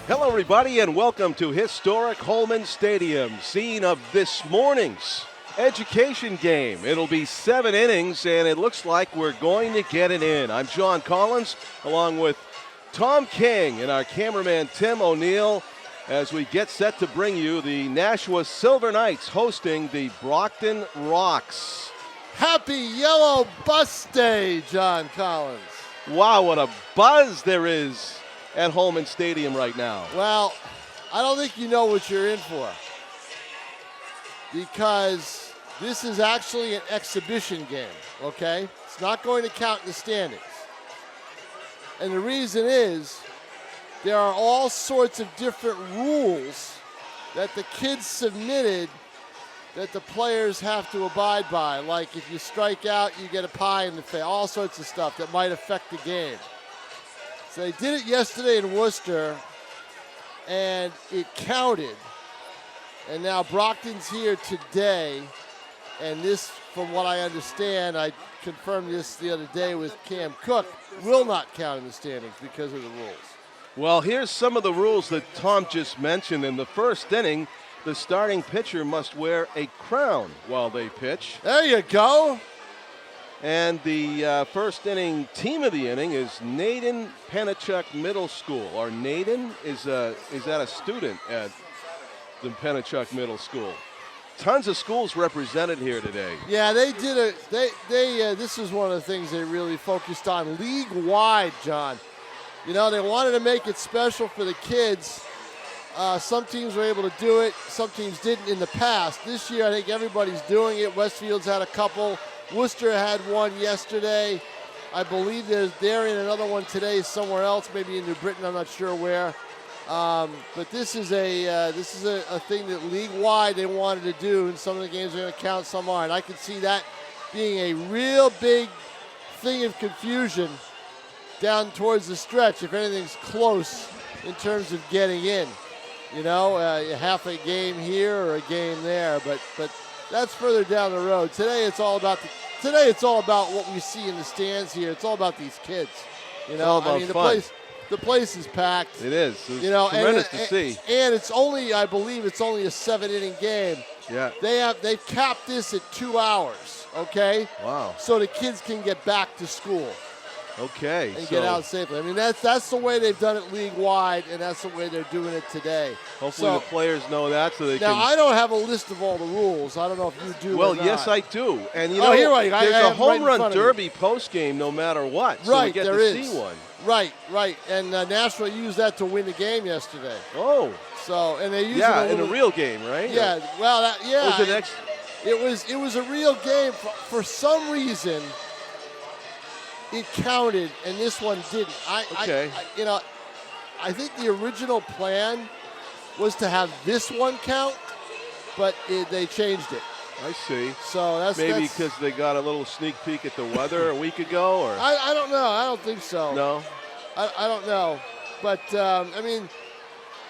Hello, everybody, and welcome to historic Holman Stadium, scene of this morning's education game. It'll be 7 innings, and it looks like we're going to get it in. I'm John Collins, along with Tom King and our cameraman Tim O'Neill, as we get set to bring you the Nashua Silver Knights hosting the Brockton Rocks. Happy Yellow Bus Day, John Collins. Wow, what a buzz there is at Holman Stadium right now. Well, I don't think you know what you're in for, because this is actually an exhibition game, okay? It's not going to count in the standings. And the reason is there are all sorts of different rules that the kids submitted that the players have to abide by. Like if you strike out, you get a pie in the face, all sorts of stuff that might affect the game. So they did it yesterday in Worcester, and it counted. And now Brockton's here today, and this, from what I understand, I confirmed this the other day with Cam Cook, will not count in the standings because of the rules. Well, here's some of the rules that Tom just mentioned. In the first inning, the starting pitcher must wear a crown while they pitch. There you go. And the first inning team of the inning is Naden Pacheco Middle School. Or Naden is that a student at the Pacheco Middle School. Tons of schools represented here today. Yeah, they did this is one of the things they really focused on league-wide, John. You know, they wanted to make it special for the kids. Some teams were able to do it. Some teams didn't in the past. This year, I think everybody's doing it. Westfield's had a couple. Worcester had one yesterday. I believe they're in another one today somewhere else, maybe in New Britain. I'm not sure where. But this is a thing that league-wide they wanted to do, and some of the games are going to count, some aren't. I can see that being a real big thing of confusion down towards the stretch if anything's close in terms of getting in. You know, half a game here or a game there, but that's further down the road. Today it's all about what we see in the stands here. It's all about these kids. You know, I mean, the place is packed. It is. It's tremendous to see. And it's only, I believe, it's only a 7-inning game. Yeah. They've capped this at 2 hours. Okay. Wow. So the kids can get back to school. Okay. And get out safely. I mean, that's the way they've done it league-wide, and that's the way they're doing it today. Hopefully the players know that so they can. Now, I don't have a list of all the rules. I don't know if you do Well, or not. yes, I do. And, you know, there's a home run derby post-game no matter what. So we get to see one. Right. And Nashua used that to win the game yesterday. Oh. So, and they used it in a real game, right? Yeah. Well, It was a real game. For some reason, it counted, and this one didn't. I think the original plan was to have this one count, but they changed it. I see. So that's because they got a little sneak peek at the weather a week ago, or I don't know. I don't think so. No, I don't know, but I mean,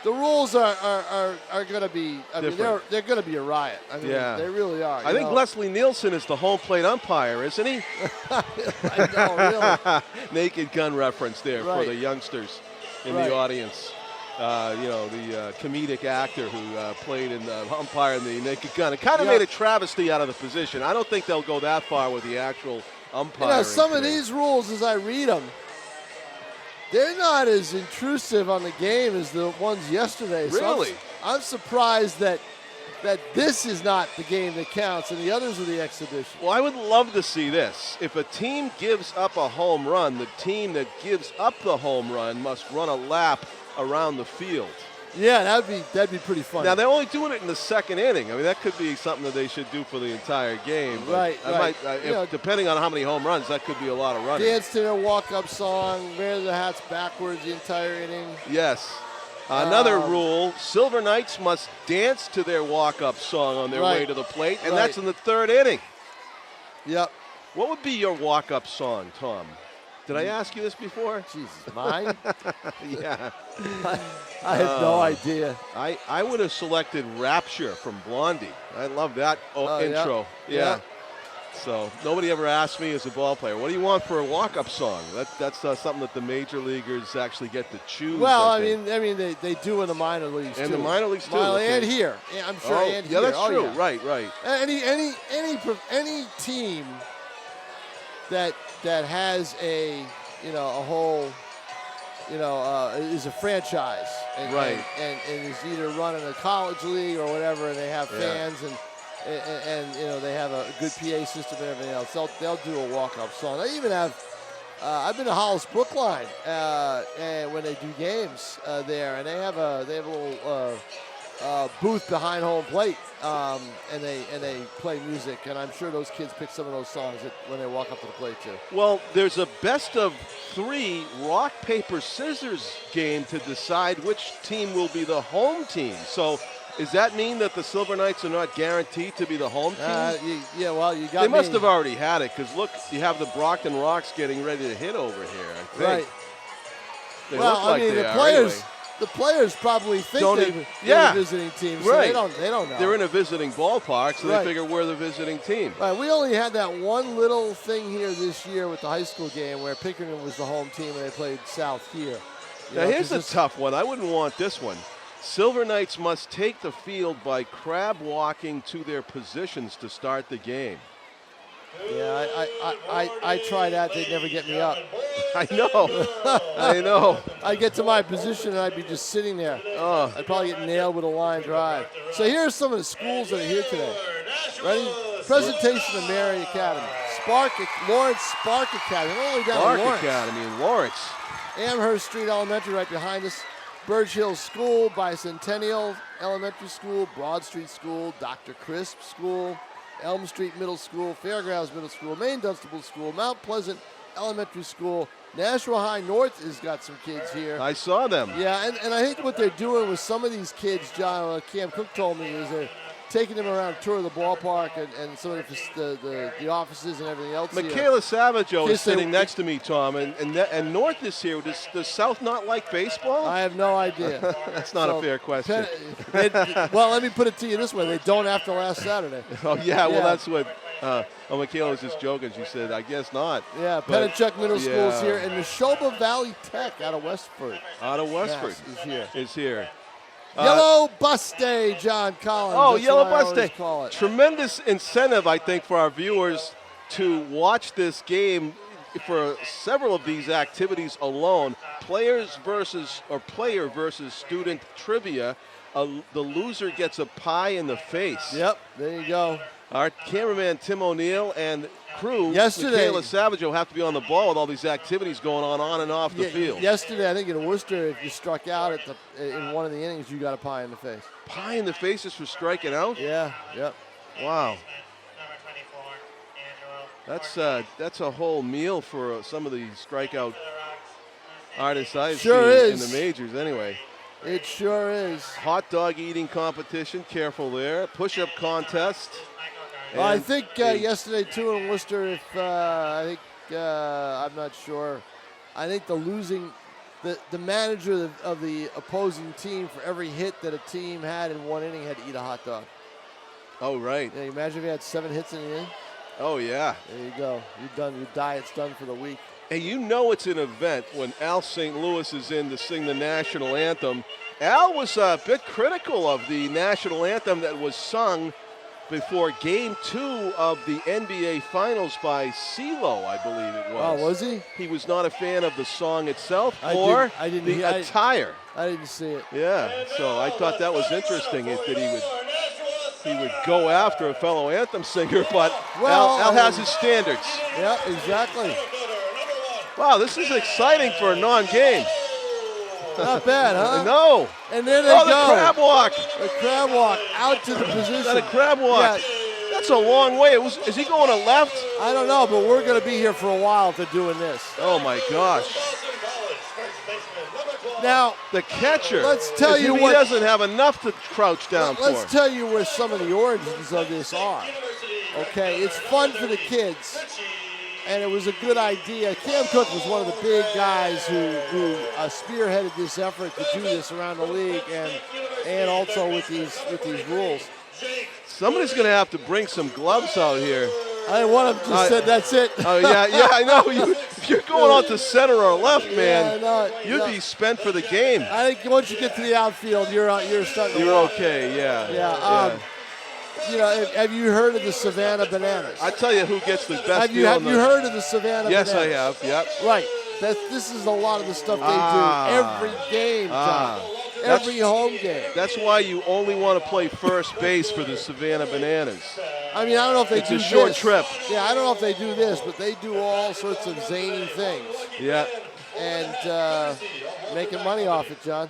the rules are going to be. I mean, they're going to be a riot. I mean, they really are. I think Leslie Nielsen is the home plate umpire, isn't he? I know, really. Naked Gun reference there for the youngsters in the audience. The comedic actor who played in the umpire in the Naked Gun. It kind of made a travesty out of the position. I don't think they'll go that far with the actual umpire. You know, some of these rules, as I read them, they're not as intrusive on the game as the ones yesterday. Really? So I'm surprised that this is not the game that counts and the others are the exhibition. Well, I would love to see this. If a team gives up a home run, the team that gives up the home run must run a lap around the field. Yeah, that'd be pretty fun. Now, they're only doing it in the second inning. I mean, that could be something that they should do for the entire game. Right. Depending on how many home runs, that could be a lot of running. Dance to their walk-up song, wear the hats backwards the entire inning. Yes. Another rule, Silver Knights must dance to their walk-up song on their way to the plate, and that's in the third inning. Yep. What would be your walk-up song, Tom? Did I ask you this before? Jesus, mine? Yeah. I have no idea. I would have selected Rapture from Blondie. I love that intro. Yeah. So nobody ever asked me as a ball player, what do you want for a walk-up song? That's something that the major leaguers actually get to choose. Well, I mean, they do in the minor leagues and too. The minor leagues too. Okay. And here, I'm sure. And yeah, here. that's true. Yeah. Right. Any team that has a whole is a franchise and, right, and is either running a college league or whatever, and they have fans and they have a good PA system and everything else. They'll do a walk-up song. They even have. I've been to Hollis Brookline and when they do games there, and they have a little booth behind home plate, and they play music, and I'm sure those kids pick some of those songs when they walk up to the plate too. Well, there's a best of 3 rock, paper, scissors game to decide which team will be the home team. So does that mean that the Silver Knights are not guaranteed to be the home team? Yeah, well, you got They must have already had it, because look, you have the Brockton Rocks getting ready to hit over here, I think. Right. They look like the are players. anyway. The players probably think they're visiting teams, so right. they don't know. They're in a visiting ballpark, so they figure we're the visiting team. Right. We only had that one little thing here this year with the high school game where Pinkerton was the home team and they played South here. Now here's a tough one. I wouldn't want this one. Silver Knights must take the field by crab walking to their positions to start the game. Yeah, I try that. They'd never get me up. I know. I'd get to my position and I'd be just sitting there. I'd probably get nailed with a line drive. So here's some of the schools that are here today. Ready? Presentation of Mary Academy. Lawrence Spark Academy. All the way down to Lawrence. Academy in Lawrence. Amherst Street Elementary right behind us. Burge Hill School, Bicentennial Elementary School, Broad Street School, Dr. Crisp School, Elm Street Middle School, Fairgrounds Middle School, Maine Dunstable School, Mount Pleasant Elementary School, Nashua High North has got some kids here. I saw them. Yeah, and I think what they're doing with some of these kids, John, Cam Cook told me, is they're taking them around a tour of the ballpark and some of the offices and everything else. Michaela Savaggio is sitting next to me, Tom, and North is here. Does South not like baseball? I have no idea. That's not a fair question. Well, let me put it to you this way. They don't after last Saturday. Oh, yeah, well, that's what Michaela was just joking. She said, I guess not. Yeah, Pennachuck Middle School is here, and Neshoba Valley Tech out of Westford. Is here. Yellow Bus Day, John Collins. Oh, That's Yellow Bus Day. Tremendous incentive, I think, for our viewers to watch this game for several of these activities alone. Player versus student trivia. The loser gets a pie in the face. Yep, there you go. Our cameraman Tim O'Neill and crew, yesterday, Michaela Savaggio, have to be on the ball with all these activities going on and off the field. Yesterday, I think in Worcester, if you struck out in one of the innings, you got a pie in the face. Pie in the face just for striking out? Yeah, yep. Wow. That's a whole meal for some of the strikeout artists I've seen in the majors anyway. It sure is. Hot dog eating competition, careful there. Push-up contest. Well, I think yesterday, too, in Worcester, I'm not sure. I think the manager of the opposing team, for every hit that a team had in one inning, had to eat a hot dog. Oh, right. Yeah, imagine if you had 7 hits in the inning. Oh, yeah. There you go. Your diet's done for the week. And it's an event when Al St. Louis is in to sing the national anthem. Al was a bit critical of the national anthem that was sung before Game 2 of the NBA Finals by CeeLo, I believe it was. Oh, was he? He was not a fan of the song itself or the attire. I didn't see it. Yeah, so I thought that was interesting that he would go after a fellow anthem singer, but Al has his standards. Yeah, exactly. Wow, this is exciting for a non-game. Not bad, huh? No. And there they go. The crab walk. The crab walk out to the position. Is that a crab walk? Yeah. That's a long way. Is he going to left? I don't know, but we're going to be here for a while if they're doing this. Oh, my gosh. Now, the catcher, let's tell you he doesn't have enough to crouch down for. Let's tell you where some of the origins of this are. Okay, it's fun for the kids. And it was a good idea. Cam Cook was one of the big guys who spearheaded this effort to do this around the league, and also with these rules. Somebody's going to have to bring some gloves out here. I think one of them just said, "That's it." Oh yeah, I know. If you're going on to center or left, man, you'd be spent for the game. I think once you get to the outfield, you're starting. You're okay. Yeah. Have you heard of the Savannah Bananas? I tell you who gets the best. Have you heard of the Savannah Yes, Bananas? I have. Yep. Right. This is a lot of the stuff they do every game, John. Every home game. That's why you only want to play first base for the Savannah Bananas. I mean, I don't know if they do this. It's a short trip. Yeah, I don't know if they do this, but they do all sorts of zany things. Yeah. And making money off it, John.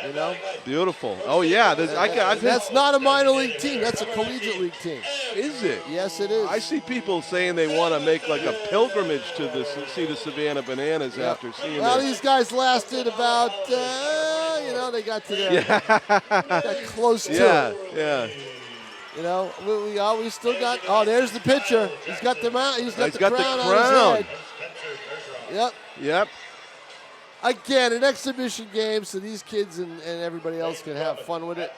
You know? Beautiful. Oh, yeah. That's not a minor league team. That's a collegiate league team. Is it? Yes, it is. I see people saying they want to make like a pilgrimage to see the Savannah Bananas after seeing Well, these guys lasted about, they got to got close to it. Yeah. You know, we still got. Oh, there's the pitcher. He's got the crown on his head. Yep. Again, an exhibition game, so these kids and everybody else can have fun with it.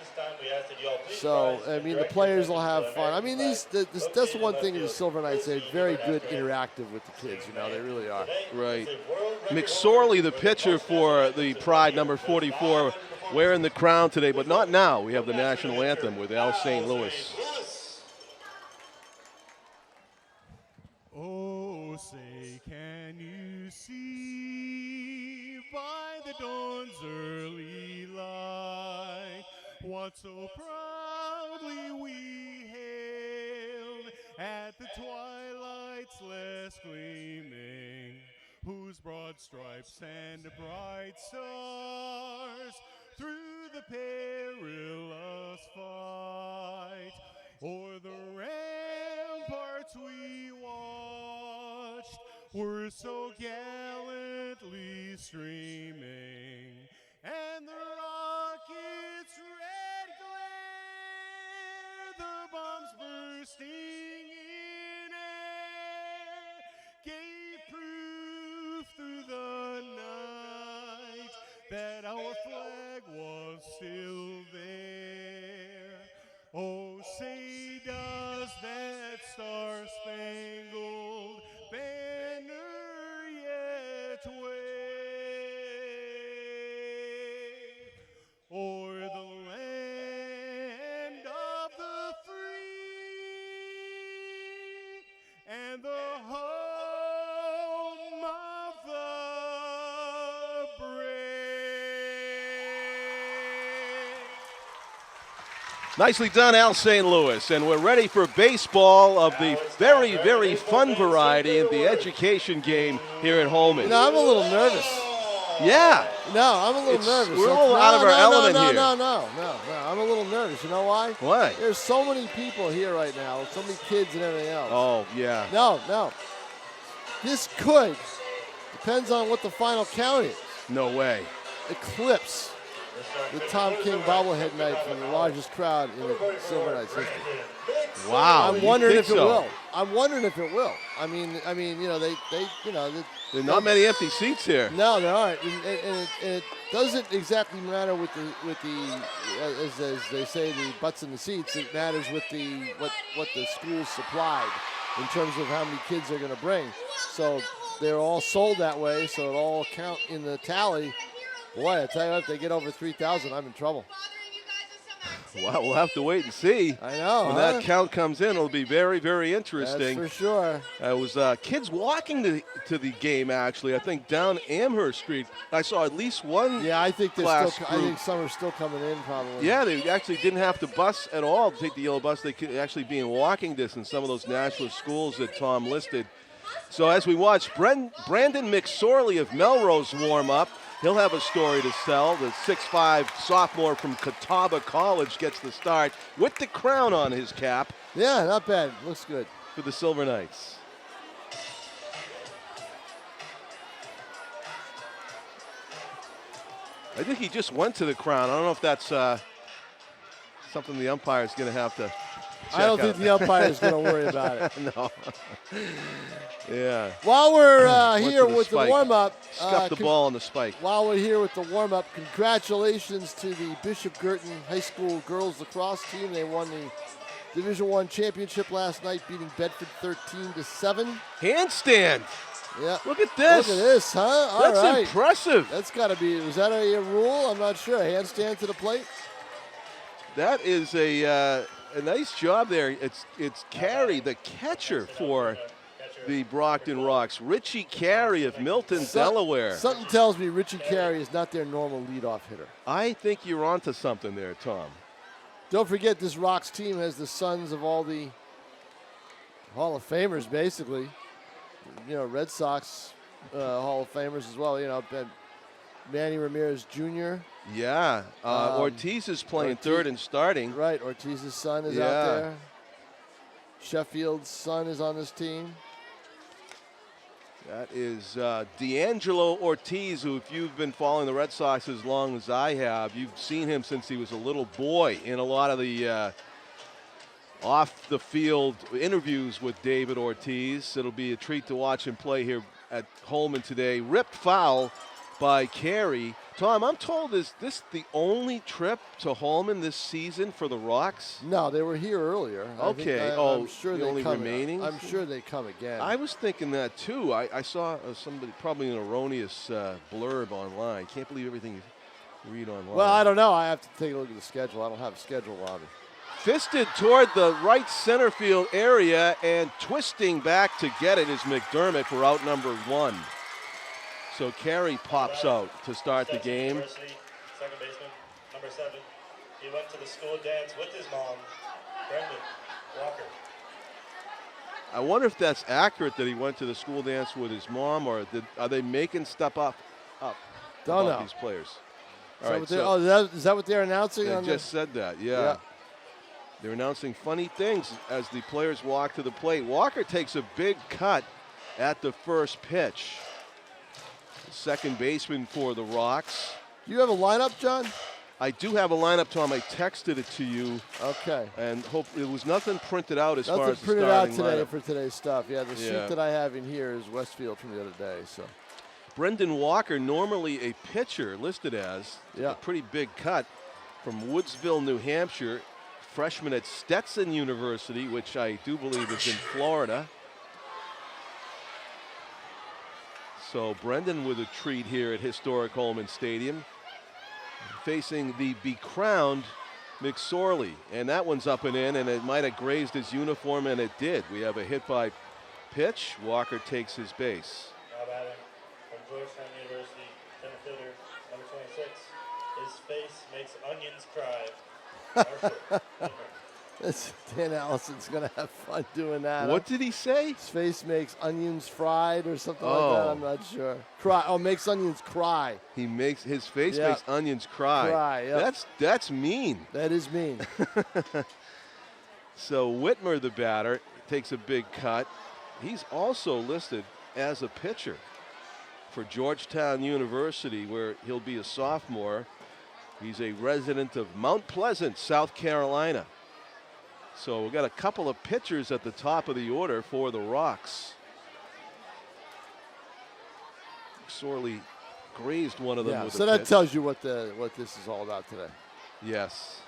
So, I mean, the players will have fun. I mean, that's the one thing in the Silver Knights. They're very good interactive with the kids. You know, they really are. Right. McSorley, the pitcher for the Pride, number 44, wearing the crown today, but not now. We have the national anthem with Al St. Louis. Oh, say, can you see by the dawn's early light what so proudly we hailed at the twilight's last gleaming, whose broad stripes and bright stars through the perilous fight o'er the ramparts we watched were so gallantly streaming, and the rocket's red glare, the bombs bursting in air, gave proof through the night that our flag was still there. Oh, say does that star-spangled banner yet wave o'er the land of the free and the home of the brave? Nicely done, Al St. Louis. And we're ready for baseball of the very, very fun variety in the education game here at Holman. No, I'm a little nervous. Yeah. No, I'm a little nervous. We're a little out of our element here. No. I'm a little nervous. You know why? Why? There's so many people here right now, so many kids and everything else. Oh, yeah. No. This could, depends on what the final count is, No way. eclipse the Tom King bobblehead night from the largest crowd in the Silver Knights history. Wow. I'm wondering if it will. I mean, There are not many empty seats here. No, there aren't, and it doesn't exactly matter with the as they say, the butts in the seats. It matters with what the schools supplied in terms of how many kids they're going to bring. So they're all sold that way, so it all count in the tally. Boy, I tell you what, if they get over 3,000, I'm in trouble. Well, we'll have to wait and see. I know. When that count comes in, it'll be very, very interesting. That's for sure. It was kids walking to the game, actually. I think down Amherst Street, I saw at least one. Yeah, I think I think some are still coming in, probably. Yeah, they actually didn't have to bus at all to take the yellow bus. They could actually be in walking distance, some of those Nashua schools that Tom listed. So as we watch Brandon McSorley of Melrose warm up, he'll have a story to tell. The 6'5" sophomore from Catawba College gets the start with the crown on his cap. Yeah, not bad. Looks good. For the Silver Knights. I think he just went to the crown. I don't know if that's something the umpire is going to have to check I don't out. think the umpire is going to worry about it. No. Yeah. While we're here with the warm-up. Scuffed the ball on the spike. While we're here with the warm-up, congratulations to the Bishop Girton High School girls lacrosse team. They won the Division I championship last night, beating Bedford 13-7. Handstand. Yeah. Look at this. Look at this, huh? All That's right. impressive. That's got to be, was that a rule? I'm not sure. Handstand to the plate? That is a nice job there. It's Carey, the catcher for the Brockton Rocks. Richie Carey of Milton, Delaware. Something tells me Richie Carey is not their normal leadoff hitter. I think you're onto something there, Tom. Don't forget, this Rocks team has the sons of all the Hall of Famers, basically. You know, Red Sox Hall of Famers as well. You know, Manny Ramirez Jr. Yeah. Ortiz is playing third and starting. Right. Ortiz's son is out there. Sheffield's son is on this team. That is Deangelo Ortiz, who, if you've been following the Red Sox as long as I have, you've seen him since he was a little boy in a lot of the off-the-field interviews with David Ortiz. It'll be a treat to watch him play here at Holman today. Ripped foul by Carey. Tom, I'm told, is this the only trip to Holman this season for the Rocks? No, they were here earlier. Okay. I'm sure the only come, remaining? I'm sure they come again. I was thinking that too. I saw somebody, probably an erroneous blurb online. Can't believe everything you read online. Well, I don't know. I have to take a look at the schedule. I don't have a schedule on me. Fisted toward the right center field area and twisting back to get it is McDermott for out number 1. So Carey pops out to start the game. Second baseman, number 7. He went to the school dance with his mom, Brendan Walker. I wonder if that's accurate that he went to the school dance with his mom, or are they making stuff up Don't about know. these players? All All right, so is that what they're announcing? they just said that, yeah. They're announcing funny things as the players walk to the plate. Walker takes a big cut at the first pitch. Second baseman for the Rocks. You have a lineup, John? I do have a lineup, Tom. I texted it to you. Okay. And hope it was nothing printed out as far as the printed out starting today lineup. for today's stuff. Yeah, the sheet that I have in here is Westfield from the other day. So Brendan Walker, normally a pitcher, listed as a pretty big cut from Woodsville, New Hampshire. Freshman at Stetson University, which I do believe is in Florida. So Brendan with a treat here at historic Holman Stadium, facing the becrowned McSorley, and that one's up and in, and it might have grazed his uniform, and it did. We have a hit by pitch. Walker takes his base. Now batting from Georgetown University, center fielder, number 26. His face makes onions cry. Dan Allison's going to have fun doing that. What did he say? His face makes onions fried or something like that. I'm not sure. Cry. Oh, makes onions cry. His face makes onions cry. Cry. That's mean. That is mean. So Whitmer, the batter, takes a big cut. He's also listed as a pitcher for Georgetown University, where he'll be a sophomore. He's a resident of Mount Pleasant, South Carolina. So we've got a couple of pitchers at the top of the order for the Rocks. Sorely grazed one of them with so a that pitch. tells you what this is all about today. Yes.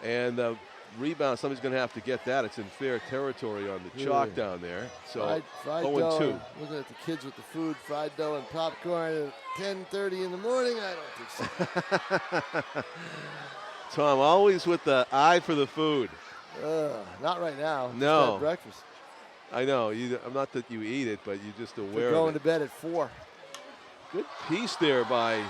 And the rebound, somebody's going to have to get that. It's in fair territory on the chalk down there. So fried 0-2. dough. Looking at the kids with the food, fried dough and popcorn at 10:30 in the morning. I don't think so. Tom, always with the eye for the food. Not right now. No. Just had breakfast. I know. I'm not that you eat it, but you're just aware We're of going it. to bed at 4. Good piece there by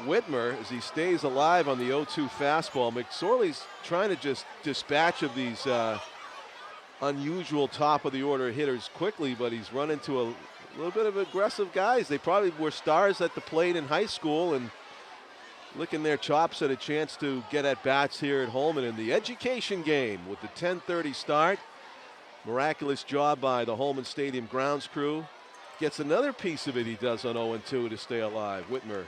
Whitmer as he stays alive on the 0-2 fastball. McSorley's trying to just dispatch of these unusual top-of-the-order hitters quickly, but he's run into a little bit of aggressive guys. They probably were stars at the plate in high school and licking their chops at a chance to get at bats here at Holman in the education game with the 10:30 start. Miraculous job by the Holman Stadium grounds crew. Gets another piece of it he does on 0-2 to stay alive. Whitmer.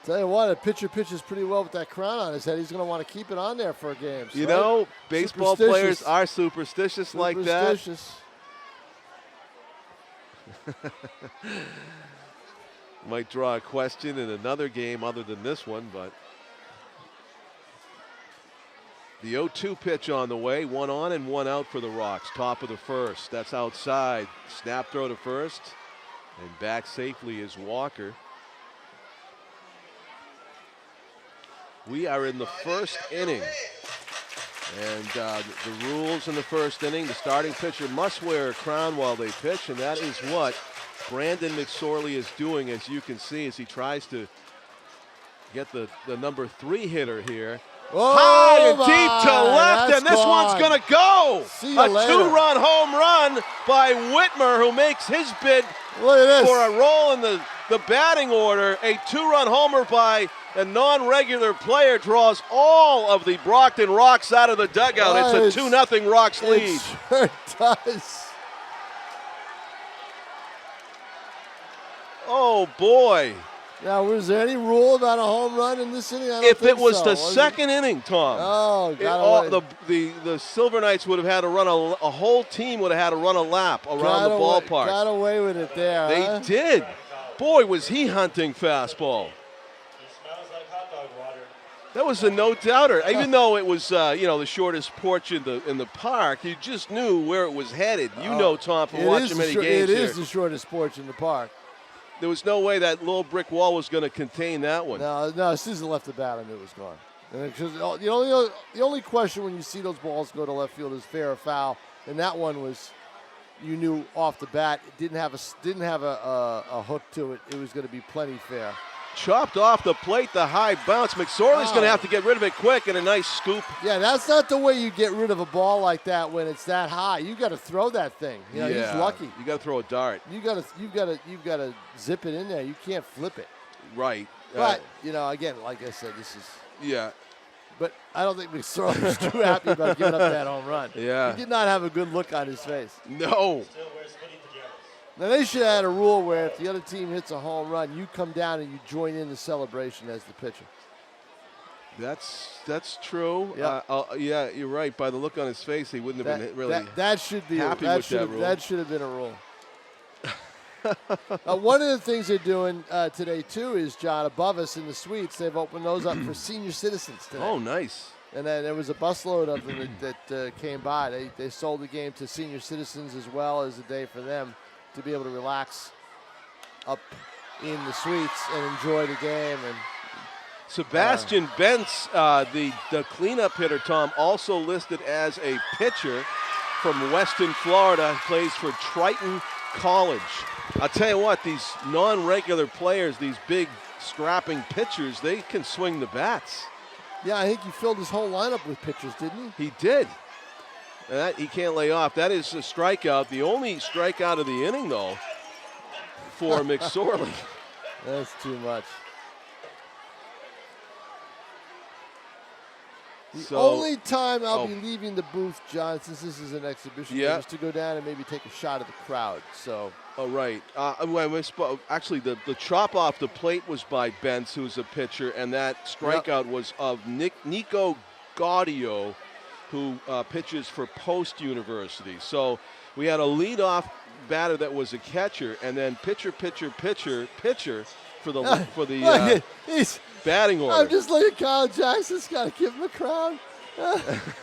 Tell you what, a pitcher pitches pretty well with that crown on his head. He's going to want to keep it on there for games. You right? know, baseball players are superstitious like that. Might draw a question in another game other than this one, but The 0-2 pitch on the way. 1 on and 1 out for the Rocks. Top of the first. That's outside. Snap throw to first. And back safely is Walker. We are in the first inning. And the rules in the first inning, the starting pitcher must wear a crown while they pitch, and that is what Brandon McSorley is doing, as you can see, as he tries to get the number 3 hitter here. Oh, high and deep to left, and this one's going to go. See you a later. 2-run home run by Whitmer, who makes his bid Look at this. for a role in the batting order. A 2-run homer by a non-regular player draws all of the Brockton Rocks out of the dugout. It's a 2-0 Rocks lead. It sure does. Oh, boy. Now, was there any rule about a home run in this inning? I don't If think it was so. the second inning, Tom, the Silver Knights would have had to run a whole team would have had to run a lap around the ballpark. Got away with it there. They did. Boy, was he hunting fastball. He smells like hot dog water. That was a no-doubter. Even though it was, the shortest porch in the park, you just knew where it was headed. You know, Tom, from watching many games It here. is the shortest porch in the park. There was no way that little brick wall was going to contain that one. No, as soon as it left the bat, I knew it was gone. And the only question when you see those balls go to left field is fair or foul, and that one was, you knew off the bat, it didn't have a hook to it. It was going to be plenty fair. Chopped off the plate, the high bounce. McSorley's going to have to get rid of it quick, and a nice scoop. Yeah, that's not the way you get rid of a ball like that when it's that high. You got to throw that thing. He's lucky. You got to throw a dart. You've got to zip it in there. You can't flip it. Right. But again, like I said, this is. Yeah. But I don't think McSorley was too happy about giving up that home run. Yeah. He did not have a good look on his face. No. Still wears footy pajamas. Now, they should have had a rule where if the other team hits a home run, you come down and you join in the celebration as the pitcher. That's true. Yep. Yeah, you're right. By the look on his face, he wouldn't have been really that should be happy that with should that have, rule. That should have been a rule. One of the things they're doing today, too, is, John, above us in the suites, they've opened those up for senior citizens today. Oh, nice. And then there was a busload of them that came by. They sold the game to senior citizens as well as a day for them to be able to relax up in the suites and enjoy the game. And Sebastian Bentz, the cleanup hitter, Tom, also listed as a pitcher from Weston, Florida, plays for Triton College. I'll tell you what, these non-regular players, these big strapping pitchers, they can swing the bats. Yeah, I think he filled his whole lineup with pitchers, didn't he? He did. And that, he can't lay off. That is a strikeout. The only strikeout of the inning, though, for McSorley. That's too much. The only time I'll be leaving the booth, John, since this is an exhibition game, is to go down and maybe take a shot at the crowd. So. Oh, right. Actually, the chop off the plate was by Bentz, who's a pitcher, and that strikeout was of Nico Gaudio, who pitches for Post University. So we had a leadoff batter that was a catcher, and then pitcher for the batting order. I'm just like Kyle Jackson's got to give him a crown.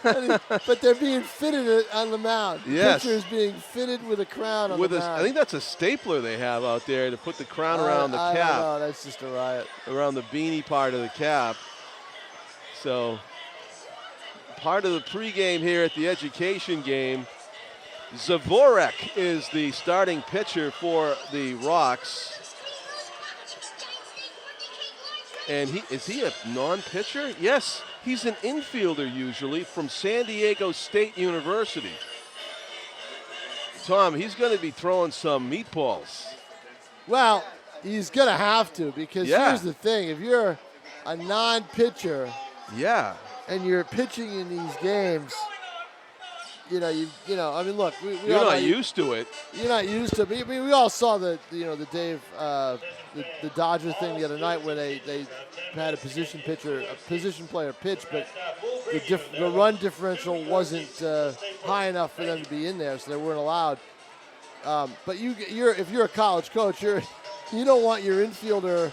But they're being fitted on the mound. Yes. The pitcher is being fitted with a crown on the mound. I think that's a stapler they have out there to put the crown around the cap. I don't know. That's just a riot. Around the beanie part of the cap. So part of the pregame here at the education game. Zavorek is the starting pitcher for the Rocks. And is he a non-pitcher? Yes, he's an infielder usually from San Diego State University. Tom, he's going to be throwing some meatballs. Well, he's going to have to, because here's the thing. If you're a non-pitcher and you're pitching in these games, I mean, look, you're not used to it. You're not used to it. I mean, we all saw the Dave, the Dodger thing the other night where they had a position player pitch, but the run differential wasn't high enough for them to be in there, so they weren't allowed. But if you're a college coach, you don't want your infielder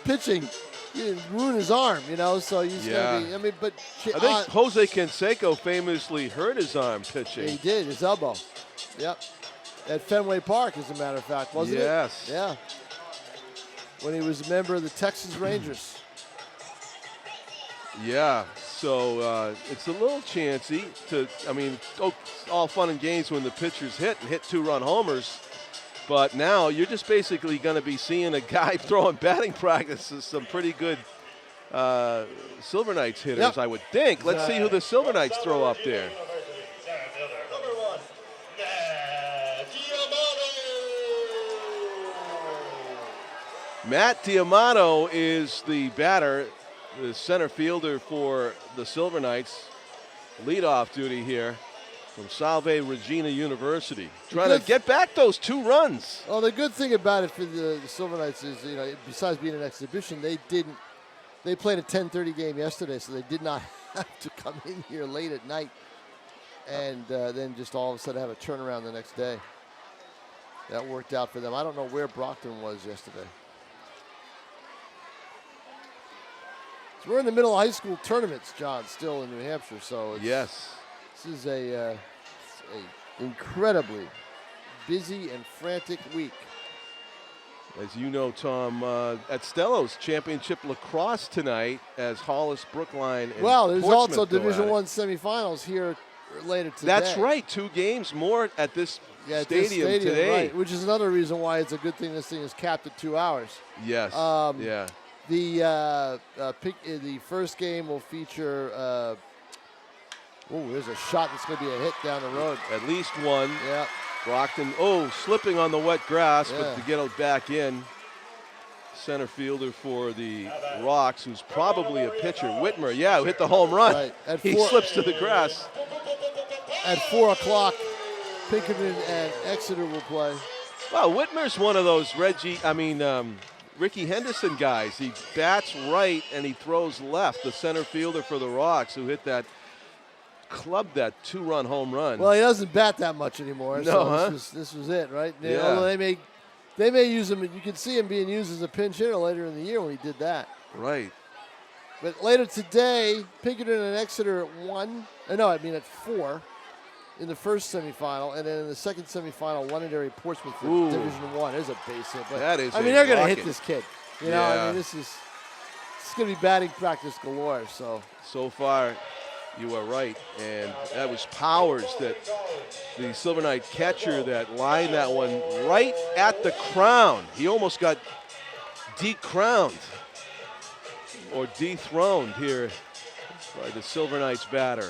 pitching you didn't ruin his arm, you know. So he's gonna be. I mean, but I think Jose Canseco famously hurt his arm pitching. he did, his elbow. Yep. At Fenway Park, as a matter of fact, wasn't it? Yes. Yeah. When he was a member of the Texas Rangers. Yeah, so it's a little chancy to, I mean, all fun and games when the pitchers hit 2-run homers. But now you're just basically going to be seeing a guy throwing batting practices, some pretty good Silver Knights hitters, Yep. I would think. Let's see who the Silver Knights throw up there. Number 1, Matt Diamato is the batter, the center fielder for the Silver Knights. Leadoff duty here from Salve Regina University. Trying to get back those 2 runs. Well, the good thing about it for the Silver Knights is, you know, besides being an exhibition, they played a 10:30 game yesterday, so they did not have to come in here late at night and then just all of a sudden have a turnaround the next day. That worked out for them. I don't know where Brockton was yesterday. So we're in the middle of high school tournaments, John, still in New Hampshire. So Yes. this is a incredibly busy and frantic week. As you know, Tom, at Stello's championship lacrosse tonight as Hollis, Brookline, and Well, there's Portsmouth also go Division at it. I semifinals here later today. That's right. 2 games more at this Yeah, at this stadium today. right, which is another reason why it's a good thing this thing is capped at 2 hours. Yes. Yeah. The first game will feature. There's a shot that's going to be a hit down the road. At least one. Yeah. Brockton, slipping on the wet grass, but to get it back in. Center fielder for the Rocks, who's probably a pitcher. Whitmer, who hit the home run. Right. He slips to the grass. At 4 o'clock, Pinkerton and Exeter will play. Well, Whitmer's one of those Ricky Henderson guys. He bats right and he throws left. The center fielder for the Rocks, who hit that, clubbed that 2-run home run. Well, he doesn't bat that much anymore. No, so this was it, right? Yeah. Although they may use him. You can see him being used as a pinch hitter later in the year when he did that. Right. But later today, Pinkerton and Exeter at 4 in the first semifinal, and then in the second semifinal, Londonderry Portsmouth for Division I. There's a base hit. But that is they're going to rocket. hit this kid. You know, this is going to be batting practice galore. So far, you are right, and that was Powers, that the Silver Knight catcher, that lined that one right at the crown. He almost got decrowned or dethroned here by the Silver Knights batter.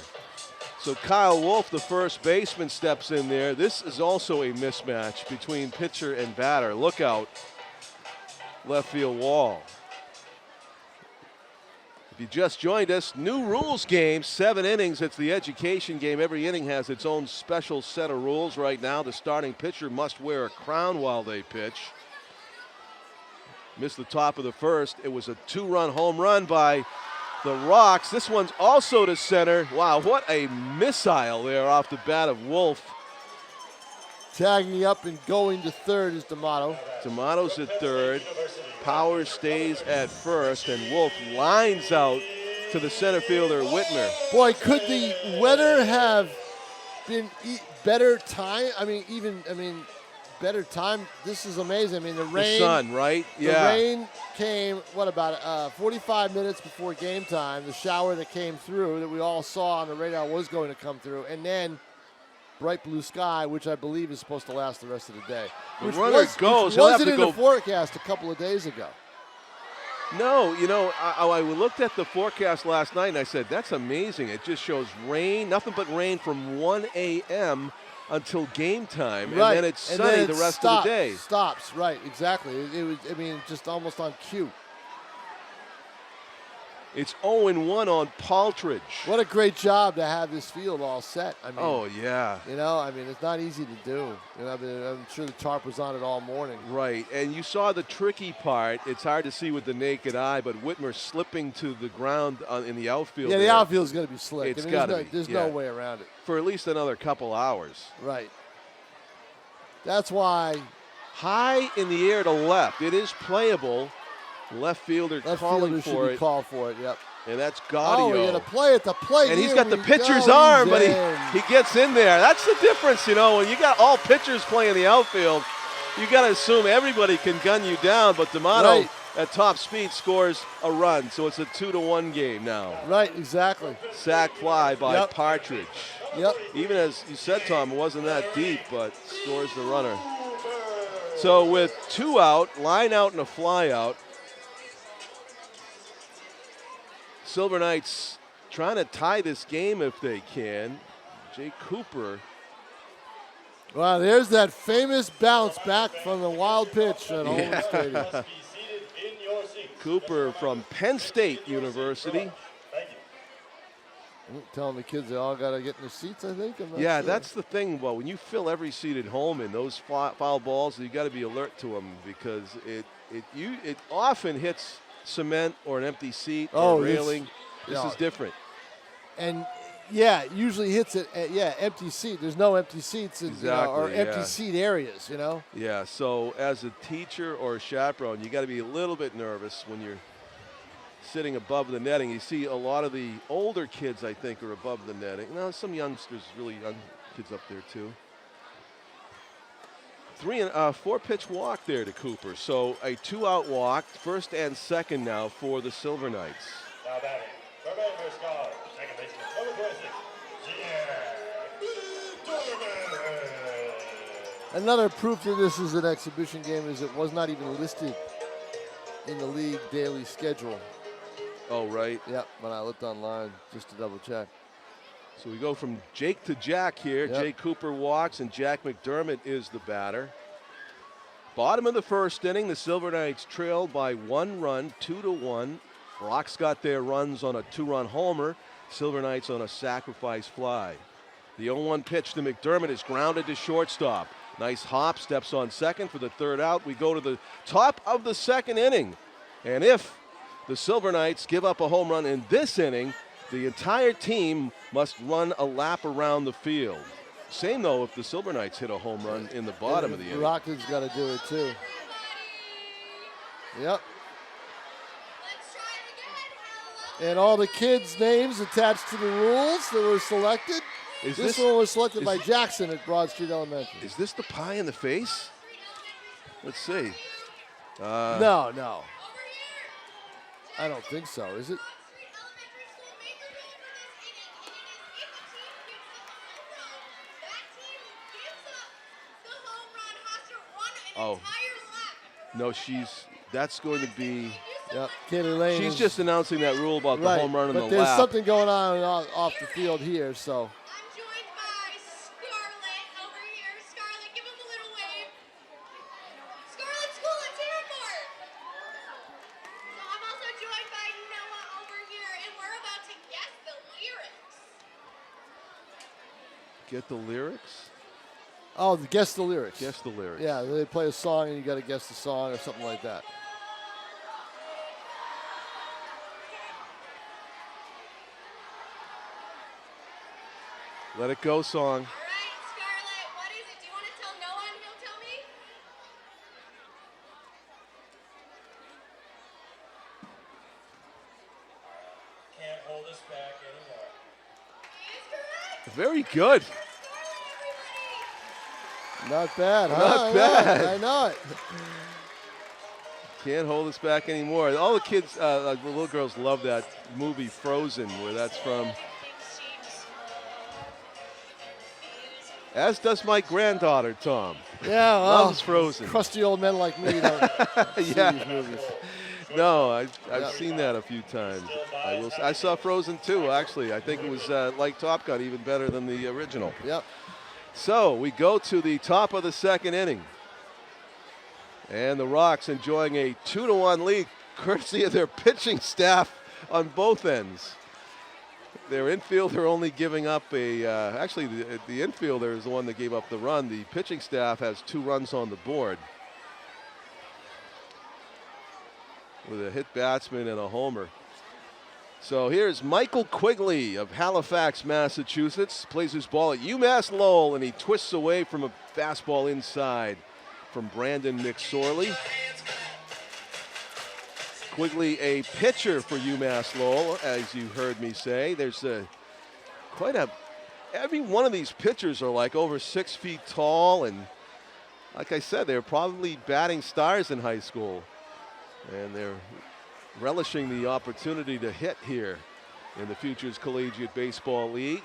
So Kyle Wolf, the first baseman, steps in there. This is also a mismatch between pitcher and batter. Look out, left field wall. If you just joined us, new rules game, 7 innings. It's the education game. Every inning has its own special set of rules. Right now, the starting pitcher must wear a crown while they pitch. Missed the top of the first. It was a 2-run home run by the Rocks. This one's also to center. Wow, what a missile there off the bat of Wolf. Tagging up and going to third is D'Amato. D'Amato's at third. Powers stays at first, and Wolf lines out to the center fielder, Whitmer. Boy, could the weather have been better time? Better time. This is amazing. I mean, the rain. The sun, right? Yeah. The rain came, 45 minutes before game time. The shower that came through that we all saw on the radar was going to come through. And then bright blue sky, which I believe is supposed to last the rest of the day. The runner goes. He'll have wasn't to in go. the forecast a couple of days ago. No, I looked at the forecast last night and I said, that's amazing. It just shows rain, nothing but rain from 1 a.m. until game time. Right. And then it's sunny the rest of the day. Stops, right, exactly. It was, just almost on cue. It's 0-1 on Paltridge. What a great job to have this field all set. Oh, yeah. It's not easy to do. I'm sure the tarp was on it all morning. Right, and you saw the tricky part. It's hard to see with the naked eye, but Whitmer slipping to the ground in the outfield. Yeah, the outfield's going to be slick. It's got to be. There's no way around it. For at least another couple hours. Right. That's why. High in the air to left. It is playable. Left fielder Left calling fielder should for be it, called for it. Yep. and that's Oh, Gaudio. we got to play at the plate. And he's Here got the we pitcher's go. arm, He's but in. he gets in there. That's the difference, you know. When you got all pitchers playing the outfield, you got to assume everybody can gun you down. But D'Amato Right. at top speed scores a run, so it's a 2-1 game now. Right, exactly. Sack fly by Yep. Partridge. Yep. Even as you said, Tom, it wasn't that deep, but scores the runner. So with 2 out, line out and a fly out, Silver Knights trying to tie this game if they can. Jay Cooper. Wow, there's that famous bounce back from the wild pitch at Holman Stadium. Must be seated in your seats. Cooper from Penn State University. Thank you. I'm telling the kids they all got to get in their seats, I think. I'm not Yeah, sure. that's the thing. Well, when you fill every seat at home in those foul balls, you got to be alert to them because it often hits cement or an empty seat or Oh, this- railing. This yeah. is different. And yeah, it usually hits it at, empty seat. There's no empty seats in, or Exactly, empty yeah. seat areas, you know? Yeah, so as a teacher or a chaperone, you got to be a little bit nervous when you're sitting above the netting. You see a lot of the older kids, I think, are above the netting. Now, some youngsters, really young kids up there too. 4-pitch walk there to Cooper. So a 2-out walk, first and second now for the Silver Knights. Now batting. For batting first call. Second baseman, number 26. Another proof that this is an exhibition game is it was not even listed in the league daily schedule. Oh, right. Yep, when I looked online just to double check. So we go from Jake to Jack here. Yep. Jay Cooper walks, and Jack McDermott is the batter. Bottom of the first inning, the Silver Knights trailed by 1 run, 2-1. Rocks got their runs on a 2-run homer. Silver Knights on a sacrifice fly. The 0-1 pitch to McDermott is grounded to shortstop. Nice hop, steps on second for the 3rd out. We go to the top of the 2nd inning. And if the Silver Knights give up a home run in this inning, the entire team must run a lap around the field. Same, though, if the Silver Knights hit a home run in the bottom of the inning. Brockton's got to do it, too. Yep. And all the kids' names attached to the rules that were selected. This one was selected by Jackson at Broad Street Elementary. Is this the pie in the face? Let's see. No. I don't think so, is it? Oh. No, that's going to be. Yep, Kaylee Lane. She's just announcing that rule about the right, home run in the but there's lap. something going on off the field here, so. I'm joined by Scarlett over here. Scarlett, give him a little wave. Scarlett School, let's hear it for her. So I'm also joined by Noah over here, and we're about to guess the lyrics. Get the lyrics? Oh, guess the lyrics. Guess the lyrics. Yeah, they play a song and you got to guess the song or something like that. Let it go song. All right, Scarlett, what is it? Do you want to tell Noah and he'll tell me? Can't hold us back anymore. He is correct. Very good. Scarlett, everybody. Not bad, huh? Not bad. I know it. Can't hold us back anymore. All the kids, the little girls love that movie Frozen, where that's from. As does my granddaughter, Tom. Yeah, well, Loves Frozen. crusty old men like me don't see Yeah. these movies. No, I've seen that a few times. I saw Frozen 2, actually. I think it was like Top Gun, even better than the original. Yep. So we go to the top of the 2nd inning. And the Rocks enjoying a 2-1 lead, courtesy of their pitching staff on both ends. Their infielder only giving up actually the infielder is the one that gave up the run. The pitching staff has 2 runs on the board, with a hit batsman and a homer. So here's Michael Quigley of Halifax, Massachusetts. Plays his ball at UMass Lowell, and he twists away from a fastball inside from Brandon McSorley. Quigley, a pitcher for UMass Lowell, as you heard me say. There's every one of these pitchers are like over 6 feet tall, and like I said, they're probably batting stars in high school. And they're relishing the opportunity to hit here in the Futures Collegiate Baseball League.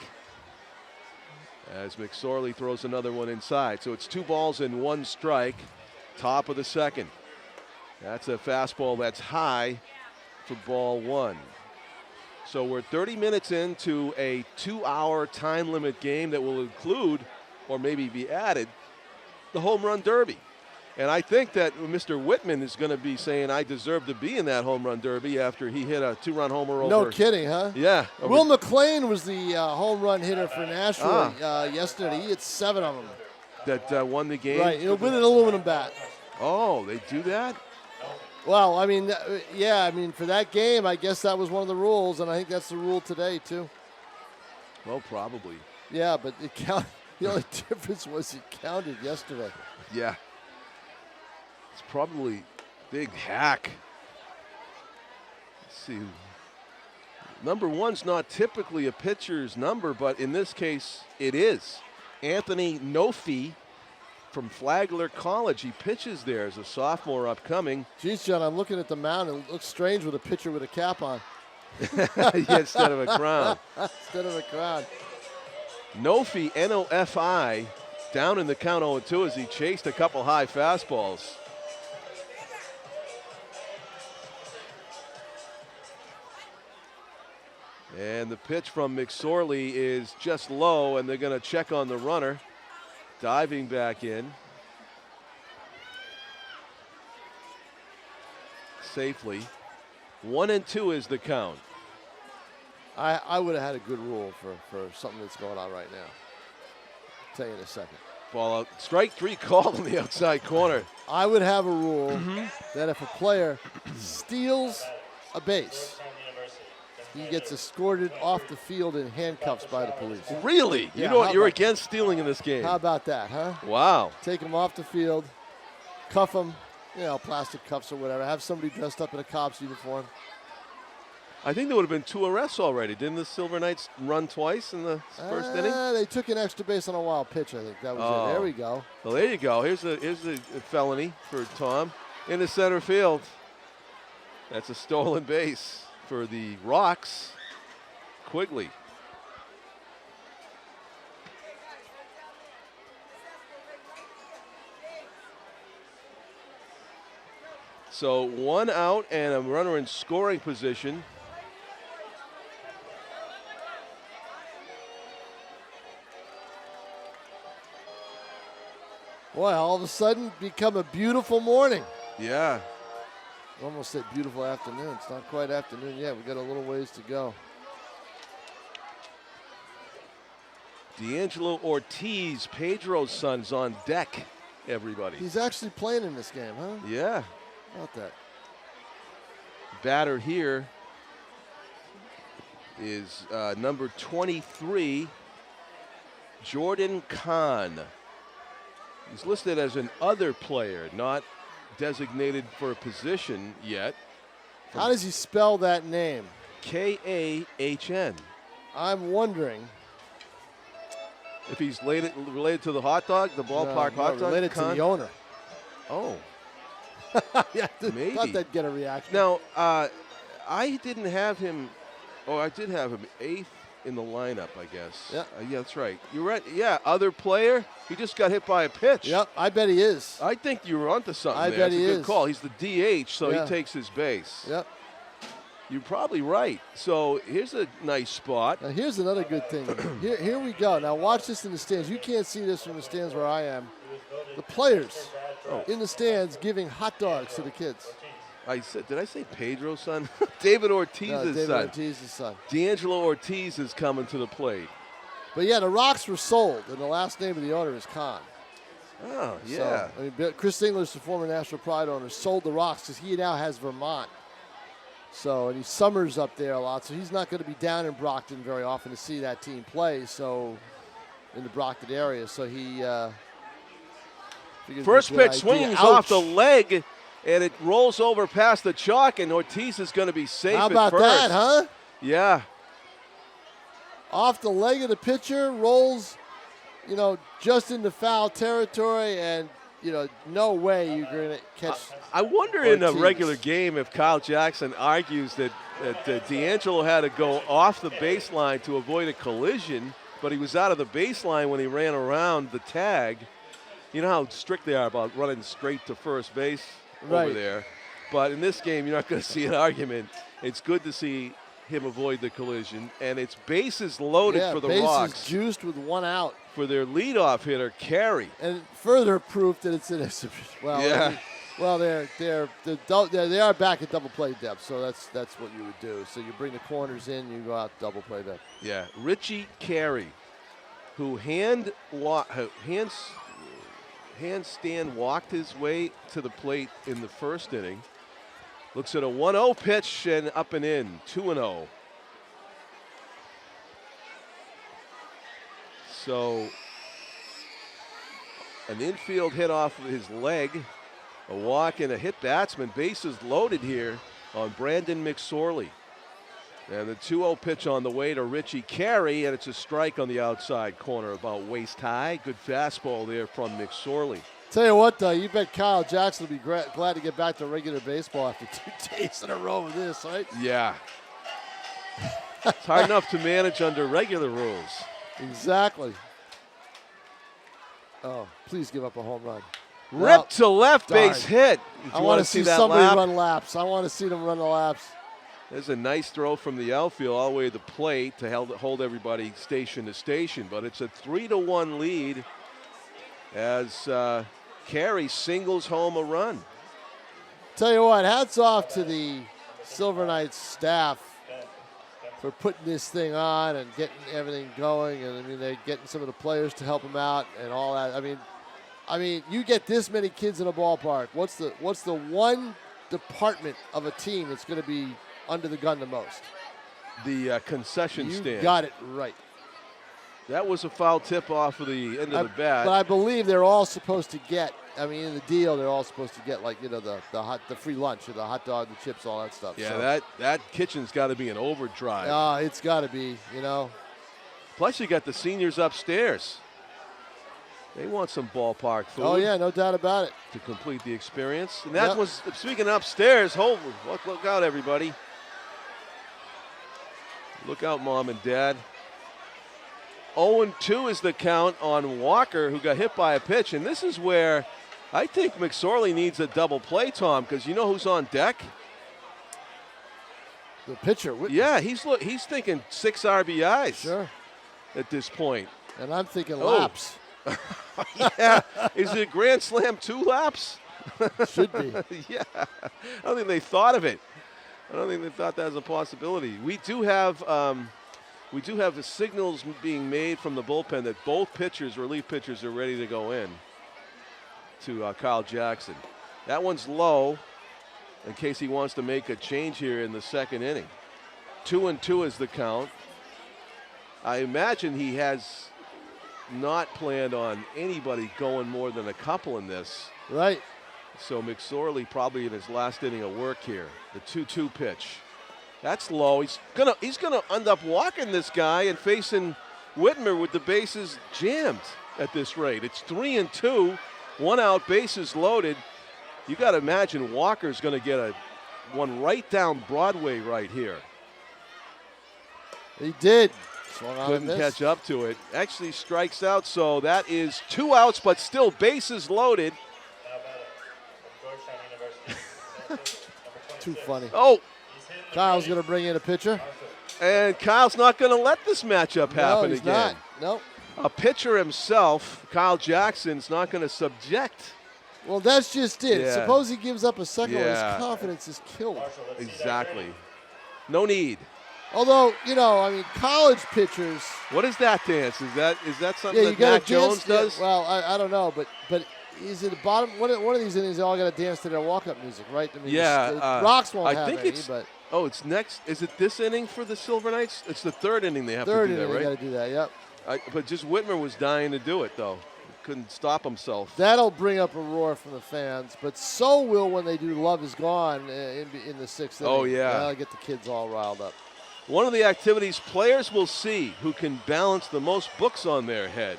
As McSorley throws another one inside. So it's 2 balls and 1 strike, top of the second. That's a fastball that's high for ball 1. So we're 30 minutes into a 2-hour time limit game that will include, or maybe be added, the home run derby. And I think that Mr. Whitman is going to be saying, I deserve to be in that home run derby after he hit a 2-run homer over. No kidding, huh? Yeah. Will McLean was the home run hitter for Nashua yesterday. He hit 7 of them. That won the game? Right, with an aluminum bat. Oh, they do that? Well, I mean, for that game, I guess that was one of the rules, and I think that's the rule today, too. Well, probably. Yeah, but it count. The only difference was it counted yesterday. Yeah. It's probably big hack. Let's see. Number 1's not typically a pitcher's number, but in this case, it is. Anthony Nofi from Flagler College. He pitches there as a sophomore upcoming. Geez, John, I'm looking at the mound, and it looks strange with a pitcher with a cap on. Yeah, instead of a crown. Instead of a crown. Nofi, N-O-F-I, down in the count 0-2 as he chased a couple high fastballs. And the pitch from McSorley is just low, and they're going to check on the runner. Diving back in. Safely. 1-2 is the count. I would have had a good rule for something that's going on right now. I'll tell you in a second. Ball out. Strike 3 called on the outside corner. I would have a rule that if a player steals a base, he gets escorted off the field in handcuffs by the police. Really? Yeah, you know what? You're about, against stealing in this game. How about that, huh? Wow. Take him off the field, cuff him, plastic cuffs or whatever. Have somebody dressed up in a cop's uniform. I think there would have been 2 arrests already. Didn't the Silver Knights run twice in the first inning? They took an extra base on a wild pitch, I think. That was it. There we go. Well, there you go. Here's a felony for Tom in the center field. That's a stolen base for the Rocks. Quigley. So 1 out and a runner in scoring position. Boy, all of a sudden become a beautiful morning. Yeah. Almost said beautiful afternoon. It's not quite afternoon yet. We've got a little ways to go. Deangelo Ortiz, Pedro's son's on deck, everybody. He's actually playing in this game, huh? Yeah. How about that? Batter here is number 23, Jordan Kahn. He's listed as an other player, not designated for a position yet. How does he spell that name? K-A-H-N. I'm wondering. If he's related to the hot dog, the ballpark hot dog? Related to the owner. Oh. Yeah, maybe. Thought that'd get a reaction. Now, I didn't have him. Oh, I did have him 8th in the lineup, I guess. Yeah. Yeah, that's right. You're right. Yeah, other player. He just got hit by a pitch. Yep, I bet he is. I think you were onto something I there. bet That's he a good is. call. He's the DH, so Yeah. he takes his base. Yep. You're probably right. So here's a nice spot. Now here's another good thing. Here we go. Now watch this in the stands. You can't see this from the stands where I am. The players in the stands giving hot dogs to the kids. Did I say Pedro's son? David Ortiz's No, David son. Ortiz's son. Deangelo Ortiz is coming to the plate. But yeah, the Rocks were sold, and the last name of the owner is Kahn. Oh, yeah. So, I mean, Chris English, the former National Pride owner, sold the Rocks because he now has Vermont. So, and he summers up there a lot, so he's not going to be down in Brockton very often to see that team play. So, in the Brockton area, so he. First pitch swinging off the leg, and it rolls over past the chalk, and Ortiz is going to be safe How at about first. that, huh? Yeah. Off the leg of the pitcher, rolls, just into foul territory, and, no way you're going to catch. I wonder in a Ortiz. regular game if Kyle Jackson argues that Deangelo had to go off the baseline to avoid a collision, but he was out of the baseline when he ran around the tag. You know how strict they are about running straight to first base over there. But in this game, you're not going to see an argument. It's good to see him avoid the collision, and it's bases loaded for the Rocks. Bases juiced with 1 out. For their leadoff hitter, Carey. And further proof that it's an exhibition. Well, yeah. They are back at double play depth, so that's what you would do. So you bring the corners in, you go out double play depth. Yeah, Richie Carey, who handstand walked his way to the plate in the first inning. Looks at a 1-0 pitch and up and in, 2-0. So an infield hit off of his leg, a walk and a hit batsman. Bases loaded here on Brandon McSorley. And the 2-0 pitch on the way to Richie Carey, and it's a strike on the outside corner about waist high. Good fastball there from McSorley. Tell you what, though, you bet Kyle Jackson will be glad to get back to regular baseball after 2 days in a row of this, right? Yeah. It's hard enough to manage under regular rules. Exactly. Oh, please give up a home run. Ripped to left base hit. I want to see that somebody lap? run laps. I want to see them run the laps. There's a nice throw from the outfield all the way to the plate to hold everybody station to station. But it's a 3-1 lead as Carey singles home a run. Tell you what, hats off to the Silver Knights staff for putting this thing on and getting everything going. And I mean, they're getting some of the players to help them out and all that. I mean, you get this many kids in a ballpark. What's the one department of a team that's going to be under the gun the most? The concession you stand. You got it right. That was a foul tip off of the end of the bat. But I believe they're all supposed to get. I mean, in the deal, they're all supposed to get the free lunch or the hot dog, the chips, all that stuff. Yeah, so. that kitchen's got to be an overdrive. It's got to be, Plus, you got the seniors upstairs. They want some ballpark food. Oh yeah, no doubt about it. To complete the experience, and that was speaking of upstairs. Look out, everybody! Look out, Mom and Dad. 0-2 is the count on Walker, who got hit by a pitch, and this is where I think McSorley needs a double play, Tom, because you know who's on deck? The pitcher. Yeah, he's thinking 6 RBIs. Sure. At this point. And I'm thinking laps. Yeah. Is it Grand Slam 2 laps? Should be. Yeah. I don't think they thought of it. I don't think they thought that was a possibility. We do have the signals being made from the bullpen that both relief pitchers, are ready to go in to Kyle Jackson. That one's low in case he wants to make a change here in the second inning. 2-2 is the count. I imagine he has not planned on anybody going more than a couple in this. Right. So McSorley probably in his last inning of work here. The 2-2 pitch. That's low. He's gonna end up walking this guy and facing Whitmer with the bases jammed at this rate. It's 3-2, 1 out, bases loaded. You got to imagine Walker's going to get one right down Broadway right here. He did. Couldn't catch up to it. Actually strikes out, so that is 2 outs, but still bases loaded. Too funny. Oh. Kyle's going to bring in a pitcher. And Kyle's not going to let this matchup happen he's again. Nope. A pitcher himself, Kyle Jackson's not going to subject. Well, that's just it. Yeah. Suppose he gives up a second one, his confidence is killed. Exactly. No need. Although, college pitchers. What is that dance? Is that something that Mac Jones does? Well, I don't know, but is it the bottom? One of these innings, they all got to dance to their walk-up music, right? I mean, yeah. Rocks won't I have think any, it's. but. Oh, it's next. Is it this inning for the Silver Knights? It's the third inning they have to do that, right? They got to do that. Yep. But just Whitmer was dying to do it, though. couldn't stop himself. That'll bring up a roar from the fans, but so will when they do Love Is Gone in the sixth inning. Oh, yeah. That'll get the kids all riled up. One of the activities players will see who can balance the most books on their head.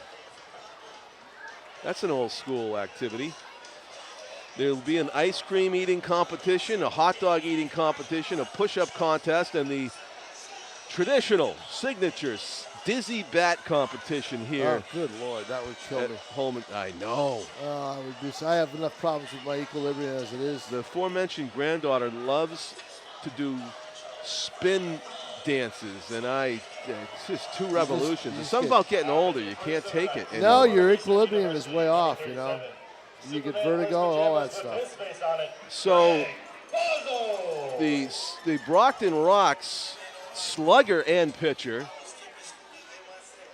That's an old school activity. There'll be an ice cream eating competition, a hot dog eating competition, a push-up contest, and the traditional signatures dizzy bat competition here. Oh, good Lord, that would kill at me. Holman. I know. I have enough problems with my equilibrium as it is. The aforementioned granddaughter loves to do spin dances, and it's just two revolutions. It's something about getting older. You can't take it anymore. No, your equilibrium is way off, you know. You get vertigo and all that stuff. So the Brockton Rocks slugger and pitcher,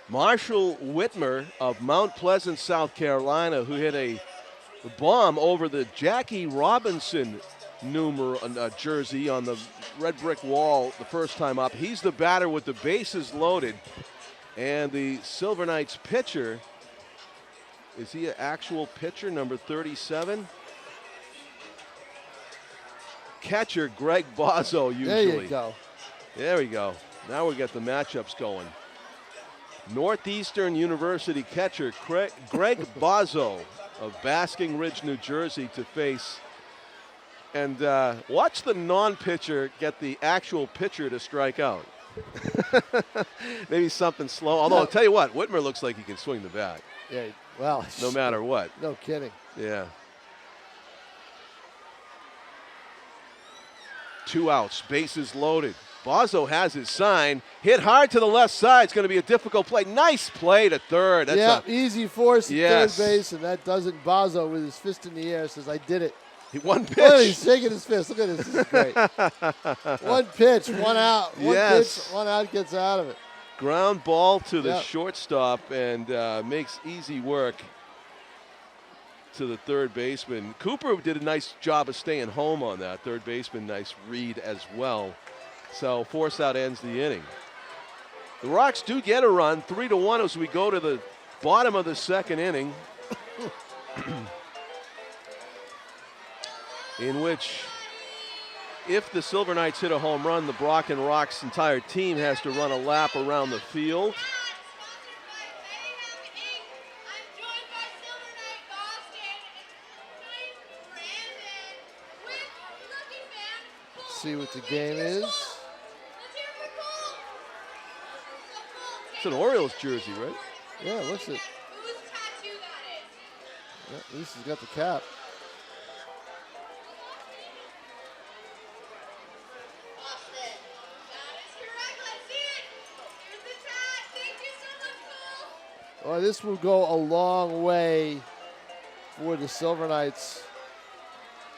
Marshall Whitmer of Mount Pleasant, South Carolina, who hit a bomb over the Jackie Robinson jersey on the red brick wall the first time up. He's the batter with the bases loaded. And the Silver Knights pitcher, is he an actual pitcher, number 37? Catcher Greg Bozzo usually. There you go. There we go. Now we got the matchups going. Northeastern University catcher Greg Bozzo of Basking Ridge, New Jersey to face. And watch the non-pitcher get the actual pitcher to strike out. Maybe something slow. Although I'll tell you what, Whitmer looks like he can swing the bat. Yeah, well. No matter what. No kidding. Yeah. 2 outs, bases loaded. Bozzo has his sign. Hit hard to the left side. It's going to be a difficult play. Nice play to third. That's easy force at Yes. third base, and that doesn't. Bozzo with his fist in the air says, I did it. One pitch. Look, he's shaking his fist. Look at this. This is great. One pitch, 1 out. One Yes. pitch, 1 out, gets out of it. Ground ball to the Yep. shortstop and makes easy work to the third baseman. Cooper did a nice job of staying home on that. Third baseman, nice read as well. So force out ends the inning. The Rocks do get a run, 3-1 as we go to the bottom of the second inning, in which if the Silver Knights hit a home run, the Brockton Rocks entire team has to run a lap around the field. See what the game is. It's an Orioles jersey, right? Yeah, looks it. Whose tattoo that is? Yeah, at least he's got the cap. Austin. That is correct. Let's see it. Here's the tat. Thank you so much, Cole. Well, this will go a long way for the Silver Knights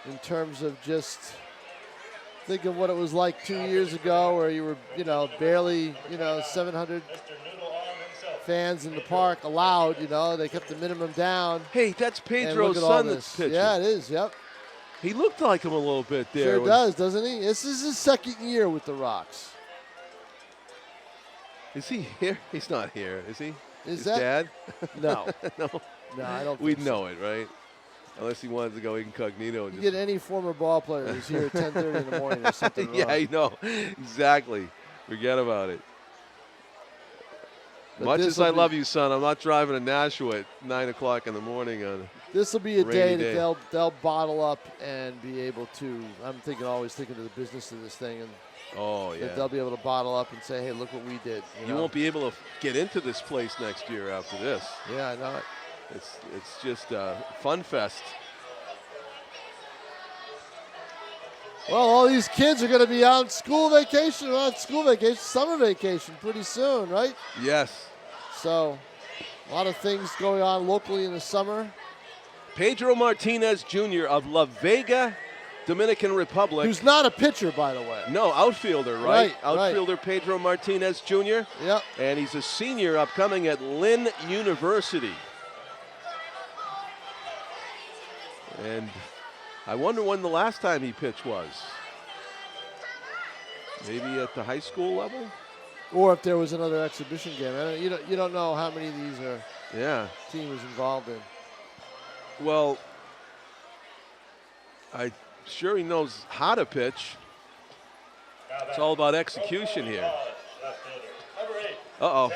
in terms of just think of what it was like 2 years ago where you were, barely, 700 fans in the park allowed, they kept the minimum down. Hey, that's And Pedro's look at all son this. that's pitching. Yeah, it is, yep. He looked like him a little bit there. Sure does, doesn't he? This is his second year with the Rocks. Is he here? He's not here, is he? Is His that? dad? No. No. No, I don't We'd think so. know it, right? Unless he wanted to go incognito. You get any former ball player who's here at 10:30 in the morning, there's something wrong. Yeah, I know. Exactly. Forget about it. But Much as this'll I be- love you, son, I'm not driving to Nashua at 9 o'clock in the morning on. This will be a Rainy day day. that they'll bottle up and be able to. I'm always thinking of the business of this thing, and Oh, yeah. that they'll be able to bottle up and say, "Hey, look what we did." You know? won't be able to get into this place next year after this. Yeah, I know it. It's just a fun fest. Well, all these kids are going to be on school vacation, summer vacation pretty soon, right? Yes. So, a lot of things going on locally in the summer. Pedro Martinez Jr. of La Vega, Dominican Republic. Who's not a pitcher, by the way. No, outfielder, right? Right, Outfielder Pedro Martinez Jr. Yep. And he's a senior upcoming at Lynn University. And I wonder when the last time he pitched was. Maybe at the high school level? Or if there was another exhibition game. You don't know how many of these are team is involved in. Well, I'm sure he knows how to pitch. It's all about execution here. Uh-oh.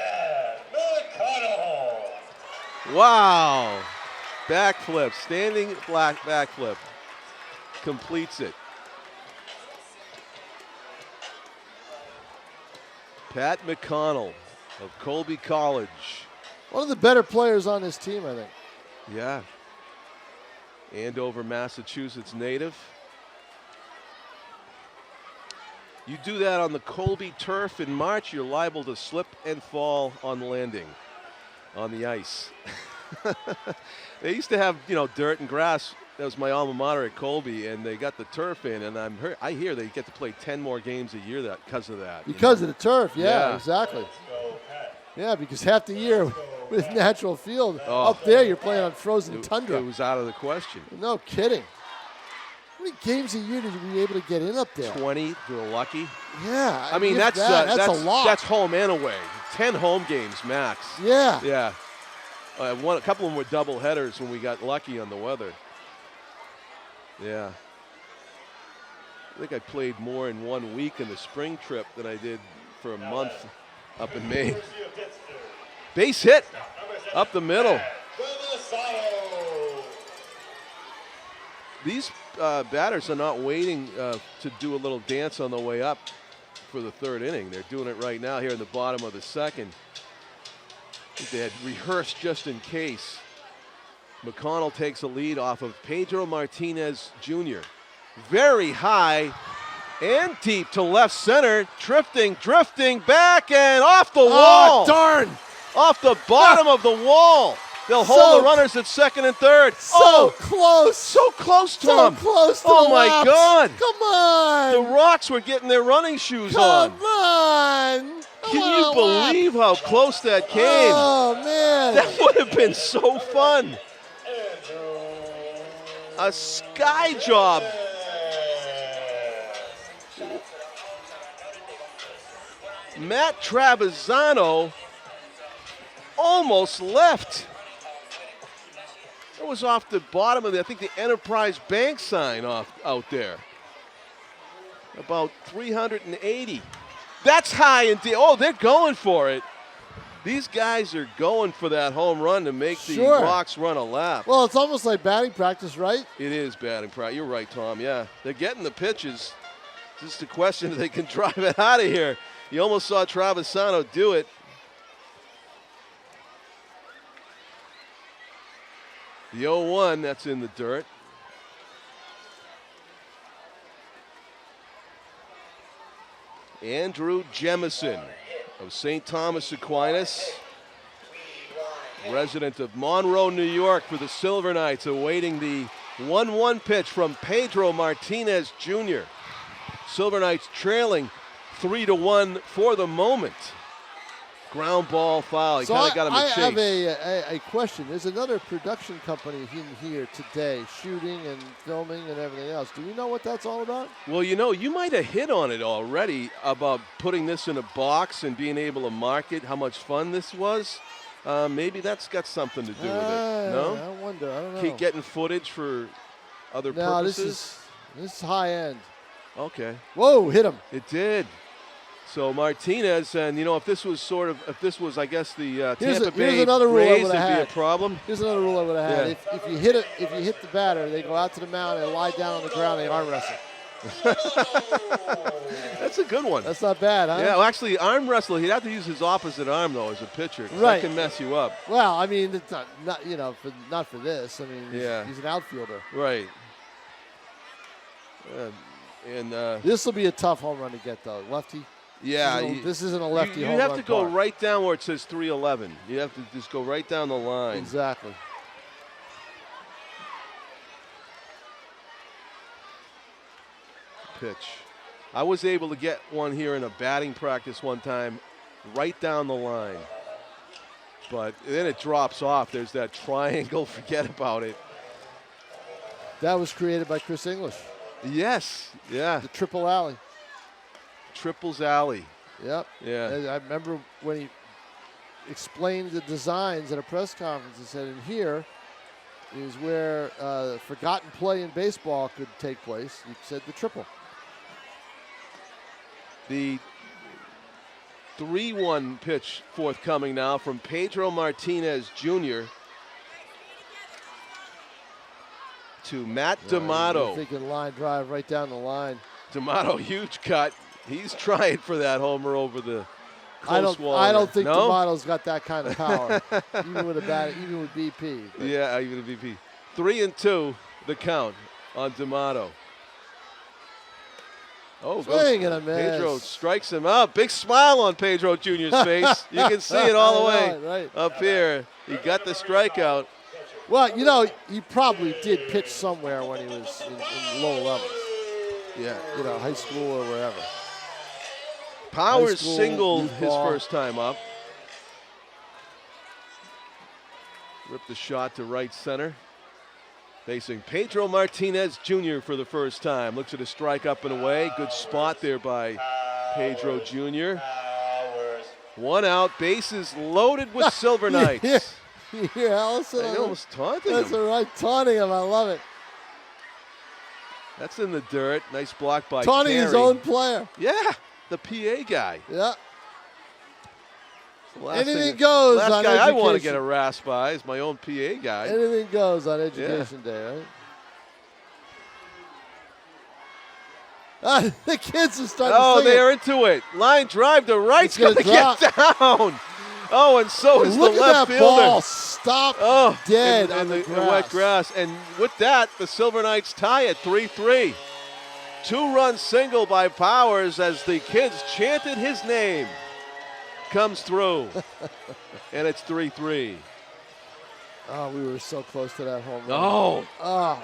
Wow. Backflip, standing backflip. Completes it. Pat McConnell of Colby College. One of the better players on this team, I think. Yeah. Andover, Massachusetts native. You do that on the Colby turf in March, you're liable to slip and fall on landing on the ice. They used to have, dirt and grass. That was my alma mater at Colby, and they got the turf in, and I hear they get to play 10 more games a year because of that. Because of the turf, yeah, exactly. Yeah, because half the year with natural field, up there you're playing on frozen tundra. It was out of the question. No kidding. How many games a year did you be able to get in up there? 20, if you're lucky. Yeah. I mean, that's a lot. That's home and away. 10 home games max. Yeah. Yeah. A couple of them were double headers when we got lucky on the weather. Yeah. I think I played more in 1 week in the spring trip than I did for a month up in Maine. Base hit up the middle. These batters are not waiting to do a little dance on the way up for the third inning. They're doing it right now here in the bottom of the second. I think they had rehearsed just in case. McConnell takes a lead off of Pedro Martinez Jr. Very high and deep to left center. Drifting back and off the wall. Oh, darn. Off the bottom of the wall. They'll hold the runners at second and third. Close. So close, Tom. So close to Oh, my left. God. Come on. The Rocks were getting their running shoes on. Come on. Can you believe how close that came? Oh, man. That would have been so fun. A sky job. Matt Travisano almost left. It was off the bottom of I think the Enterprise Bank sign out there. About 380. That's high and deep. Oh, they're going for it. These guys are going for that home run to make the Rocks run a lap. Well, it's almost like batting practice, right? It is batting practice. You're right, Tom. Yeah, they're getting the pitches. It's just a question if they can drive it out of here. You almost saw Travisano do it. The 0-1, that's in the dirt. Andrew Jemison of St. Thomas Aquinas, resident of Monroe, New York, for the Silver Knights, awaiting the 1-1 pitch from Pedro Martinez Jr. Silver Knights trailing 3-1 for the moment. Ground ball foul. He kind of got him a chase. I have a question. There's another production company in here today, shooting and filming and everything else. Do we know what that's all about? Well, you might have hit on it already about putting this in a box and being able to market how much fun this was. Maybe that's got something to do with it. No? I wonder. I don't know. Keep getting footage for other no, purposes? This is high end. Okay. Whoa, hit him. It did. So Martinez, and if this was, I guess, the Tampa Bay Rays, it'd be a problem. Here's another rule I would have had. Yeah. If you hit the batter, they go out to the mound, they lie down on the ground, they arm wrestle. That's a good one. That's not bad, huh? Yeah, well, actually, arm wrestle, he'd have to use his opposite arm, though, as a pitcher. Right. That can mess you up. Well, I mean, it's not for this. I mean, he's an outfielder. Right. This will be a tough home run to get, though. Lefty. Yeah. This isn't a lefty home run. You have to go park. right down where it says 311. You have to just go right down the line. Exactly. Pitch. I was able to get one here in a batting practice one time, right down the line. But then it drops off. There's that triangle. Forget about it. That was created by Chris English. Yes. Yeah. The triple alley. Triples Alley. Yep. Yeah. And I remember when he explained the designs at a press conference. He said, "In here is where forgotten play in baseball could take place." He said the triple. The 3-1 pitch forthcoming now from Pedro Martinez Jr. to Matt D'Amato. You're thinking line drive right down the line. D'Amato, huge cut. He's trying for that homer over the close wall. I don't think no? D'Amato's got that kind of power, even with BP. But. Yeah, even a BP. 3-2, the count on D'Amato. Oh, swing and a miss. Pedro strikes him out. Big smile on Pedro Jr.'s face. You can see it all the way up here. He got the strikeout. Well, you know, he probably did pitch somewhere when he was in low levels. Yeah. You know, high school or wherever. Powers singled his first time up. Ripped the shot to right center. Facing Pedro Martinez Jr. for the first time. Looks at a strike up and away. Good spot there by Pedro Jr. 1 out, bases loaded with Silver Knights. Yeah, Allison. I almost taunting That's him. right, taunting him. I love it. That's in the dirt. Nice block by taunting Carey. his own player. Yeah, the PA guy. Yeah. Anything Anything goes last on guy education. I want to get a rasp by is my own PA guy. Anything goes on Education Day, right? The kids are starting to sing they're into it. Line drive to right's going to get down. Oh, and so is the Look left at that fielder. ball stop dead on in the the wet grass. And with that, the Silver Knights tie at 3-3. 2-run single by Powers as the kids chanted his name. Comes through, and it's 3-3. Oh, we were so close to that home run. Oh,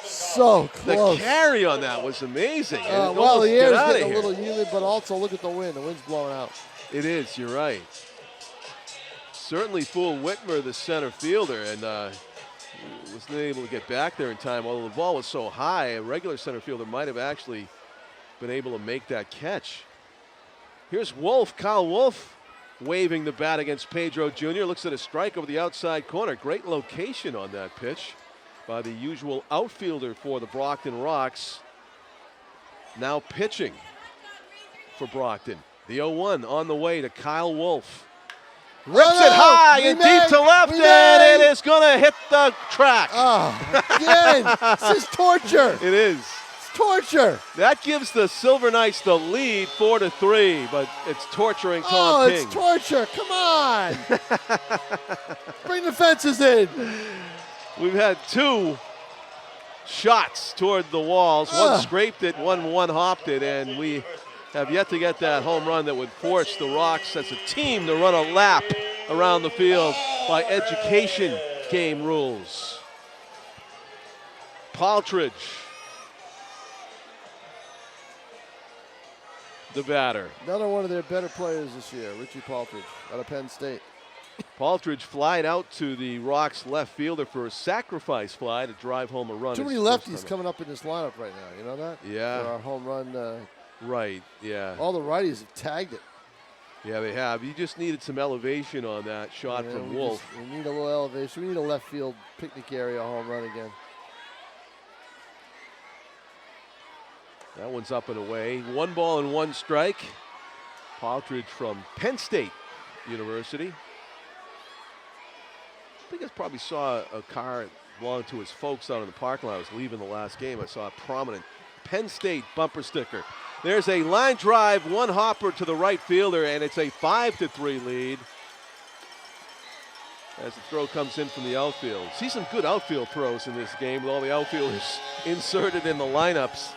so close. the carry on that was amazing. Well, the air's getting a little humid, but also look at the wind. The wind's blowing out. It is, you're right. Certainly fooled Whitmer, the center fielder, and wasn't able to get back there in time. Although the ball was so high, a regular center fielder might have actually been able to make that catch. Here's Wolf, Kyle Wolf, waving the bat against Pedro Jr. Looks at a strike over the outside corner. Great location on that pitch by the usual outfielder for the Brockton Rocks. Now pitching for Brockton. The 0-1 on the way to Kyle Wolf. Rips it high and deep to left, and it is going to hit the track. Oh, again, this is torture. It is. Torture. That gives the Silver Knights the lead 4-3, but it's torturing Tom King. It's torture. Come on. Bring the fences in. We've had 2 shots toward the walls. One scraped it, one hopped it, and we have yet to get that home run that would force the Rocks as a team to run a lap around the field by education game rules. Paltridge, the batter. Another one of their better players this year, Richie Paltridge, out of Penn State. Paltridge flied out to the Rocks left fielder for a sacrifice fly to drive home a run. Too many lefties coming up in this lineup right now. You know that? Yeah. For our home run. Right, yeah. All the righties have tagged it. Yeah, they have. You just needed some elevation on that shot from Wolf. We need a little elevation. We need a left field picnic area home run again. That one's up and away. 1 ball and 1 strike. Paltridge from Penn State University. I think I probably saw a car belonging to his folks out in the parking lot. I was leaving the last game. I saw a prominent Penn State bumper sticker. There's a line drive, 1 hopper to the right fielder, and it's a 5-3 lead as the throw comes in from the outfield. See some good outfield throws in this game with all the outfielders inserted in the lineups.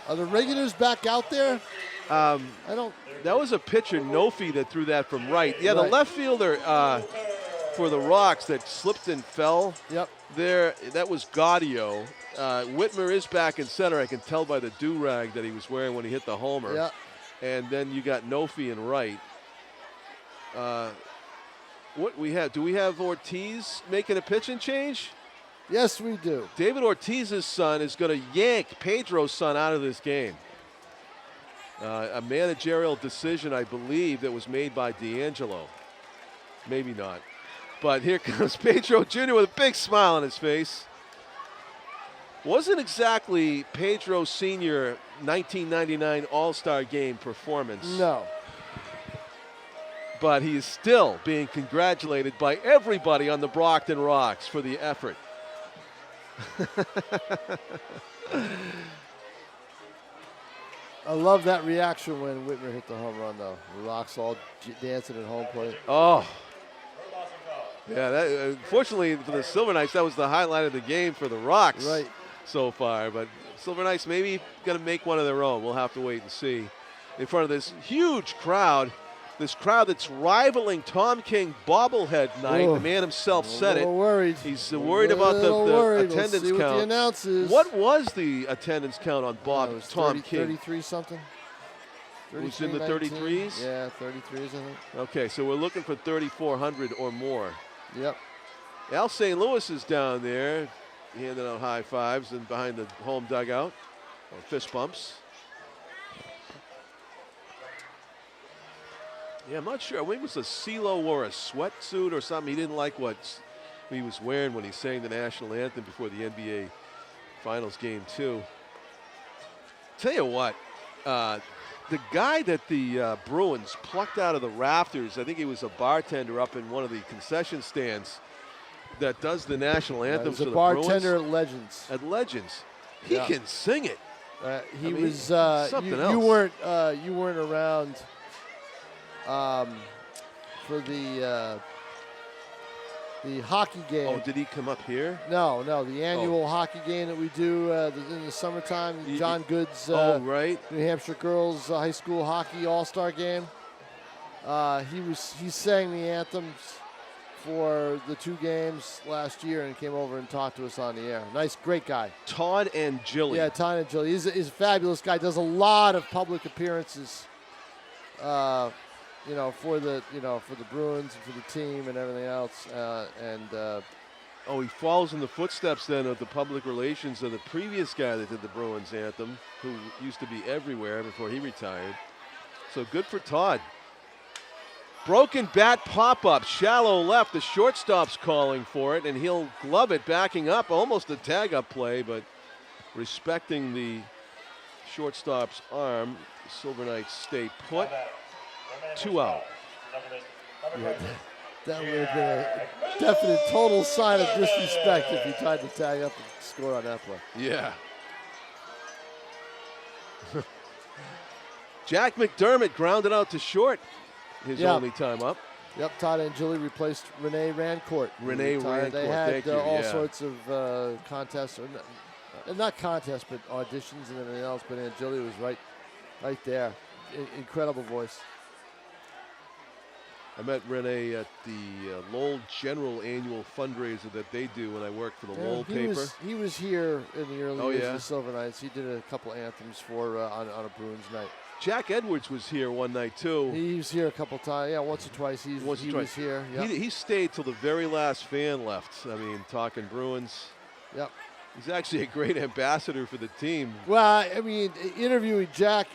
Are the regulars back out there? That was a pitcher, Nofi, that threw that from right. Yeah, right. The left fielder for the Rocks that slipped and fell. Yep. There, that was Gaudio. Whitmer is back in center. I can tell by the do-rag that he was wearing when he hit the homer. Yeah. And then you got Nofi in right. What we have? Do we have Ortiz making a pitching change? Yes, we do. David Ortiz's son is going to yank Pedro's son out of this game. A managerial decision, I believe, that was made by Deangelo. Maybe not. But here comes Pedro Jr. with a big smile on his face. Wasn't exactly Pedro Sr. 1999 All-Star Game performance. No. But he is still being congratulated by everybody on the Brockton Rocks for the effort. I love that reaction when Whitmer hit the home run, though. The Rocks all dancing at home plate. Oh. Yeah, that, unfortunately for the Silver Knights, that was the highlight of the game for the Rocks so far. But Silver Knights maybe going to make one of their own. We'll have to wait and see. In front of this huge crowd, this crowd that's rivaling Tom King bobblehead night. The man himself said it. Worried. He's worried about the attendance Let's see count. what the announce is. What was the attendance count on Tom King? 33 something. It was in the 33s? Yeah, 33s, I think. Okay, so we're looking for 3,400 or more. Yep. Al St. Louis is down there, handing out high fives and behind the home dugout, or fist bumps. Yeah, I'm not sure. I think it was a CeeLo wore a sweatsuit or something. He didn't like what he was wearing when he sang the national anthem before the NBA Finals Game 2. Tell you what, the guy that the Bruins plucked out of the rafters, I think he was a bartender up in one of the concession stands that does the national anthems for the Bruins. He's a bartender at Legends. At Legends. He can sing it. He was something else. You weren't around for the hockey game. Oh, did he come up here? No, the annual hockey game that we do in the summertime. John Good's right. New Hampshire girls high school hockey all-star game. He sang the anthems for the 2 games last year and came over and talked to us on the air. Nice, great guy. Todd and Jilly. Yeah, Todd and Jilly. He's a fabulous guy. Does a lot of public appearances. For the Bruins and for the team and everything else, he follows in the footsteps then of the public relations of the previous guy that did the Bruins anthem, who used to be everywhere before he retired. So good for Todd. Broken bat pop-up, shallow left. The shortstop's calling for it, and he'll glove it, backing up, almost a tag-up play, but respecting the shortstop's arm. The Silver Knights stay put. 2 out. Yeah, that would have been a definite total sign of disrespect if he tried to tag up and score on that play. Yeah. Jack McDermott grounded out to short his only time up. Yep, Todd Angeli replaced Rene Rancourt. They had all sorts of contests, or not contests, but auditions and everything else, but Angeli was right there. Incredible voice. I met Rene at the Lowell General annual fundraiser that they do when I worked for the Lowell paper. He was here in the early years of the Silver Knights. He did a couple anthems for on a Bruins night. Jack Edwards was here one night too. He was here a couple times. Yeah, once or twice. He was here. Yep. He stayed till the very last fan left. I mean, talking Bruins. Yep. He's actually a great ambassador for the team. Well, I mean, interviewing Jack.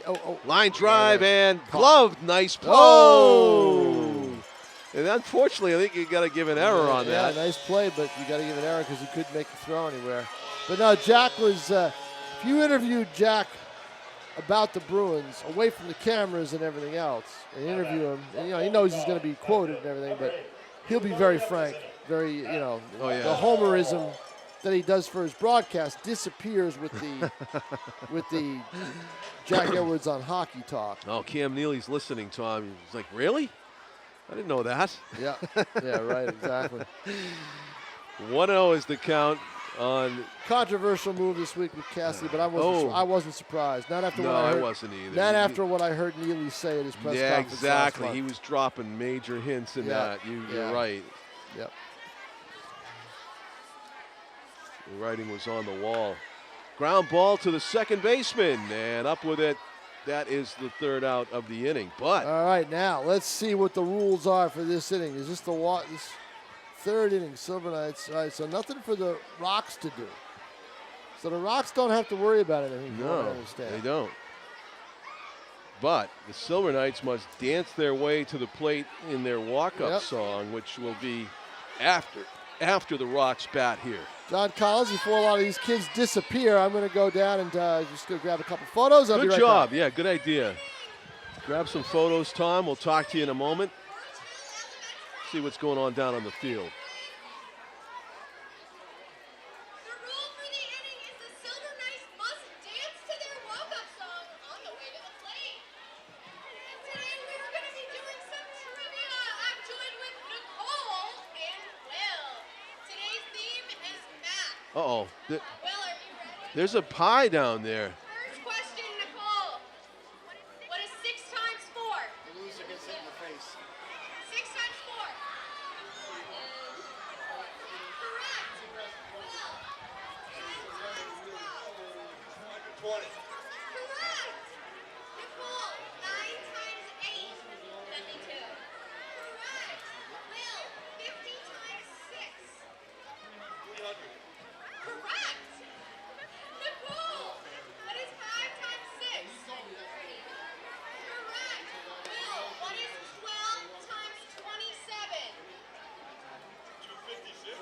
Line drive and gloved. Nice play. Oh! And unfortunately, I think you got to give an error on that. Yeah, nice play, but you got to give an error because he couldn't make a throw anywhere. But no, Jack was. If you interviewed Jack about the Bruins, away from the cameras and everything else, and interview him, and, he knows he's going to be quoted and everything, but he'll be very frank, very, the homerism that he does for his broadcast disappears with the Jack Edwards on Hockey Talk. Oh, Cam Neely's listening to him. He's like, really? I didn't know that. Yeah, right, exactly. 1-0 is the count on. Controversial move this week with Cassidy, but I wasn't surprised. Not after I wasn't either. Not after what I heard Neely say at his press conference. Yeah, exactly. He was dropping major hints in that. You're right. Yep. The writing was on the wall. Ground ball to the second baseman, and up with it. That is the 3rd out of the inning. But all right, now let's see what the rules are for this inning. Is this this 3rd inning, Silver Knights? All right, so nothing for the Rocks to do. So the Rocks don't have to worry about anything. No, they don't. But the Silver Knights must dance their way to the plate in their walk-up Yep. song, which will be after the Rocks bat here. John Collins, before a lot of these kids disappear, I'm going to go down and just go grab a couple photos. I'll be Good right job. back. Yeah, good idea. Grab some photos, Tom. We'll talk to you in a moment. See what's going on down on the field. The rule for the inning is the Silver Knights must dance to their walk-up song on the way to the plate. Today we are going to be doing some trivia. I'm joined with Nicole and Will. Today's theme is math. Uh-oh. Will, are you ready? There's a pie down there. First question, Nicole. What is 6 times 4? The loser gets hit in the face. 6 times 4. Correct. Will. 10 times 12. 20. Correct. Nicole, 9 times 8. 72. Correct. Will, 50 times 6. 300. Correct. Nicole, what is 5 times 6? 30. Correct. Will, what is 12 times 27? 256.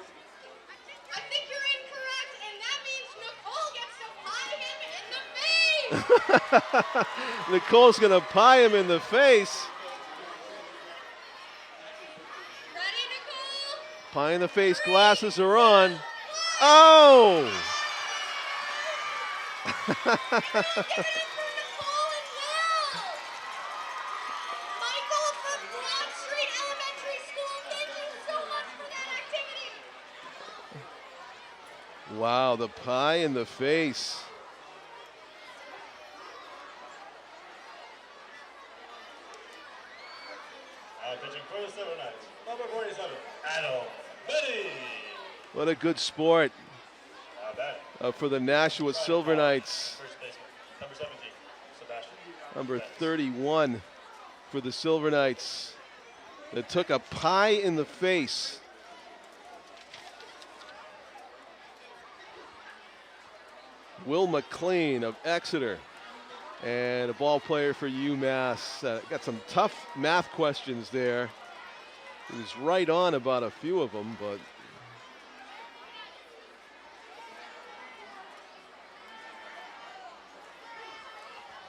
I think you're incorrect, and that means Nicole gets to pie him in the face. Nicole's going to pie him in the face. Ready, Nicole? Pie in the face glasses are on. Oh! Give it up for Nicole and Will. Michael from Broad Street Elementary School, thank you so much for that activity. Wow, the pie in the face. Pitching for the Silver Knights, number 47, Adam Betty. What a good sport Bad. for the Nashua Silver Knights. First baseman, number 17, Sebastian. Number 31 for the Silver Knights that took a pie in the face. Will McLean of Exeter, and a ball player for UMass. Got some tough math questions there. He was right on about a few of them, but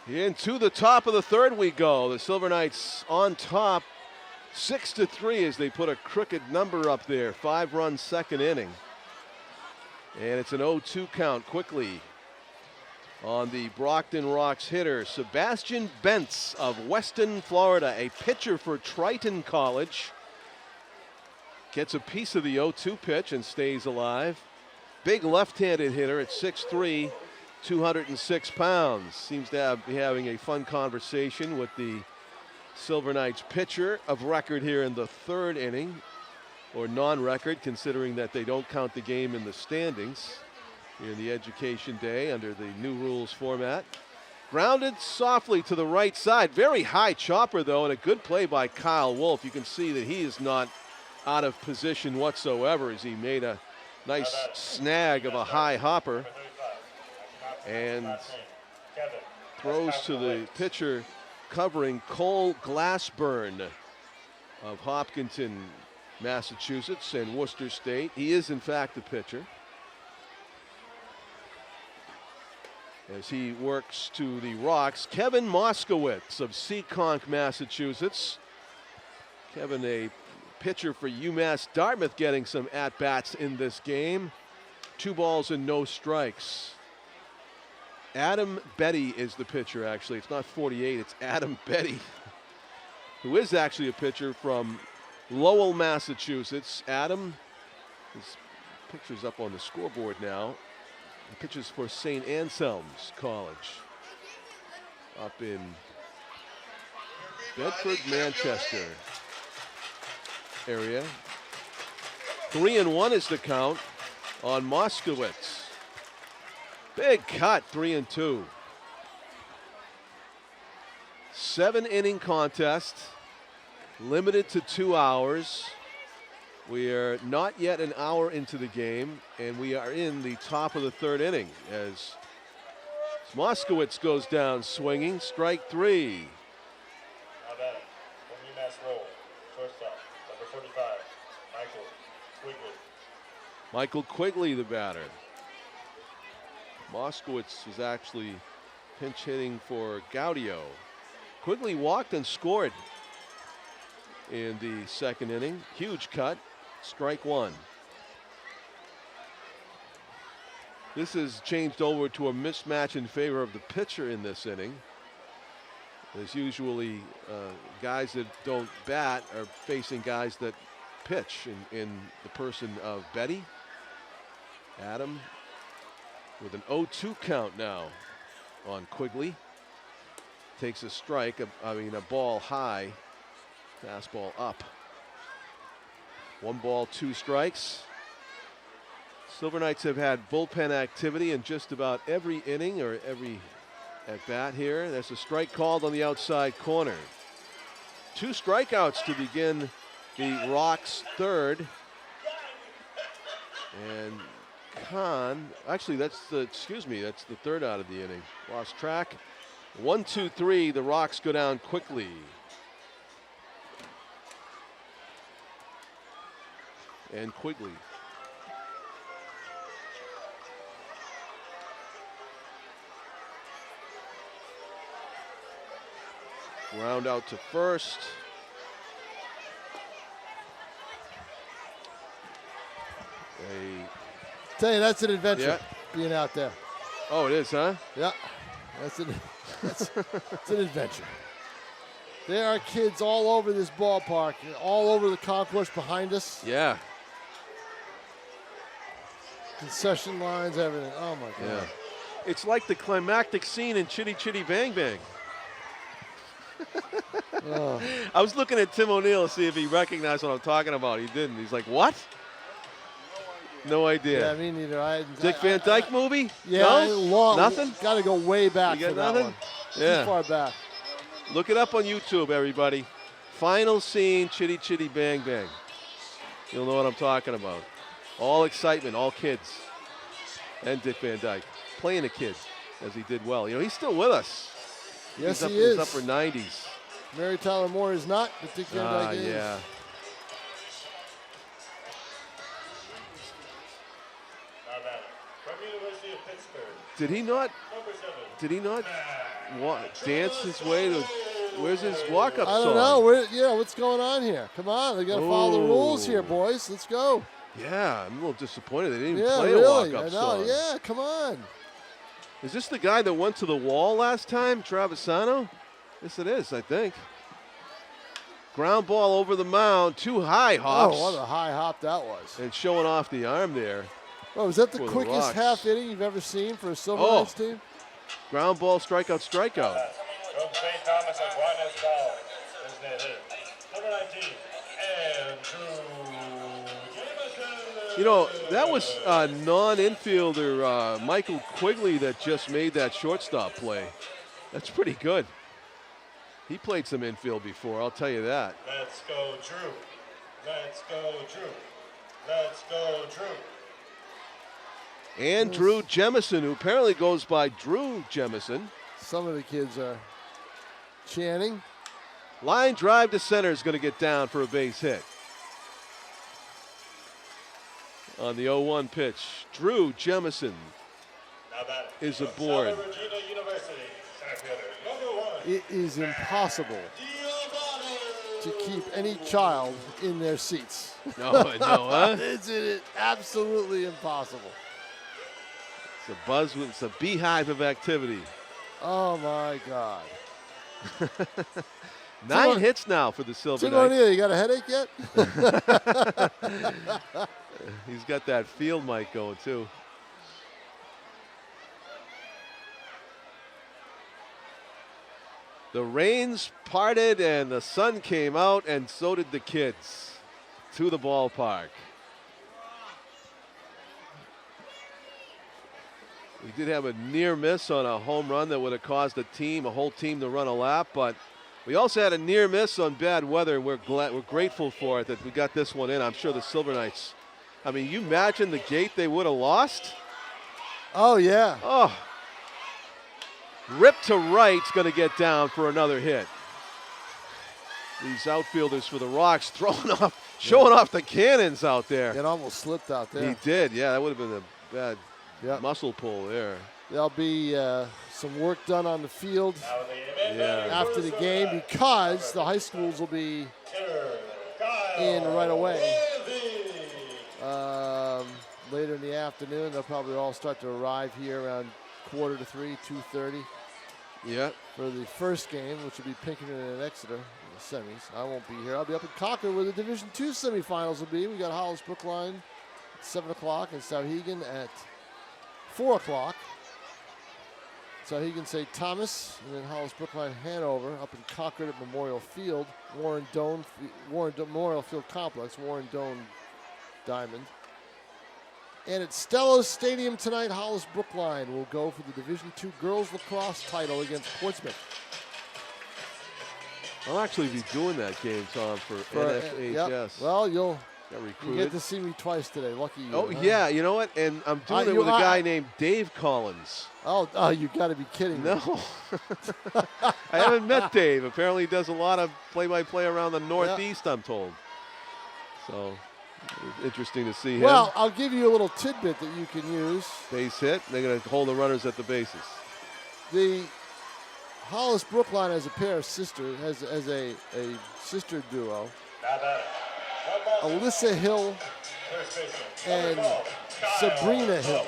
into the top of the third we go. The Silver Knights on top 6-3 as they put a crooked number up there. 5-run second inning. And it's an 0-2 count quickly on the Brockton Rocks hitter, Sebastian Bentz of Weston, Florida, a pitcher for Triton College. Gets a piece of the 0-2 pitch and stays alive. Big left-handed hitter at 6'3", 206 pounds. Seems to be having a fun conversation with the Silver Knights pitcher of record here in the third inning, or non-record, considering that they don't count the game in the standings here in the Education Day under the new rules format. Grounded softly to the right side. Very high chopper, though, and a good play by Kyle Wolf. You can see that he is not out of position whatsoever as he made a nice snag of a high hopper and throws to the pitcher covering Cole Glassburn of Hopkinton, Massachusetts, and Worcester State. He is, in fact, the pitcher, as he works to the Rocks. Kevin Moskowitz of Seekonk, Massachusetts. Kevin, a pitcher for UMass Dartmouth, getting some at-bats in this game. 2 balls and no strikes. Adam Betty is the pitcher, actually. It's not 48, it's Adam Betty, who is actually a pitcher from Lowell, Massachusetts. Adam, his picture's up on the scoreboard now. He pitches for St. Anselm's College up in Bedford, Manchester area. 3-1 is the count on Moskowitz. Big cut, 3-2. 7-inning contest, limited to 2 hours. We are not yet an hour into the game, and we are in the top of the third inning as Moskowitz goes down swinging. Strike 3. Michael Quigley, the batter. Moskowitz is actually pinch hitting for Gaudio. Quigley walked and scored in the second inning. Huge cut, strike one. This has changed over to a mismatch in favor of the pitcher in this inning. There's usually guys that don't bat are facing guys that pitch in the person of Betty. Adam with an 0-2 count now on Quigley. Takes a strike, a ball high, fastball up. 1 ball, 2 strikes. Silver Knights have had bullpen activity in just about every inning or every at bat here. There's a strike called on the outside corner. 2 strikeouts to begin the Rocks' third. And Khan, actually that's the third out of the inning. Lost track. 1, 2, 3, the Rocks go down quickly. And Quigley. Ground out to first. Tell you, that's an adventure, Yeah. being out there. Oh, it is, huh? Yeah, it's an adventure. There are kids all over this ballpark, all over the concourse behind us. Yeah. Concession lines, everything. Oh, my God. Yeah. It's like the climactic scene in Chitty Chitty Bang Bang. Oh. I was looking at Tim O'Neill to see if he recognized what I'm talking about. He didn't. He's like, what? No idea. Yeah, me neither. Dick Van Dyke movie? Yeah, No? Nothing? Got to go way back You got for that nothing? one. Yeah. Too far back. Look it up on YouTube, everybody. Final scene, Chitty Chitty Bang Bang. You'll know what I'm talking about. All excitement, all kids. And Dick Van Dyke playing a kid, as he did well. You know, he's still with us. Yes, he's he is. He's upper 90s. Mary Tyler Moore is not, but Dick Van Dyke is. Yeah. From University of Pittsburgh, Did he not number 7. dance his way to, where's his walk-up song? I don't know. What's going on here? Come on, they got to follow the rules here, boys. Let's go. Yeah, I'm a little disappointed they didn't Yeah, play really. a walk-up I know. song. Yeah, come on. Is this the guy that went to the wall last time, Travisano? Yes, it is, I think. Ground ball over the mound, 2 high hops. Oh, what a high hop that was. And showing off the arm there. Oh, was that the for the quickest Rocks. half inning you've ever seen for a Silver Oh. Knights team? Ground ball, strikeout, strikeout. From St. Thomas Aquinas College, his name is number 19, Andrew Jameson. You know, that was a non-infielder, Michael Quigley, that just made that shortstop play. That's pretty good. He played some infield before, I'll tell you that. Let's go, Drew. Let's go, Drew. Let's go, Drew. And Drew Jemison, who apparently goes by Drew Jemison. Some of the kids are chanting. Line drive to center is going to get down for a base hit. On the 0-1 pitch, Drew Jemison Now batting is from aboard. Southern Virginia University, center fielder, number 1. It is impossible to keep any child in their seats. No, huh? It's absolutely impossible. It's a buzz, it's a beehive of activity. Oh, my God. 9 hits now for the Silver Tim Knights. O'Neill, you got a headache yet? He's got that field mic going, too. The rains parted and the sun came out, and so did the kids to the ballpark. We did have a near miss on a home run that would have caused a whole team to run a lap, but we also had a near miss on bad weather, and we're grateful for it that we got this one in. I'm sure the Silver Knights, I mean, you imagine the gate they would have lost? Oh, yeah. Oh. Rip to right's going to get down for another hit. These outfielders for the Rocks throwing off Showing off the cannons out there. It almost slipped out there. He did, yeah. That would have been a bad Yep. muscle pull there. There'll be some work done on the field Yeah. after the game because the high schools will be in right away. Later in the afternoon, they'll probably all start to arrive here around 2:45, 2:30 Yeah. for the first game, which will be Pinkerton and Exeter in the semis. I won't be here. I'll be up in Concord where the Division II semifinals will be. We got Hollis Brookline at 7 o'clock and Sauhegan at 4 o'clock. Sauhegan St. Thomas, and then Hollis Brookline Hanover up in Concord at Memorial Field, Warren Memorial Field Complex, Warren Doan Diamond. And at Stellos Stadium tonight, Hollis Brookline will go for the Division II girls lacrosse title against Portsmouth. I'll actually be doing that game, Tom, for NFHS. Yep. Well, you recruited. get to see me twice today. Lucky you. Oh, huh? yeah. You know what? And I'm doing it with a guy named Dave Collins. Oh, you got to be kidding me. No. I haven't met Dave. Apparently he does a lot of play-by-play around the Northeast, I'm told. So, interesting to see him. Well, I'll give you a little tidbit that you can use. Base hit. They're going to hold the runners at the bases. The Hollis Brookline has a pair of sisters, has a sister duo. Alyssa Hill and Sabrina Hill.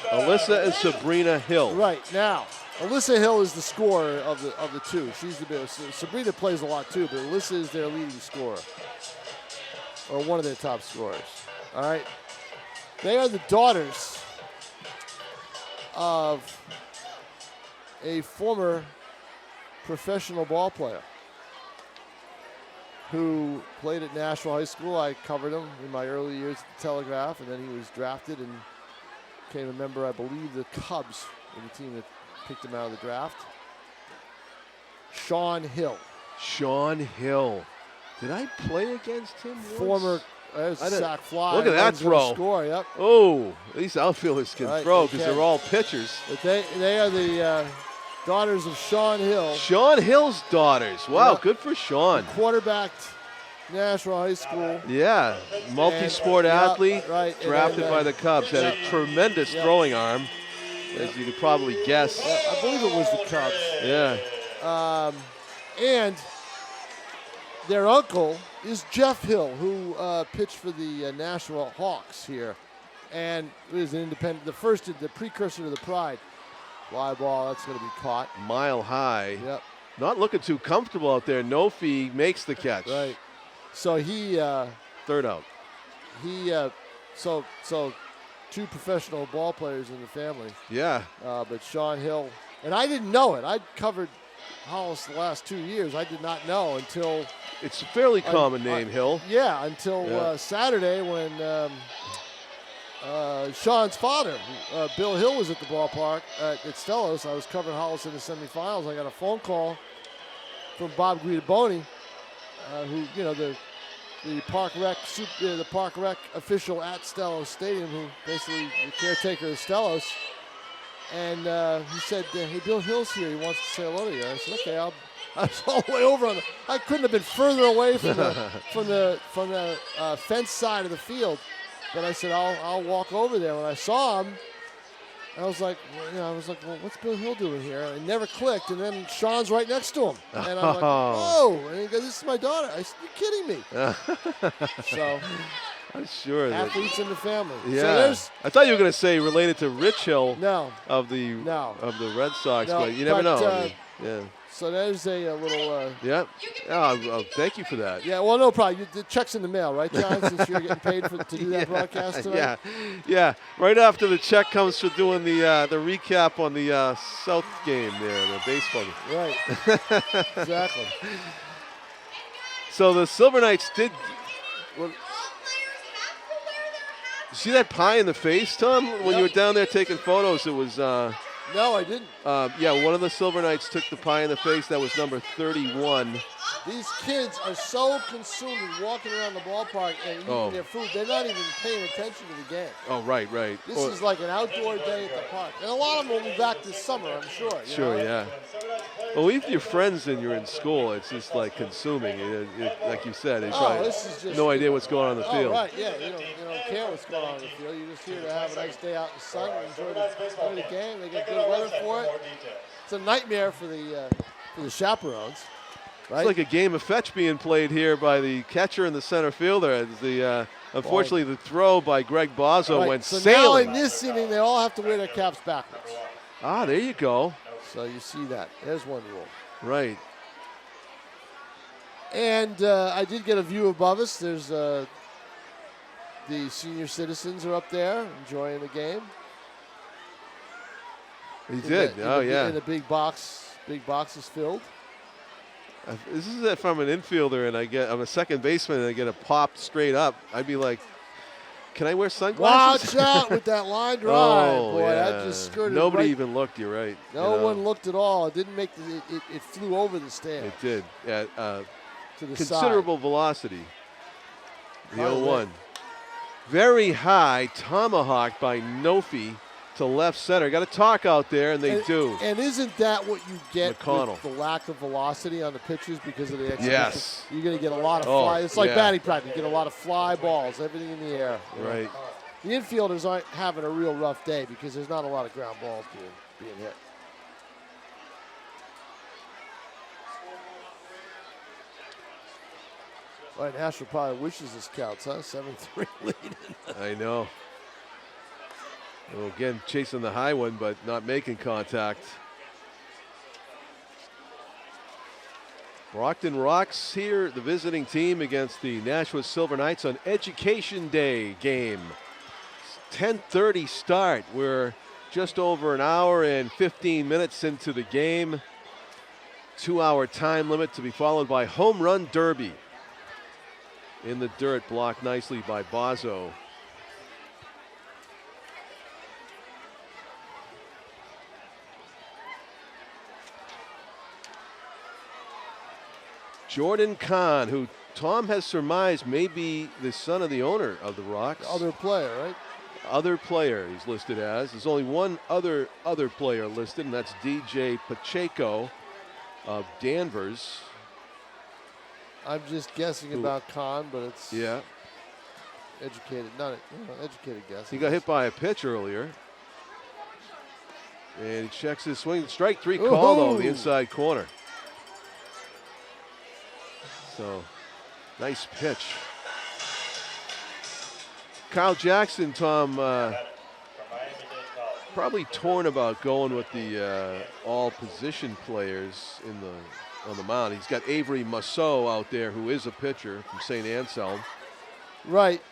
Alyssa and Sabrina Hill. Right now, Alyssa Hill is the scorer of the two. She's the best. Sabrina plays a lot too, but Alyssa is their leading scorer, or one of their top scorers. All right, they are the daughters of a former professional ball player who played at Nashua High School. I covered him in my early years at the Telegraph, and then he was drafted and became a member, I believe, the Cubs, in the team that picked him out of the draft. Sean Hill. Sean Hill. Did I play against him once? Former sack fly. Look at that throw. Score, yep. Oh, these outfielders can Right, throw they because can. they're all pitchers. But they are the daughters of Sean Hill. Sean Hill's daughters. Wow, Yep. good for Sean. Quarterbacked Nashua High School. Yeah, multi-sport And, athlete, right, and drafted then, by the Cubs. Had a tremendous throwing arm, as you could probably guess. I believe it was the Cubs. Yeah. And their uncle is Jeff Hill, who pitched for the Nashua Hawks here, and was an independent, the precursor to the Pride. Fly ball, that's going to be caught. Mile high. Yep. Not looking too comfortable out there. No fee makes the catch. Right. So he. Third out. So two professional ball players in the family. Yeah. But Sean Hill, and I didn't know it. I'd covered Hollis the last 2 years. I did not know until. It's a fairly common name, Hill. Yeah, until Saturday when Sean's father, Bill Hill, was at the ballpark at Stellos. I was covering Hollis in the semifinals. I got a phone call from Bob Guidaboni, who, the Park Rec official at Stellos Stadium, who basically the caretaker of Stellos. And he said, "Hey, Bill Hill's here. He wants to say hello to you." I said, "Okay, I was all the way over I couldn't have been further away from the fence side of the field." But I said, I'll walk over there. When I saw him, I was like, well, what's Bill Hill doing here? And it never clicked. And then Sean's right next to him. And I'm like, whoa. And he goes, "This is my daughter." I said, "You're kidding me." So, I'm sure. athletes in the family. Yeah. So I thought you were going to say related to Rich Hill. No. Of the Red Sox, No, but you never know. I mean, yeah. So there's a little. Yeah. Oh, thank you for that. Yeah, well, no problem. The check's in the mail, right, John, since you're getting paid to do that broadcast tonight? Yeah. Right after the check comes for doing the recap on the South game there, the baseball game. Right. Exactly. So the Silver Knights did. All players have to wear their hats. See that pie in the face, Tom? When you were down there taking photos, it was. No, I didn't. One of the Silver Knights took the pie in the face. That was number 31. These kids are so consumed with walking around the ballpark and eating their food, they're not even paying attention to the game. Oh, right. This is like an outdoor day at the park. And a lot of them will be back this summer, I'm sure. Sure, yeah. Well, with your friends and you're in school, it's just like consuming. Like you said, it's probably this is just no idea what's going on in the field. Right, yeah. You don't care what's going on in the field. You're just here to have a nice day out in the sun and enjoy the game. They get good weather for it. It's a nightmare for the chaperones. Right? It's like a game of fetch being played here by the catcher and the center fielder. As unfortunately, the throw by Greg Bozzo went sailing. Now in this inning, they all have to wear their caps backwards. Ah, there you go. So you see that. There's one rule. Right. And I did get a view above us. There's the senior citizens are up there enjoying the game. He did. In a big box. Big box is filled. This is if I'm an infielder and I'm a second baseman and I get a pop straight up. I'd be like, can I wear sunglasses? Watch out with that line drive, oh, boy. Yeah. That just skirted. Nobody right. even looked. You're right. No one looked at all. It didn't make it flew over the stand. It did. Yeah. To the considerable side. Velocity. The 0-1. Very high tomahawk by Nofi to left center. Got to talk out there, and they do. And isn't that what you get McConnell. with the lack of velocity on the pitches because of the exhibition? Yes. You're going to get a lot of fly. It's like yeah. batting practice. You get a lot of fly balls, everything in the air. Right. The infielders aren't having a real rough day because there's not a lot of ground balls being hit. Right, Nashua probably wishes this counts, huh? 7-3 lead. I know. Well, again, chasing the high one, but not making contact. Brockton rocks here, the visiting team against the Nashua Silver Knights on Education Day game. 10:30 start. We're just over an hour and 15 minutes into the game. 2-hour time limit to be followed by home run derby. In the dirt, blocked nicely by Bozzo. Jordan Kahn, who Tom has surmised may be the son of the owner of the Rocks. Other player, right? Other player he's listed as. There's only one other player listed, and that's DJ Pacheco of Danvers. I'm just guessing about Khan, but it's educated, educated guess. He got hit by a pitch earlier. And he checks his swing. Strike three call, though, the inside corner. So, nice pitch. Kyle Jackson, Tom, probably torn about going with the all position players on the mound. He's got Avery Masseau out there, who is a pitcher from St. Anselm. Right.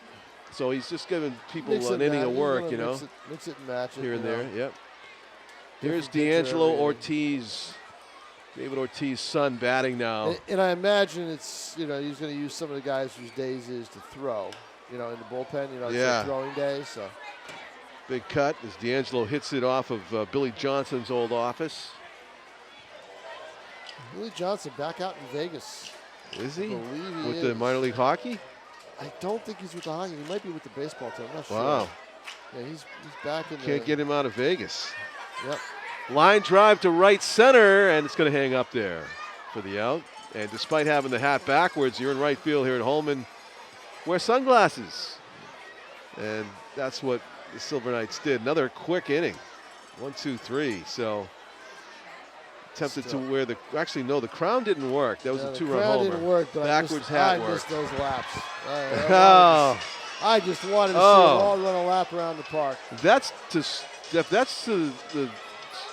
So he's just giving people an inning of work, Mix it and match it. Here and there, yep. Here's Deangelo Ortiz. David Ortiz's son batting now. And I imagine it's, he's going to use some of the guys whose days is to throw, in the bullpen, it's throwing day. So big cut as Deangelo hits it off of Billy Johnson's old office. Billy Johnson back out in Vegas. Is he? I believe he with is. the minor league hockey? I don't think he's with the hockey. He might be with the baseball team. I'm not sure. Wow. Yeah, he's back in Can't get him out of Vegas. Yep. Line drive to right center, and it's going to hang up there for the out. And despite having the hat backwards, you're in right field here at Holman. Wear sunglasses. And that's what the Silver Knights did. Another quick inning. 1, 2, 3. So attempted to wear the crown didn't work. That was a two-run homer. Didn't work, but backwards hat I worked. missed those laps. I just wanted to see them all run a lap around the park. If that's to the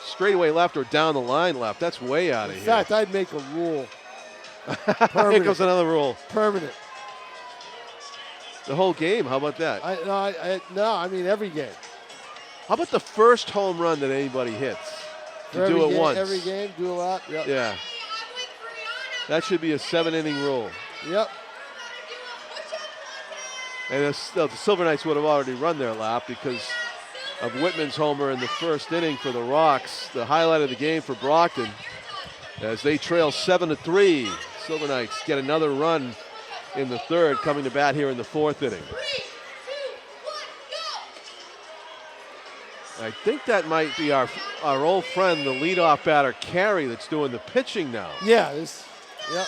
straightaway left or down the line left, that's way out of here. In fact, I'd make a rule. Here goes another rule. Permanent. The whole game, how about that? I mean every game. How about the first home run that anybody hits? Do it once. Every game, do a lap. Yep. Yeah. That should be a 7-inning rule. Yep. And the Silver Knights would have already run their lap because of Whitman's homer in the first inning for the Rocks. The highlight of the game for Brockton as they trail 7-3. Silver Knights get another run in the third, coming to bat here in the fourth inning. 3, 2, 1, go! I think that might be our old friend, the leadoff batter, Carey, that's doing the pitching now. Yeah, yep,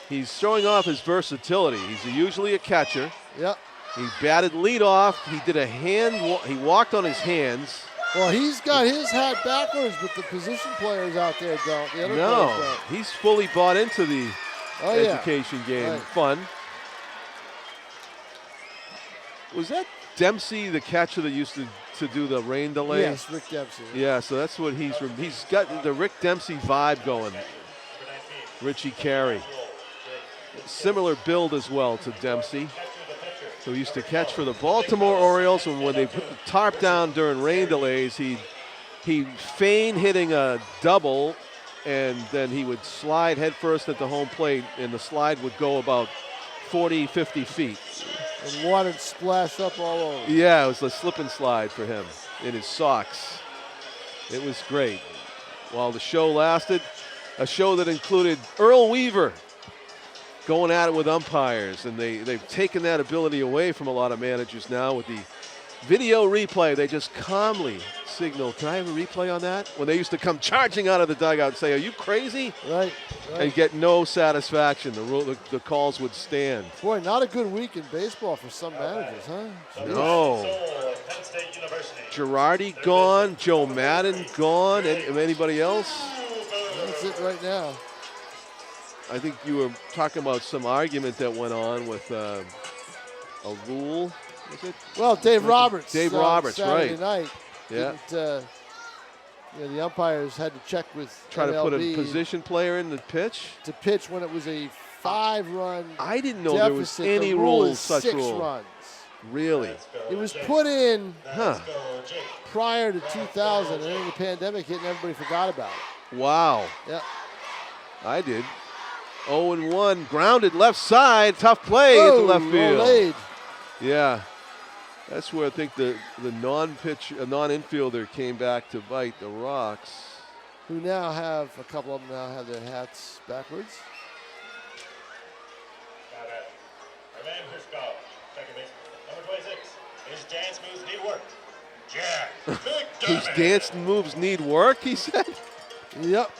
He's showing off his versatility. He's usually a catcher. yep. He batted leadoff. He did he walked on his hands. Well, he's got his hat backwards, but the position players out there don't. The other players No, don't. he's fully bought into the Oh, yeah. education game. Right. Fun. Was that Dempsey, the catcher that used to do the rain delay? Yes, Rick Dempsey. Yeah, so that's what he's got the Rick Dempsey vibe going. Richie Carey. Similar build as well to Dempsey. So he used to catch for the Baltimore Orioles, and when they put the tarp down during rain delays, he'd feign hitting a double, and then he would slide headfirst at the home plate, and the slide would go about 40, 50 feet. And water would splash up all over. Yeah, it was a slip and slide for him in his socks. It was great. While the show lasted, a show that included Earl Weaver going at it with umpires, and they've taken that ability away from a lot of managers now with the video replay. They just calmly signal, can I have a replay on that? When they used to come charging out of the dugout and say, are you crazy? Right. And get no satirsatisfaction. The calls would stand. Boy, not a good week in baseball for some managers, huh? No. Girardi gone, Joe Madden gone, and anybody else? That's it right now. I think you were talking about some argument that went on with a rule, was it? Well, Dave Roberts. Dave Roberts, Saturday right. night. Yeah. The umpires had to check with Try to put a MLB position player in the pitch. to pitch when it was a 5-run I didn't know deficit. there was any the rule rule, is such 6 rule. runs. Really? It was put in Huh. prior to 2000, and then the pandemic hit and everybody forgot about it. Wow. Yep. I did. 0-1, grounded left side, tough play at the left field. Laid. Yeah. That's where I think the non-infielder came back to bite the rocks. Who now have, a couple of them now have their hats backwards. His dance moves need work. Yeah. Whose dance moves need work, he said? Yep.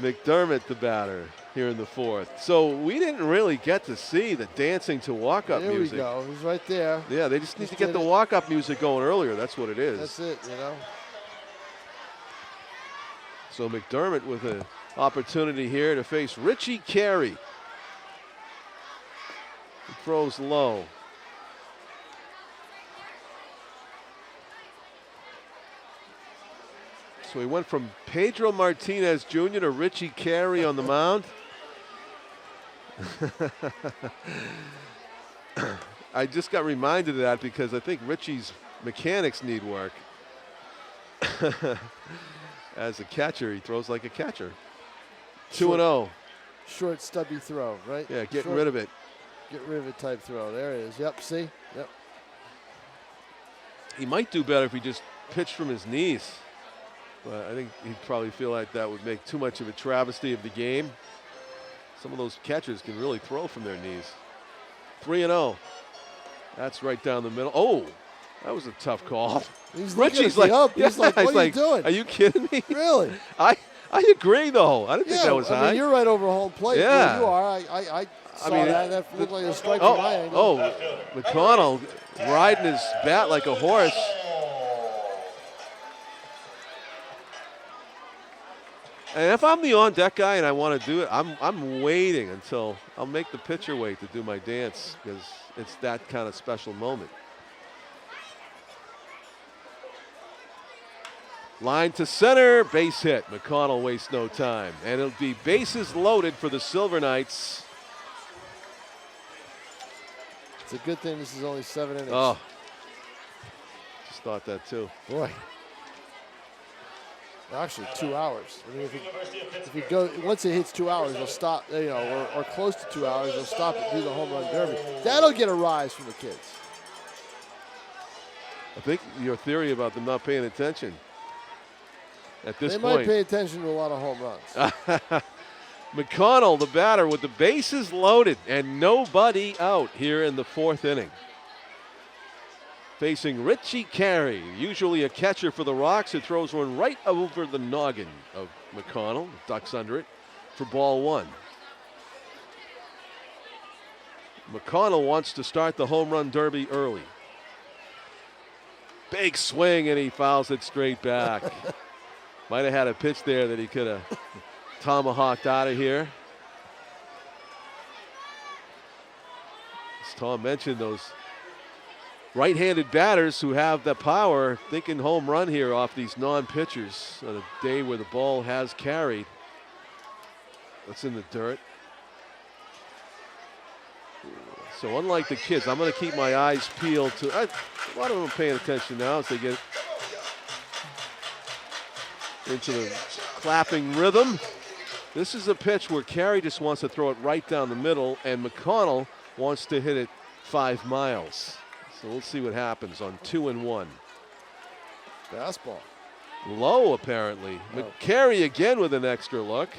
McDermott, the batter, here in the fourth. So we didn't really get to see the dancing to walk-up There music. we go. He's right there. Yeah, they just need to Just get did the it. walk-up music going earlier. That's what it is. That's it, So McDermott with an opportunity here to face Richie Carey. He throws low. So he went from Pedro Martinez Jr. to Richie Carey on the mound. I just got reminded of that because I think Richie's mechanics need work. As a catcher, he throws like a catcher. 2-0. Short, stubby throw, right? Yeah, getting Short, rid of it. Get rid of it type throw. There it is. Yep, see? Yep. He might do better if he just pitched from his knees. But I think he'd probably feel like that would make too much of a travesty of the game. Some of those catchers can really throw from their knees. 3-0. That's right down the middle. Oh, that was a tough call. He's looking Richie's at like, the up. He's like, what are you doing? Are you kidding me? Really? I agree, though. I didn't think that was I high. mean, you're right over home plate. Yeah. Well, you are. I saw mean, that. That looked like a strike from my angle. Oh, McConnell riding his bat like a horse. And if I'm the on-deck guy and I want to do it, I'm waiting until I'll make the pitcher wait to do my dance because it's that kind of special moment. Line to center, base hit. McConnell wastes no time. And it'll be bases loaded for the Silver Knights. It's a good thing this is only 7 innings. Oh, just thought that too. Boy. Actually, 2 hours. I mean, if you go, once it hits 2 hours, they'll stop, or close to 2 hours, they'll stop and do the home run derby. That'll get a rise from the kids. I think your theory about them not paying attention at this They point. might pay attention to a lot of home runs. McConnell, the batter, with the bases loaded and nobody out here in the fourth inning. facing Richie Carey, usually a catcher for the Rocks, who throws one right over the noggin of McConnell, ducks under it for ball one. McConnell wants to start the home run derby early. Big swing, and he fouls it straight back. Might have had a pitch there that he could have tomahawked out of here. As Tom mentioned, those right-handed batters who have the power thinking home run here off these non-pitchers on a day where the ball has carried. That's in the dirt. So unlike the kids, I'm going to keep my eyes peeled to. A lot of them are paying attention now as they get into the clapping rhythm. This is a pitch where Carey just wants to throw it right down the middle, and McConnell wants to hit it 5 miles. So we'll see what happens on 2-1. Fastball. Low, apparently. Carey again with an extra look.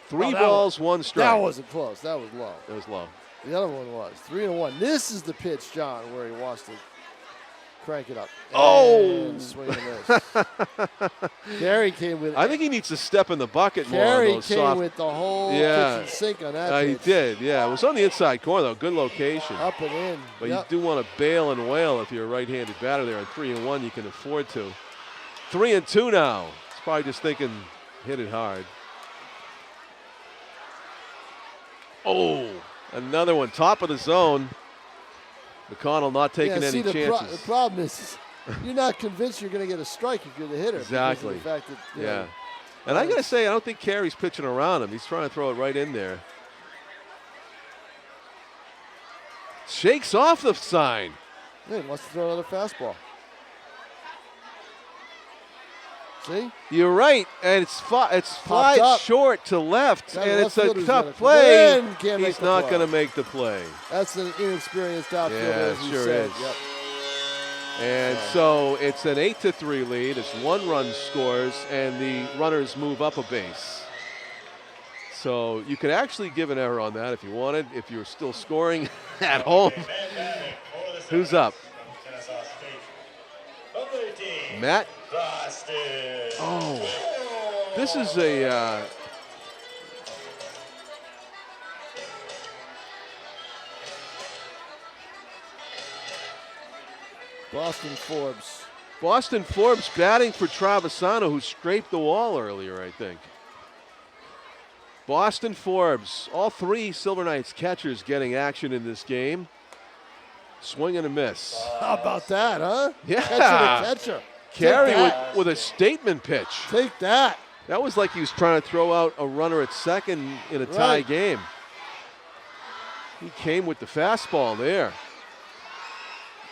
3 balls, 1 strike. That wasn't close. That was low. It was low. The other one was 3-1. This is the pitch, John, where he wants to crank it up. Oh! And swing and miss. Carey came with. I think he needs to step in the bucket more. Carey On those came soft. with the whole Yeah. kitchen sink on that. He pitch. did, yeah. It was on the inside corner, though. Good location. Up and in. But Yep. you do want to bail and wail if you're a right-handed batter there. On 3-1, you can afford to. 3-2 now. He's probably just thinking, hit it hard. Oh, another one. Top of the zone. McConnell not taking any chances. The problem is you're not convinced you're going to get a strike if you're the hitter. Exactly. Because of the fact that, Yeah. And I got to say, I don't think Carey's pitching around him. He's trying to throw it right in there. Shakes off the sign. Yeah, he wants to throw another fastball. See? You're right, and it's flies up. short to left, That and left it's a fielder's tough gonna- play. then can't make He's the not play. going to make the play. That's an inexperienced outfielder, Yeah, as we sure said. is. Yep. And so it's an 8-3 lead. It's 1 run scores, and the runners move up a base. So you could actually give an error on that if you wanted, if you're still scoring at home. Who's up? Matt? Oh, this is a Boston Forbes. Boston Forbes batting for Travisano, who scraped the wall earlier, I think. Boston Forbes, all 3 Silver Knights catchers getting action in this game. Swing and a miss. How about that, huh? Yeah. Catcher. Carey Take that. with a statement pitch. Take that. That was like he was trying to throw out a runner at second in a tie Right. game. He came with the fastball there.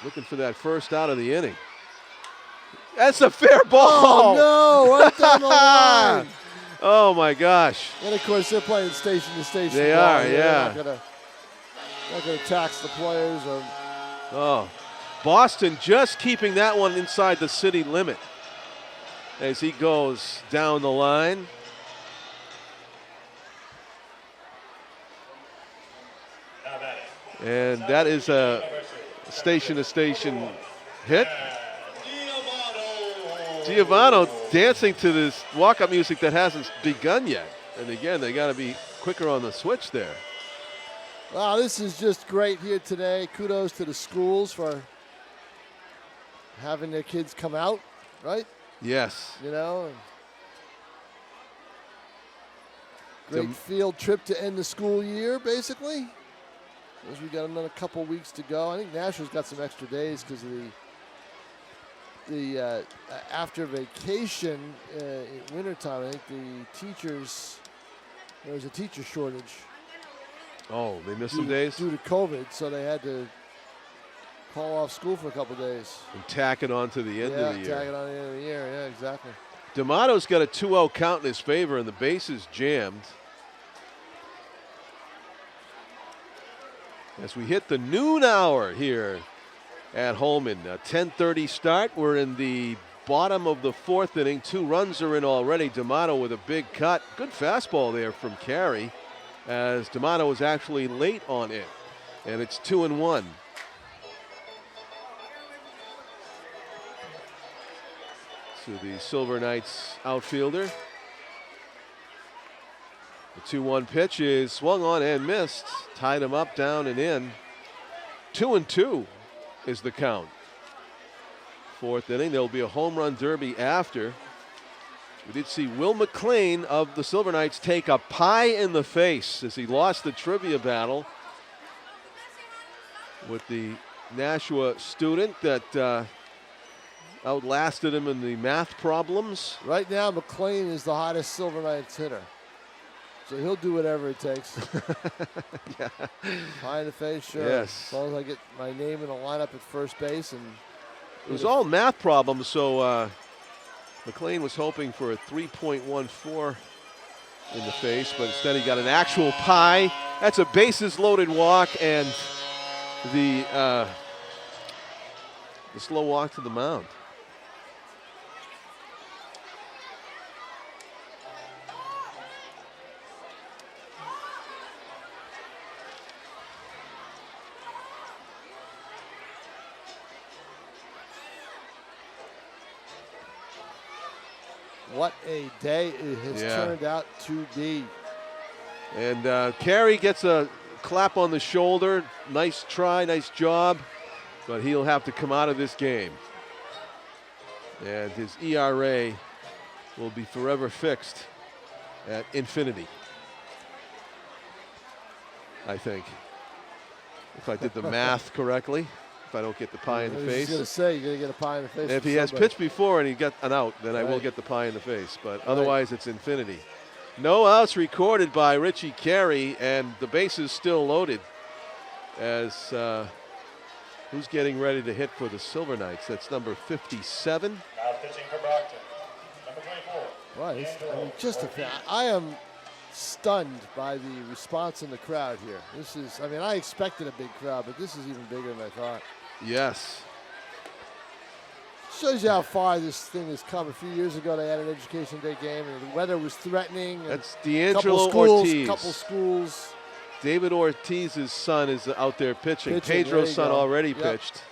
Looking for that first out of the inning. That's a fair ball. Oh, no, right down the line. Oh, my gosh. And, of course, they're playing station to station. They ball. are, They're yeah. Not going to tax the players. Oh, Boston just keeping that one inside the city limit as he goes down the line. And that is a station-to-station hit. Giovanni dancing to this walk-up music that hasn't begun yet. And again, they got to be quicker on the switch there. Wow, this is just great here today. Kudos to the schools for having their kids come out, right? Yes. You know. Great field trip to end the school year, basically. As we got another couple weeks to go. I think Nashua's got some extra days because of the after vacation in wintertime. I think the teachers, there was a teacher shortage. Oh, they missed some days? Due to COVID, so they had to call off school for a couple days. And tack it on to the end of the year. Yeah, tack it on the end of the year. Yeah, exactly. D'Amato's got a 2-0 count in his favor, and the base is jammed. As we hit the noon hour here at Holman, a 10:30 start. We're in the bottom of the 4th inning. 2 runs are in already. D'Amato with a big cut. Good fastball there from Carey, as D'Amato was actually late on it. And it's 2-1. to the Silver Knights outfielder. The 2-1 pitch is swung on and missed. Tied him up, down and in. 2-2 is the count. Fourth inning, there'll be a home run derby after. We did see Will McLean of the Silver Knights take a pie in the face as he lost the trivia battle with the Nashua student that outlasted him in the math problems. Right now, McLean is the hottest Silver Knights hitter. So he'll do whatever it takes. Yeah. Pie in the face, sure. Yes. As long as I get my name in the lineup at first base. And it was all math problems, so McLean was hoping for a 3.14 in the face, but instead he got an actual pie. That's a bases loaded walk, and the slow walk to the mound. what a day it has turned out to be. And Carey gets a clap on the shoulder. Nice try, nice job. But he'll have to come out of this game. And his ERA will be forever fixed at infinity, I think. If I did the math correctly. If I don't get the pie in the face. I was going to say, you're going to get a pie in the face. And if he has pitched before and he got an out, then I will get the pie in the face. But otherwise, it's infinity. No outs recorded by Richie Carey, and the base is still loaded. As who's getting ready to hit for the Silver Knights? That's number 57. Now pitching for Brockton, number 24. Right. I mean, just I am stunned by the response in the crowd here. This is, I mean, I expected a big crowd, but this is even bigger than I thought. Yes. Shows you how far this thing has come. A few years ago, they had an Education Day game, and the weather was threatening. That's Deangelo Ortiz. Couple schools. David Ortiz's son is out there pitching. Pitching, Pedro's son already pitched.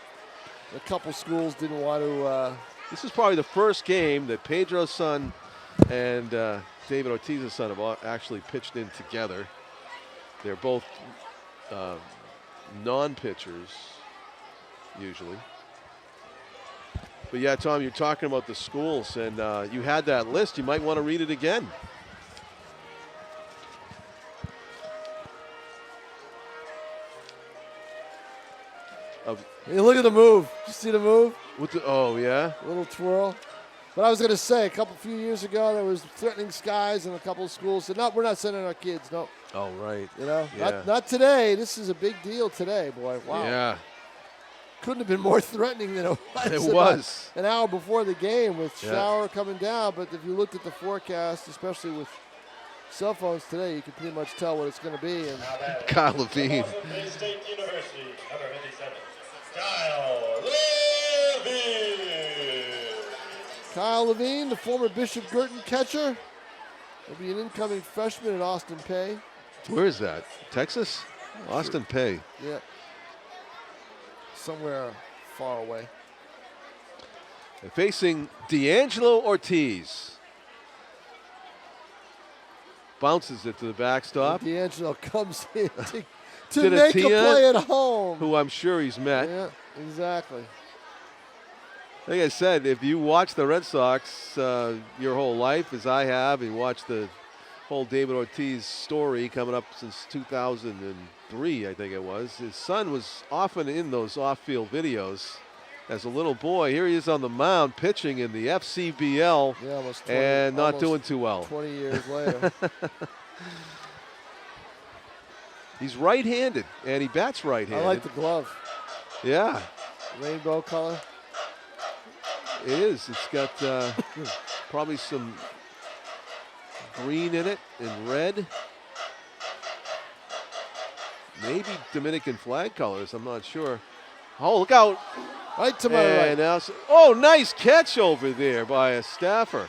A couple schools didn't want to. This is probably the first game that Pedro's son and David Ortiz's son have actually pitched in together. They're both non-pitchers, usually. But yeah, Tom, you're talking about the schools, and you had that list. You might want to read it again. Hey, look at the move. Did you see the move? With the, oh, yeah? A little twirl. But I was going to say, a few years ago, there was threatening skies, and a couple of schools said, no, we're not sending our kids, no. Oh, right. You know, Yeah. not today. This is a big deal today, boy. Wow. Yeah. Couldn't have been more threatening than it was. It was. An hour before the game with Yeah. shower coming down. But if you looked at the forecast, especially with cell phones today, you can pretty much tell what it's going to be. And Kyle Levine. Bay State University, number 57, Kyle Levine. Kyle Levine, the former Bishop Girton catcher, will be an incoming freshman at Austin Peay. Where is that? Texas? Austin Peay. Yeah. Somewhere far away. And facing Deangelo Ortiz. Bounces it to the backstop. Deangelo comes in to Did make a Tia, play at home. Who I'm sure he's met. Yeah, exactly. Like I said, if you watch the Red Sox your whole life, as I have, and watch the whole David Ortiz story coming up since 2003, I think it was. His son was often in those off-field videos as a little boy. Here he is on the mound pitching in the FCBL, Yeah, almost 20, and not almost doing too well. 20 years later. He's right-handed, and he bats right-handed. I like the glove. Yeah, Rainbow color. it is. It's got probably some green in it and red. Maybe Dominican flag colors, I'm not sure. Oh, look out. Right to my And right. now, nice catch over there by a staffer.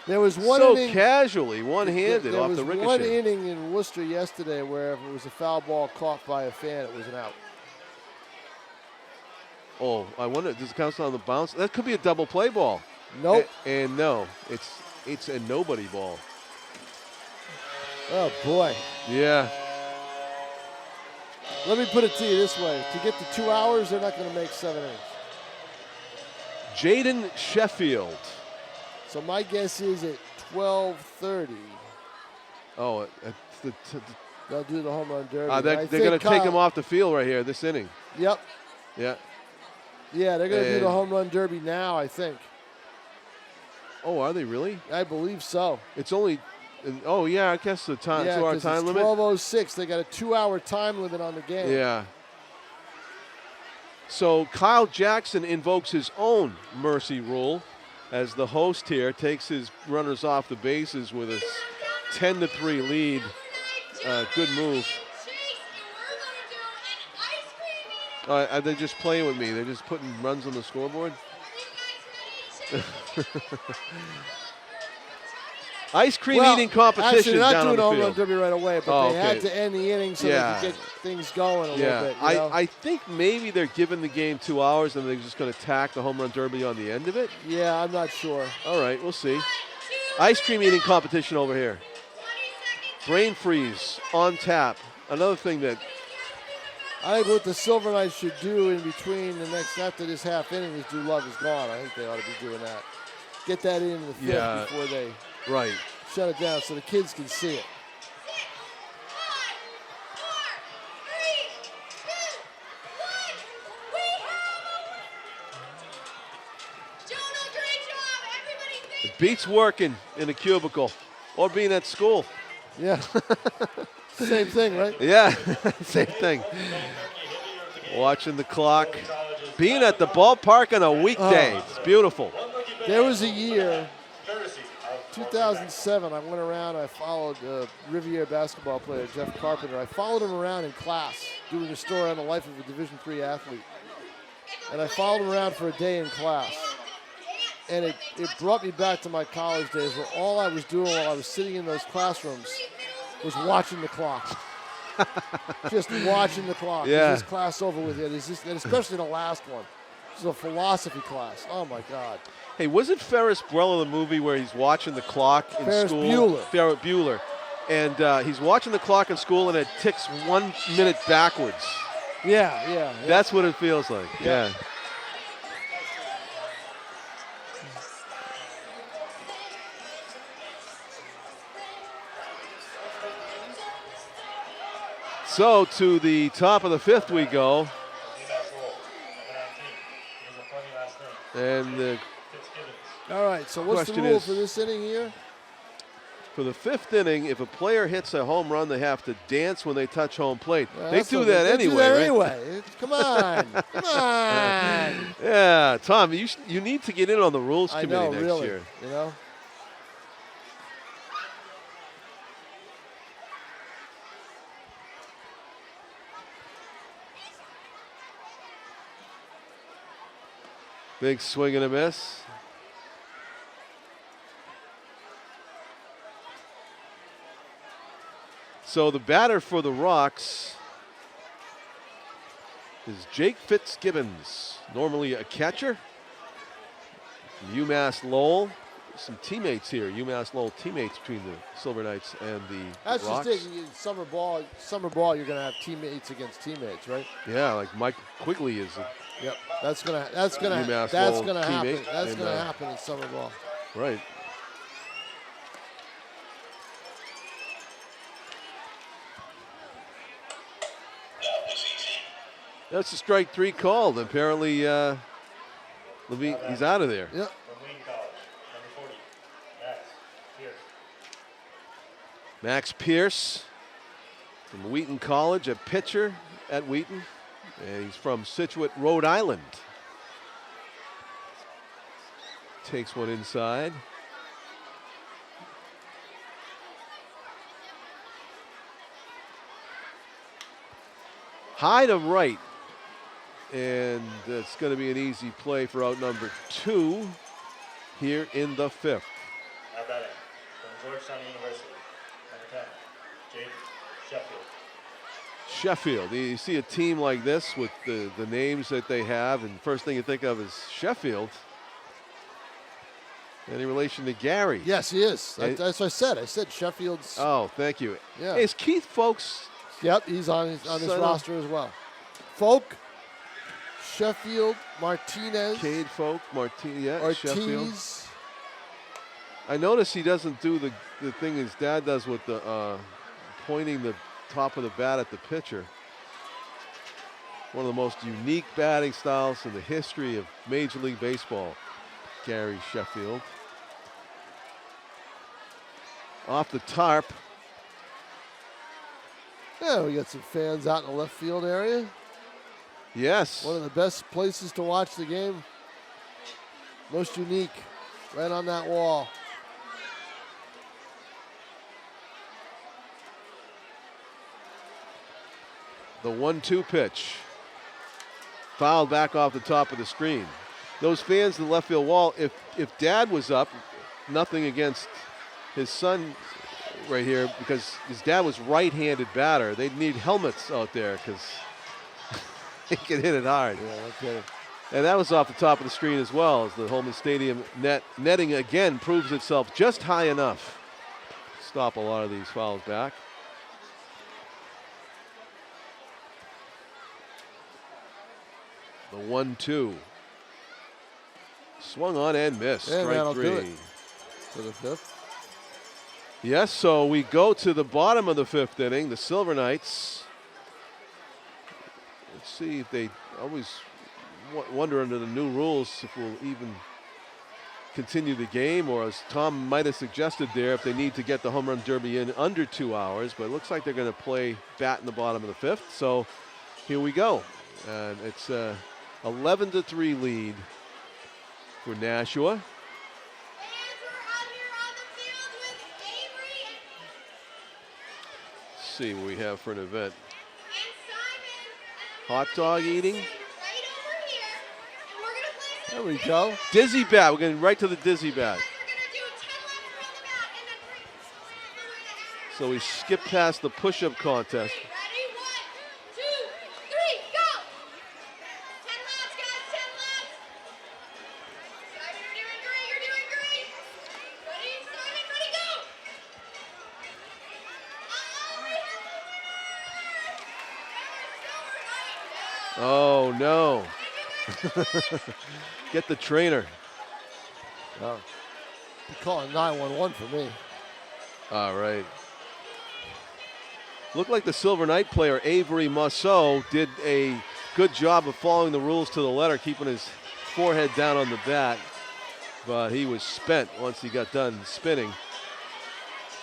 There was one so inning. casually, one-handed off the There was one ricochet. inning in Worcester yesterday where if it was a foul ball caught by a fan, it was an out. Oh, I wonder, does it count on the bounce? That could be a double play ball. Nope. And no, it's a nobody ball. Oh, boy. Yeah. Let me put it to you this way. To get to 2 hours, they're not going to make 7 innings. Jaden Sheffield. So my guess is at 12:30, Oh, they'll do the home run derby. they're going to take him off the field right here this inning. Yep. Yeah. Yeah, they're going to do the And- home run derby now, I think. Oh, are they really? I believe so. It's only. Oh yeah, I guess the time. Yeah, 2 hour 'cause time it's limit. 12:06. They got a 2 hour time limit on the game. Yeah. So Kyle Jackson invokes his own mercy rule as the host here takes his runners off the bases with a 10-3 lead. Good move. They're just playing with me. They're just putting runs on the scoreboard. Ice cream eating competition actually, they're not down on doing the home run field. derby right away, but they had okay. to end the inning so Yeah. they could get things going a little bit. You know? I think maybe they're giving the game 2 hours and they're just going to tack the home run derby on the end of it. Yeah, I'm not sure. All right, we'll see. Ice cream eating competition over here. Brain freeze on tap. Another thing that I think what the Silver Knights should do in between after this half inning is do Love Is Gone. I think they ought to be doing that. Get that in the fifth before they right. shut it down so the kids can see it. It beats working in a cubicle or being at school. Yeah. Same thing, right? Yeah, same thing. Watching the clock. Being at the ballpark on a weekday. It's beautiful. There was a year, 2007, I went around, I followed Riviera basketball player Jeff Carpenter. I followed him around in class doing a story on the life of a Division III athlete. And I followed him around for a day in class. And it brought me back to my college days where all I was doing while I was sitting in those classrooms was watching the clock. Just watching the clock. Yeah. Is this class over with yet? And especially the last one. This is a philosophy class. Oh, my God. Hey, wasn't Ferris Bueller the movie where he's watching the clock in Ferris school? Bueller. Ferris Bueller. And he's watching the clock in school and it ticks 1 minute backwards. Yeah. That's what it feels like. Yeah. So to the top of the fifth we go. And the All right, so what's the question rule is- for this inning here? for the fifth inning, if a player hits a home run, they have to dance when they touch home plate. Well, They that's do what that they anyway, do that right? anyway. Come on. Come on. Yeah, Tom, you need to get in on the rules I committee know, next really. year. You know? Big swing and a miss. So the batter for the Rocks is Jake Fitzgibbons, normally a catcher from UMass Lowell. Some teammates here, UMass Lowell teammates between the Silver Knights and the That's Rocks. just it. Summer ball, you're going to have teammates against teammates, right? Yeah, like Mike Quigley is. Yep. That's gonna UMass happen. Lowell teammate, That's and, gonna happen in summer ball. Right. That's a strike three called. Apparently, Levine, he's out of there. Yep. From Wheaton College, number 40, Max Pierce. Max Pierce from Wheaton College, a pitcher at Wheaton. And he's from Scituate, Rhode Island. Takes one inside. High to right. And it's going to be an easy play for out number 2 here in the fifth. Now batting from Georgetown University, number 10, Jake Sheffield. Sheffield. You see a team like this with the names that they have, and first thing you think of is Sheffield. Any relation to Gary? Yes, he is. And- That's what I said. I said Sheffield's. Oh, thank you. Yeah. Hey, is Keith Folks? Yep, he's on his Son of- roster as well. Folk, Sheffield, Martinez, Cade Folk, Sheffield. Ortiz. I notice he doesn't do the thing his dad does with the pointing the top of the bat at the pitcher. One of the most unique batting styles in the history of Major League Baseball. Gary Sheffield. Off the tarp. Yeah, we got some fans out in the left field area. Yes. One of the best places to watch the game. Most unique, right on that wall. The 1-2 pitch. Fouled back off the top of the screen. Those fans in the left field wall, if Dad was up, nothing against his son right here, because his dad was right-handed batter. They'd need helmets out there because he can hit it hard. Yeah, okay. And that was off the top of the screen as well, as the Holman Stadium netting again proves itself just high enough to stop a lot of these fouls back. The 1-2. Swung on and missed. And Strike that'll three. do it for the fifth. Yes, so we go to the bottom of the fifth inning. The Silver Knights. Let's see if they always wonder under the new rules if we'll even continue the game, or as Tom might have suggested there, if they need to get the home run derby in under 2 hours. But it looks like they're going to play bat in the bottom of the fifth. So here we go. And it's a 11-3 lead for Nashua. Fans are out here on the field with Avery Let's see what we have for an event. and Simon. Hot dog eating. Right over here. And we're going to play some There we go. Dizzy bat. We're going right to the dizzy bat. We're going to do 10 laps around the bat and then So we skip past the push-up contest. ready? 1, 2, 3, go! 10 laps, guys, 10 laps. Simon, you're doing great, you're doing great. Ready, Simon, ready, go! Uh-oh, we have the winner! Oh, no. Get the trainer. Oh. You're calling 911 for me. All right. Looked like the Silver Knight player, Avery Musso, did a good job of following the rules to the letter, keeping his forehead down on the bat. But he was spent once he got done spinning.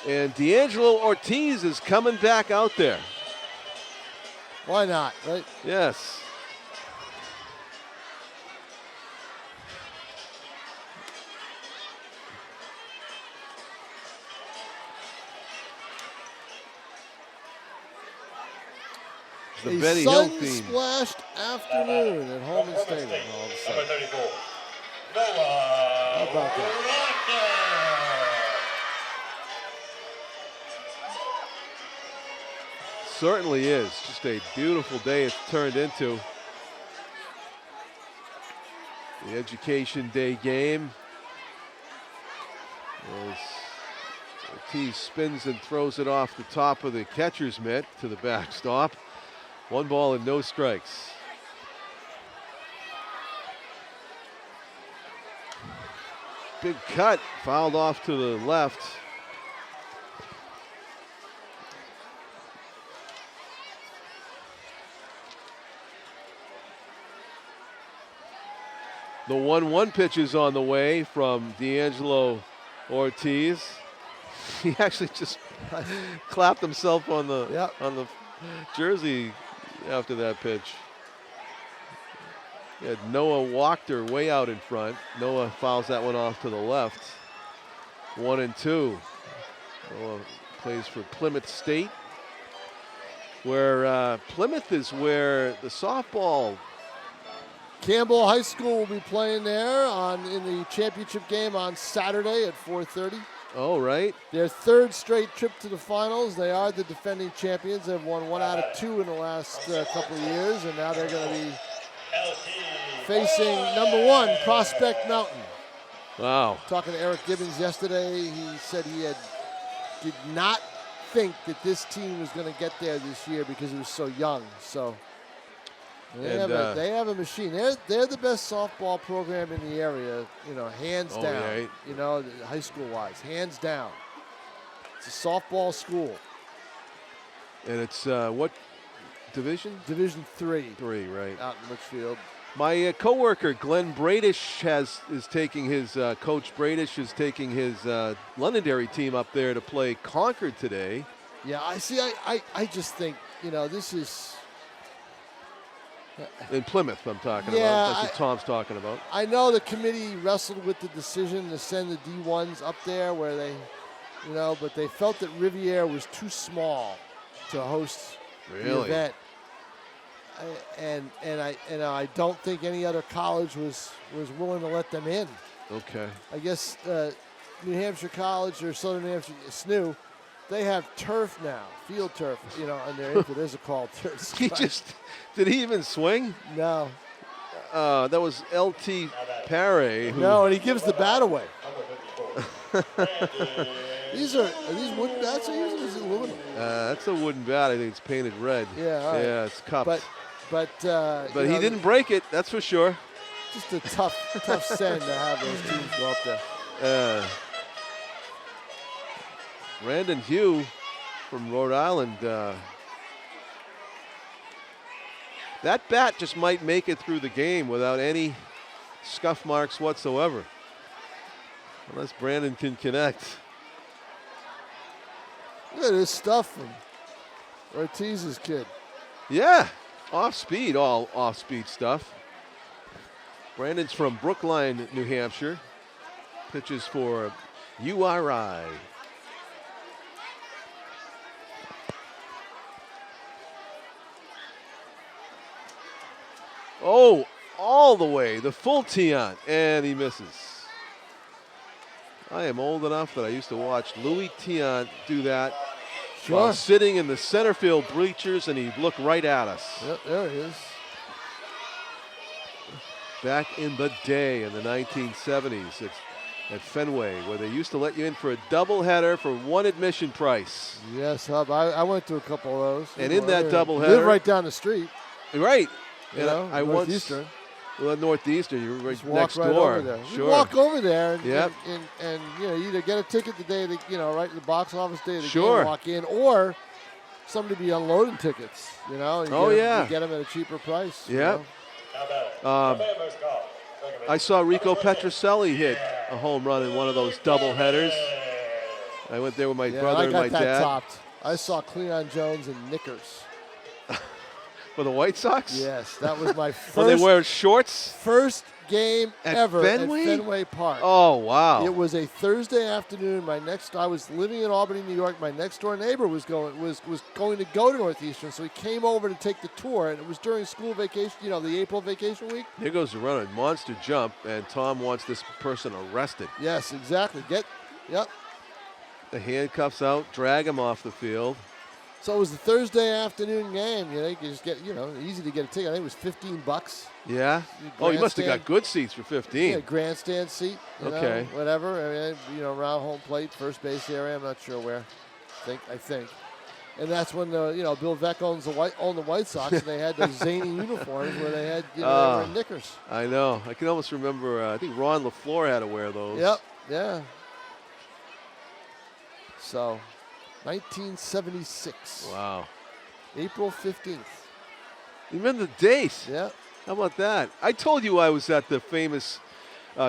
And Deangelo Ortiz is coming back out there. Why not, right? Yes. The A Benny Hill theme. sun-splashed afternoon at Holman Stadium all of a Number sudden. 34. How about that? Certainly is. Just a beautiful day it's turned into. The Education Day game. As Ortiz spins and throws it off the top of the catcher's mitt to the backstop. 1 ball and no strikes. Big cut, fouled off to the left. The 1-1 pitch is on the way from Deangelo Ortiz. He actually just clapped himself on the jersey after that pitch. He had Noah Wachter way out in front. Noah fouls that one off to the left. 1-2. Noah plays for Plymouth State, where Plymouth is where the softball. Campbell High School will be playing there in the championship game on Saturday at 4:30. Oh, right. Their third straight trip to the finals. They are the defending champions. They've won 1 out of 2 in the last couple of years, and now they're going to be facing number 1, Prospect Mountain. Wow. Talking to Eric Gibbons yesterday, he said did not think that this team was going to get there this year because it was so young. So they have a machine. They're the best softball program in the area, hands down. Yeah. High school wise, hands down. It's a softball school. And it's what division? Division 3. 3, right. Out in Litchfield. My coworker Glenn Bradish is taking his Coach Bradish is taking his Londonderry team up there to play Concord today. Yeah, I just think this is in Plymouth. I'm talking Yeah, about. That's what Tom's talking about. I know the committee wrestled with the decision to send the D1s up there where they, but they felt that Riviera was too small to host the event. And I don't think any other college was willing to let them in. Okay. I guess New Hampshire College or Southern New Hampshire SNU, they have turf now, field turf, and their infield. There's a call. Did he even swing? No. That was L.T. Paré. No, and he gives the bat away. Are these wooden bats or is it aluminum? That's a wooden bat. I think it's painted red. Yeah, all right. Yeah, it's cupped. But he didn't break it, that's for sure. Just a tough send to have those teams go up there. Brandon Hugh from Rhode Island. That bat just might make it through the game without any scuff marks whatsoever. Unless Brandon can connect. Look at this stuff from Ortiz's kid. Yeah. Off speed, all off speed stuff. Brandon's from Brookline, New Hampshire. Pitches for URI. Oh, all the way, the full tee on, and he misses. I am old enough that I used to watch Louis Tion do that. Sure. While sitting in the center field bleachers, and he'd look right at us. Yep, there he is. Back in the day in the 1970s at Fenway, where they used to let you in for a doubleheader for one admission price. Yes, Hub. I went to a couple of those. And in that doubleheader, live right down the street. Right. I Northeastern. Well, Northeastern, you were right next right door. Over there. Sure. You walk over there and, yep. and either get a ticket the day that, right in the box office day of the sure. game, walk in, or somebody be unloading tickets, and you get them at a cheaper price. Yeah. I saw Rico Petroselli hit a home run in one of those double headers. I went there with my brother and my dad. I got that topped. I saw Cleon Jones in knickers. For the White Sox? Yes, that was my first. Well, they wear shorts? First game ever Fenway? at Fenway Park. Oh, wow. It was a Thursday afternoon. I was living in Albany, New York. My next door neighbor was going to go to Northeastern, so he came over to take the tour, and it was during school vacation, the April vacation week. Here goes the runner, monster jump, and Tom wants this person arrested. Yes, exactly. Yep. The handcuffs out, drag him off the field. So it was the Thursday afternoon game. You could just get, easy to get a ticket. I think it was $15. Yeah. Oh, you must have got good seats for 15. Yeah, grandstand seat. Okay. Whatever. I mean, around home plate, first base area. I'm not sure where. I think. And that's when Bill Veck owned the White Sox, and they had those zany uniforms where they had they were in knickers. I know. I can almost remember. I think Ron LaFleur had to wear those. Yep. Yeah. So. 1976. Wow. April 15th. You remember the dates? Yeah. How about that? I told you I was at the famous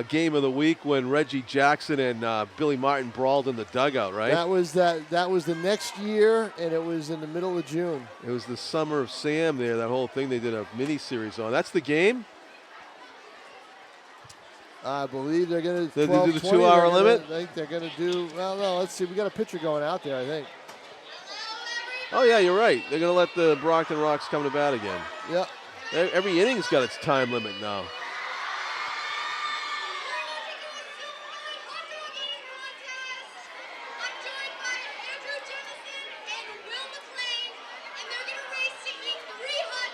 game of the week when Reggie Jackson and Billy Martin brawled in the dugout, right? That was the next year, and it was in the middle of June. It was the summer of Sam there, that whole thing they did a mini-series on. That's the game? I believe they're going to do the 2-hour limit? I think they're going to do, well, no, let's see. We got a pitcher going out there, I think. Oh, yeah, you're right. They're going to let the Brockton Rocks come to bat again. Yep. Every inning's got its time limit now.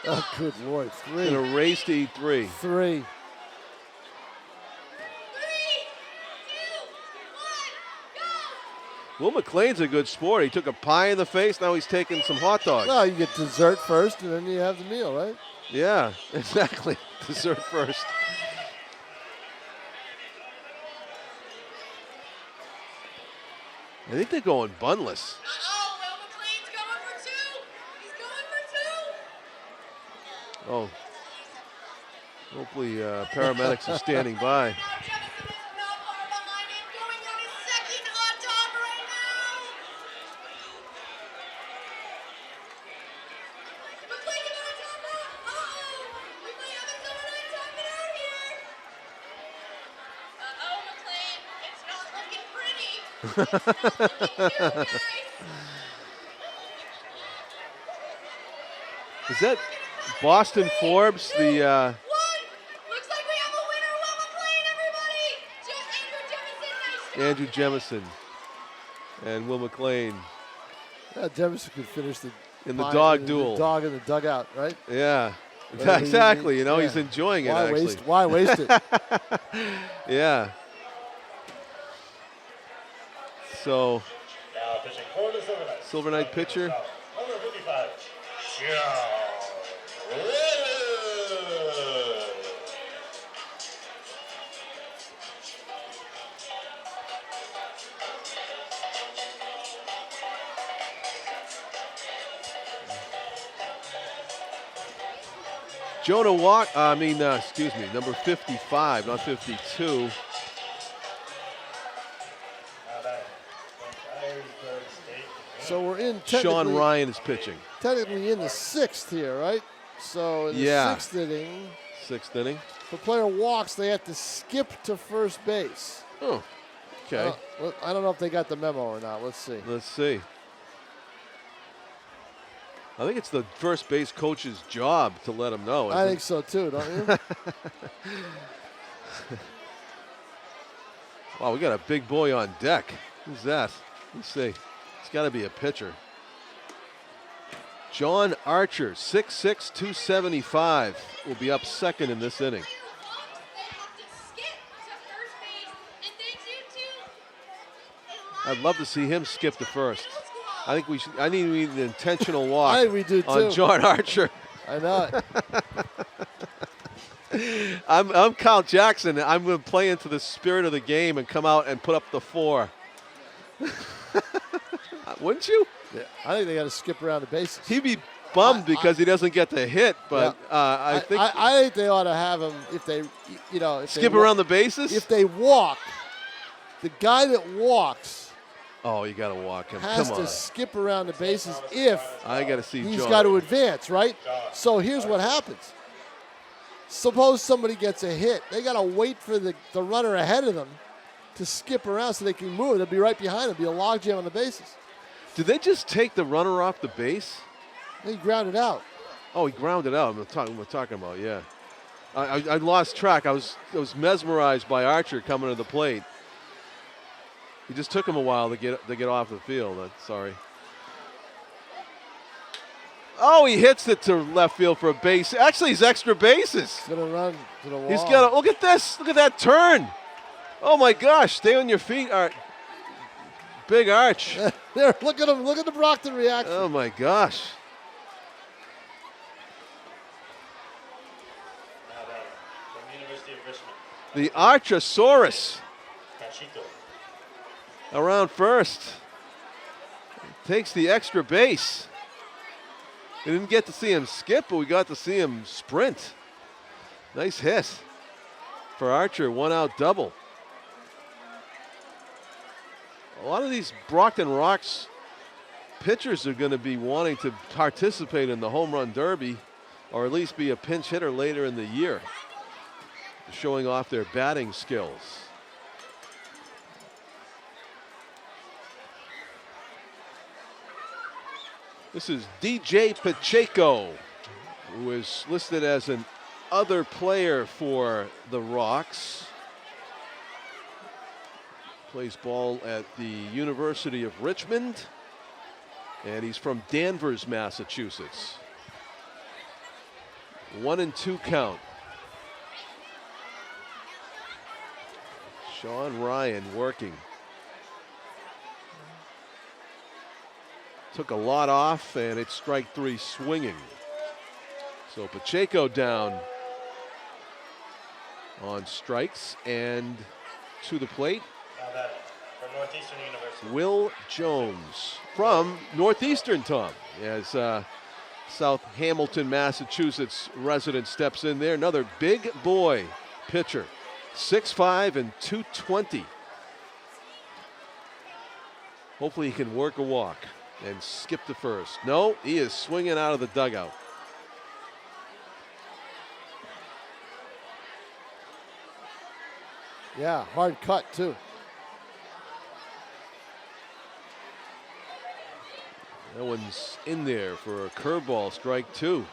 Oh, good Lord. 3. In a race to eat 3. 3. Will McLean's a good sport. He took a pie in the face. Now he's taking some hot dogs. Well, you get dessert first, and then you have the meal, right? Yeah, exactly. Dessert first. I think they're going bunless. Uh-oh, Will McLean's going for 2. He's going for 2. Oh. Hopefully paramedics are standing by. Now Jefferson is not far behind him, going on his second hot dog right now. McLean is on top now. Uh-oh. McLean having someone on top it out here. Uh-oh, McLean. It's not looking pretty. It's not looking too nice. Is that Boston Forbes, the One. Looks like we have a winner, Will McLean, everybody. Andrew Jefferson, nice job. Andrew Jemison and Will McLean Yeah, Jefferson could finish in the dog duel. The dog in the dugout, right? Yeah, Whatever he exactly. needs, You know, yeah. he's enjoying it, Why actually. Why waste it? Yeah. So, Now pitching for the Silver Knights. Silver Knight pitcher. Number 55. Jonah excuse me, number 55, not 52. Now that Irisburg State. So we're in Sean technically, Ryan is pitching. technically in the 6th here, right? So in the Yeah. 6th inning, 6th inning. if a player walks, they have to skip to first base. Oh, okay. I don't know if they got the memo or not. Let's see. Let's see. I think it's the first base coach's job to let him know. I think so too, don't you? Wow, we got a big boy on deck. Who's that? Let's see. It's got to be a pitcher. John Archer, 6'6", 275, will be up second in this inning. Player walks, they have to skip to first base, and they do too. I'd love to see him skip to first. I think we should. I need an intentional walk I think we do on too. John Archer. I know it. I'm Kyle Jackson. I'm going to play into the spirit of the game and come out and put up the 4. Wouldn't you? Yeah, I think they got to skip around the bases. He'd be bummed because he doesn't get the hit, but I think I think they ought to have him if they, if skip they around the bases. If they walk, the guy that walks Oh, you got to walk him. has Come to on. skip around the bases if I got to see he's John. got to advance, right? So here's what happens. Suppose somebody gets a hit. They got to wait for the runner ahead of them to skip around so they can move. They'll be right behind them. Be a logjam on the bases. Did they just take the runner off the base? They grounded out. Oh, he grounded out. We're talking about, yeah. I lost track. I was mesmerized by Archer coming to the plate. It just took him a while to get off the field. Sorry. Oh, he hits it to left field for a base. Actually, he's extra bases. He's going to run to the wall. He's got to look at this. Look at that turn. Oh my gosh! Stay on your feet, Art. Big arch. There, look at him. Look at the Brockton reaction. Oh my gosh. Now that from the University of Richmond. The Archosaurus Pacheco. around first. Takes the extra base. We didn't get to see him skip, but we got to see him sprint. Nice hit for Archer, 1-out double. A lot of these Brockton Rocks pitchers are going to be wanting to participate in the home run derby, or at least be a pinch hitter later in the year, showing off their batting skills. This is DJ Pacheco, who is listed as an other player for the Rocks. Plays ball at the University of Richmond, and he's from Danvers, Massachusetts. 1-2 count. Sean Ryan working. took a lot off, and it's strike 3 swinging. So Pacheco down on strikes, and to the plate, Now that from Northeastern University. Will Jones from Northeastern, Tom, as South Hamilton, Massachusetts resident steps in there. Another big boy pitcher, 6'5" and 220. Hopefully he can work a walk and skip the first. No, he is swinging out of the dugout. Yeah, hard cut too. That one's in there for a curveball, strike 2.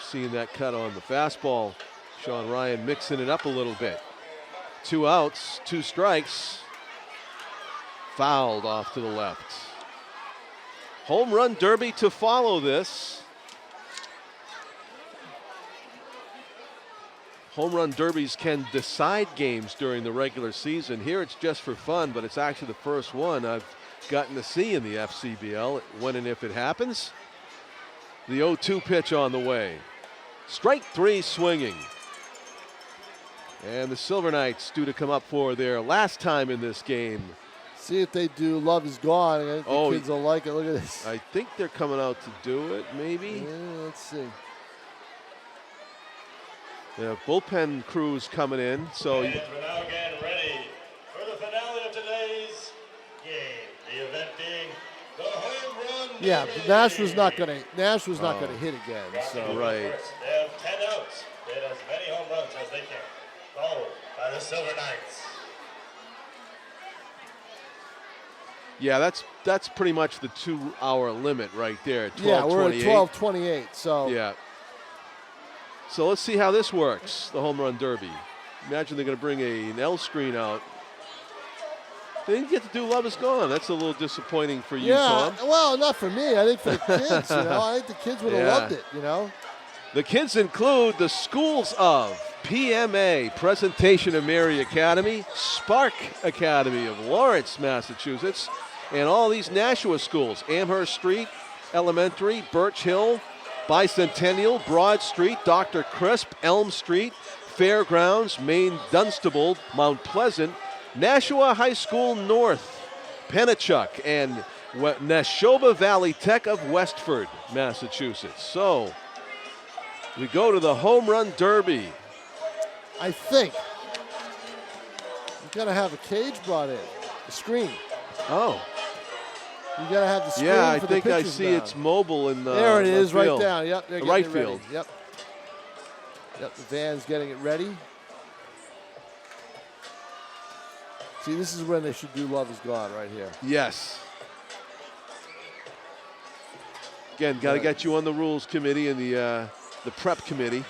Seeing that cut on the fastball. Sean Ryan mixing it up a little bit. 2 outs, 2 strikes. Fouled off to the left. Home run derby to follow this. Home run derbies can decide games during the regular season. Here it's just for fun, but it's actually the first one I've gotten to see in the FCBL when and if it happens. The 0-2 pitch on the way. Strike 3 swinging. And the Silver Knights due to come up for their last time in this game. See if they do Love Is Gone. I think the kids will like it. Look at this. I think they're coming out to do it, maybe. Yeah, let's see. The bullpen crew's coming in, so. And we're now again ready for the finale of today's game. The event being the home run. Yeah, but Nashua's not gonna hit again. So Right. They have 10 outs. They have as many home runs as they can. Followed by the Silver Knights. Yeah, that's pretty much the 2-hour limit right there. 12:28. yeah, we're at 12:28. So Yeah. So let's see how this works, the home run derby. Imagine they're going to bring an L screen out. They didn't get to do Love Is Gone. That's a little disappointing for you, Tom. Well, not for me. I think for the kids, I think the kids would have loved it, The kids include the schools of PMA, Presentation of Mary Academy, Spark Academy of Lawrence, Massachusetts, and all these Nashua schools, Amherst Street Elementary, Birch Hill, Bicentennial, Broad Street, Dr. Crisp, Elm Street, Fairgrounds, Maine Dunstable, Mount Pleasant, Nashua High School North, Pennachuck, and Neshoba Valley Tech of Westford, Massachusetts. So we go to the home run derby. I think you got to have a cage brought in, a screen. Oh. You got to have the screen. Yeah, I for think the I pitchers see down. it's mobile in the there it is, field. right down. Yep, they're The getting right it ready. field. Yep. Yep, the van's getting it ready. See, this is when they should do Love Is Gone right here. Yes. Again, got to get you on the rules committee and the prep committee.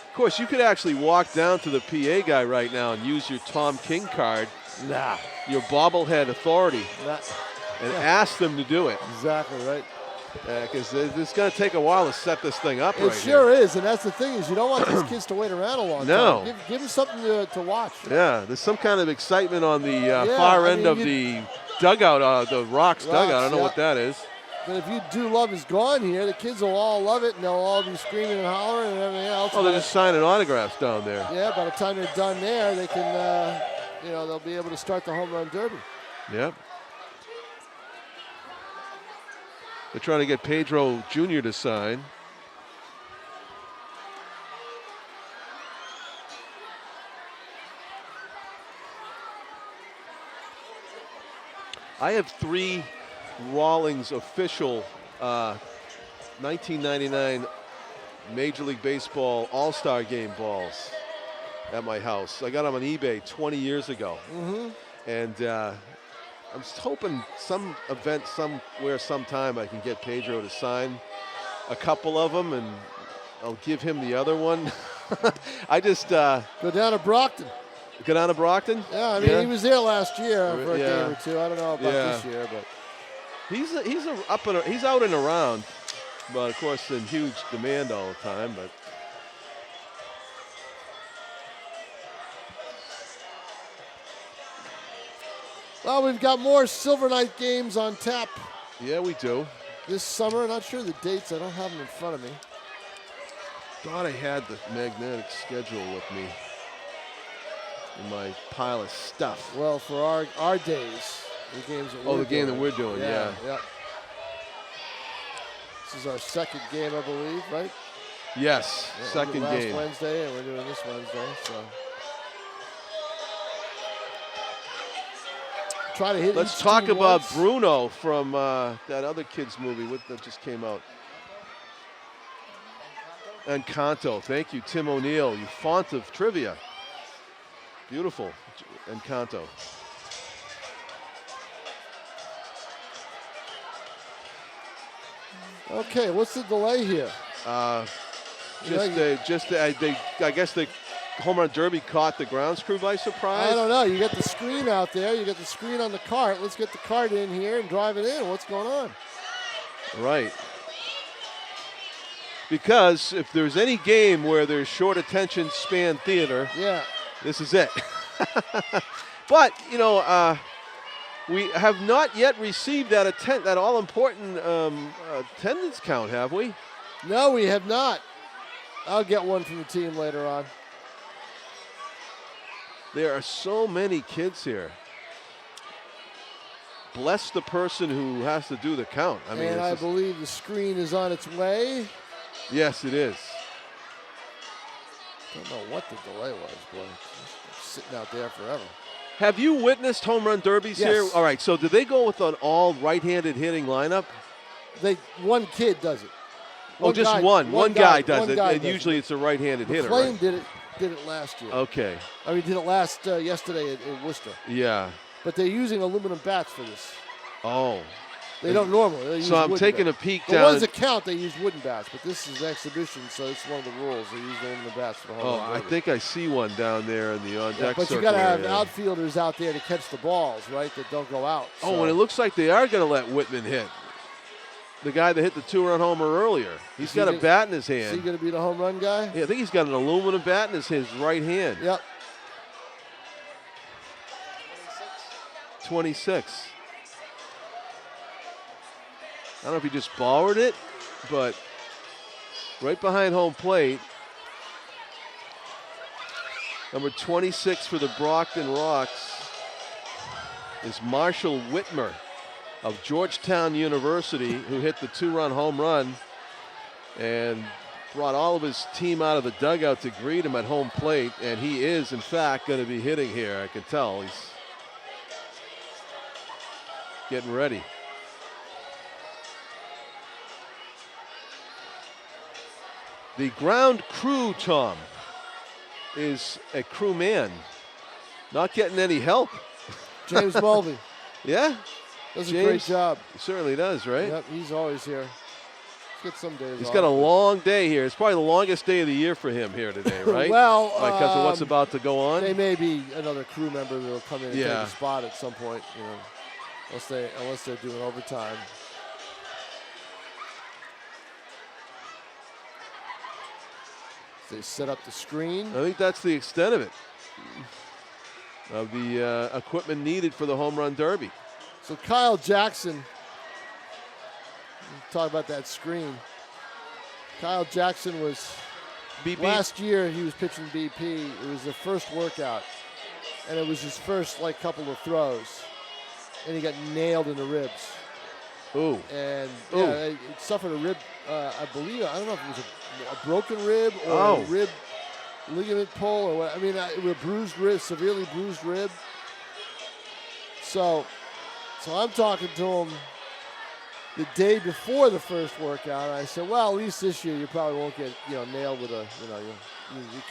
Of course, you could actually walk down to the PA guy right now and use your Tom King card, Nah. your bobblehead authority, Nah. and ask them to do it. Exactly right. Because it's going to take a while to set this thing up It right sure is, and that's the thing is you don't want these kids to wait around a long No. time. Give them something to watch. Yeah, there's some kind of excitement on the far end of the dugout, the Rocks dugout. I don't know what that is. But if you do Love Is Gone here, the kids will all love it, and they'll all be screaming and hollering and everything else. Oh, they're just signing autographs down there. Yeah, by the time they're done there, they can, they'll be able to start the home run derby. Yep. They're trying to get Pedro Jr. to sign. I have 3 Rawlings official 1999 Major League Baseball All-Star Game balls at my house. I got them on eBay 20 years ago. Mm-hmm. And I'm just hoping some event somewhere sometime I can get Pedro to sign a couple of them, and I'll give him the other one. I just go down to Brockton. Go down to Brockton? Yeah, I mean he was there last year for a game or two. I don't know about this year, but he's out and around, but of course in huge demand all the time. But Well, we've got more Silver Knight games on tap Yeah, we do. this summer. Not sure the dates. I don't have them in front of me. Thought I had the magnetic schedule with me in my pile of stuff. Well, for our days, the games that Oh, we're the game doing. that we're doing, yeah. This is our second game, I believe, right? Yes, Yeah, second last game. Wednesday, and we're doing this Wednesday. So try to hit. Let's each talk team about once. Bruno from that other kid's movie that just came out. Encanto. Thank you, Tim O'Neill. You font of trivia. Beautiful. Encanto. Okay, what's the delay here? I guess the home run derby caught the grounds crew by surprise. I don't know. You got the screen out there. You got the screen on the cart. Let's get the cart in here and drive it in. What's going on? Right. Because if there's any game where there's short attention span theater, Yeah. this is it. But, we have not yet received that all-important attendance count, have we? No, we have not. I'll get one from the team later on. There are so many kids here. Bless the person who has to do the count. I mean, And I believe the screen is on its way. yes, it is. Don't know what the delay was, boy. Sitting out there forever. Have you witnessed home run derbies Yes. here? All right, so do they go with an all right-handed hitting lineup? One kid does it. Oh, just guy- one. One guy does one it, guy and does usually it's a right-handed hitter, McLean right? did it last year. Okay, I mean, did it last yesterday in Worcester. yeah. But they're using aluminum bats for this. Oh, They don't normally. They use so I'm wooden taking bats. a peek The down. ones that count, they use wooden bats, but this is exhibition, so it's one of the rules. They use aluminum bats for the home Oh, run I derby. think I see one down there in the on-deck But you circle got to have area. outfielders out there to catch the balls, right, that don't go out. Oh, and it looks like they are going to let Whitman hit. The guy that hit the two-run homer earlier. He's got a bat in his Is he hand. going to be the home run guy? Yeah, I think he's got an aluminum bat in his right hand. Yep. 26. I don't know if he just borrowed it, but right behind home plate, number 26 for the Brockton Rocks is Marshall Whitmer of Georgetown University, who hit the two-run home run and brought all of his team out of the dugout to greet him at home plate, and he is, in fact, going to be hitting here. I can tell he's getting ready. The ground crew, Tom, is a crew man. Not getting any help. James Mulvey Yeah? does a James? great job. He certainly does, right? Yep, he's always here. Let's get some days He's off. got a long day here. It's probably the longest day of the year for him here today, right? Well, because of what's about to go on. They may be another crew member that'll come in and take Yeah. a spot at some point, unless they're doing overtime. They set up the screen. I think that's the extent of it, of the equipment needed for the home run derby. So Kyle Jackson, talk about that screen. Kyle Jackson was, BP. last year he was pitching BP. It was the first workout, and it was his first couple of throws, and he got nailed in the ribs. Ooh. And Ooh. yeah, he suffered a rib, I believe, I don't know if it was a broken rib or Oh. a rib ligament pull or what. I mean, it was a bruised rib, severely bruised rib. So I'm talking to him the day before the first workout. And I said, well, at least this year you probably won't get nailed with it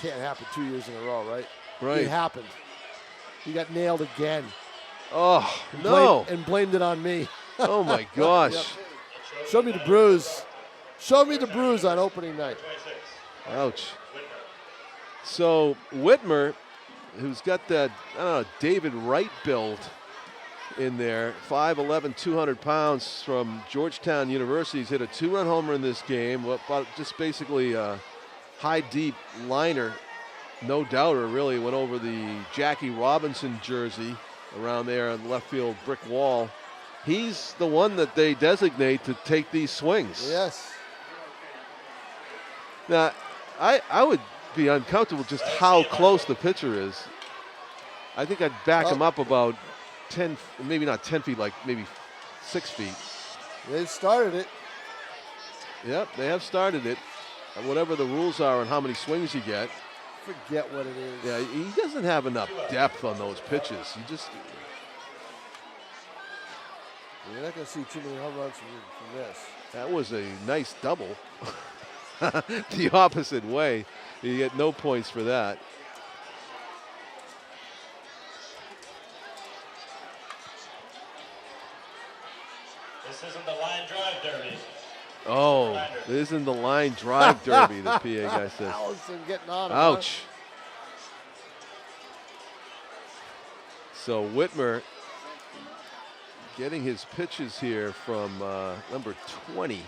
can't happen 2 years in a row, right? Right. It happened. He got nailed again. Oh, no. And blamed it on me. Oh, my gosh. Yep. Show me the bruise. Show me the bruise on opening night. Ouch. So Whitmer, who's got that, David Wright build in there, 5'11", 200 pounds from Georgetown University. He's hit a two-run homer in this game, about just basically a high, deep liner. No doubter, really, went over the Jackie Robinson jersey around there on the left field brick wall. He's the one that they designate to take these swings. Yes. Now, I would be uncomfortable just how close the pitcher is. I think I'd back him up about 10, maybe not 10 feet, like maybe 6 feet. They've started it. Yep, they have started it. And whatever the rules are on how many swings you get. Forget what it is. Yeah, he doesn't have enough depth on those pitches. You're not going to see too many home runs from this. That was a nice double. The opposite way. You get no points for that. This isn't the line drive derby. Oh, this isn't the line drive derby, the PA guy says. Allison getting on him. Ouch. So Whitmer getting his pitches here from number 20.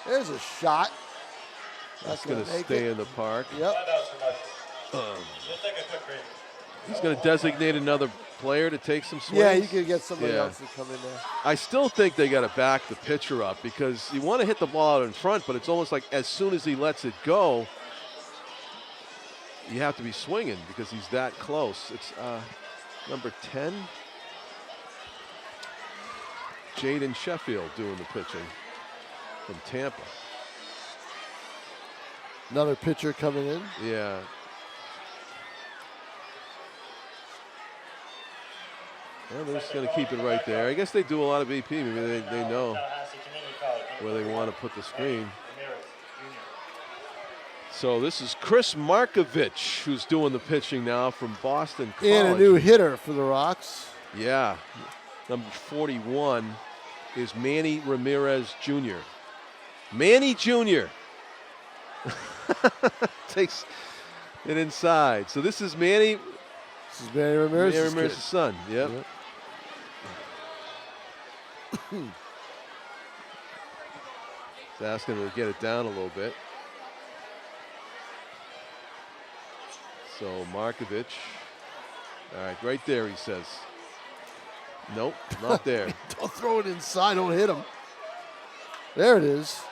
There's a shot. That's going to stay in the park. Yep. You'll take a quick break. He's going to designate another player to take some swings. Yeah, you could get somebody else to come in there. I still think they got to back the pitcher up because you want to hit the ball out in front, but it's almost like as soon as he lets it go, you have to be swinging because he's that close. It's number 10, Jaden Sheffield doing the pitching from Tampa. Another pitcher coming in. Yeah. Well, they're just going to keep it right there. I guess they do a lot of BP. Maybe they know where they want to put the screen. So this is Chris Markovich, who's doing the pitching now from Boston College. And a new hitter for the Rocks. Yeah. Number 41 is Manny Ramirez Jr. Manny Jr. takes it inside. So this is Manny. This is Manny Ramirez's Manny Ramirez's son. Yep. He's asking him to get it down a little bit. So Markovich. All right, right there, he says. Nope, not there. Don't throw it inside. Don't hit him. There it is.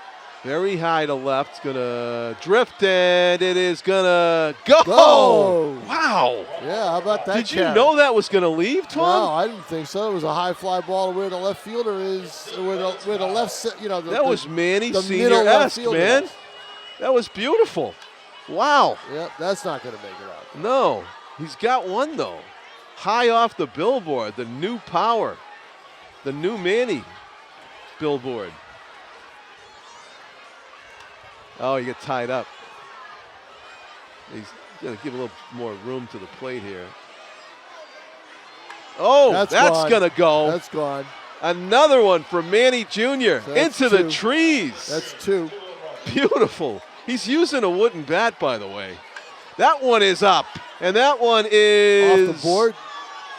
Very high to left. It's going to drift, and it is going to go. Wow. Yeah, how about that? Did you know that was going to leave, Tom? No, I didn't think so. It was a high fly ball to where the left fielder is, where the left, that was Manny Senior-esque, man. That was beautiful. Wow. Yep, that's not going to make it out. No, he's got one, though. High off the billboard, the new power, the new Manny billboard. Oh, you get tied up. He's going to give a little more room to the plate here. Oh, that's going to go. That's gone. Another one from Manny Jr. So into the trees. That's two. Beautiful. He's using a wooden bat, by the way. That one is up, and that one is off the board,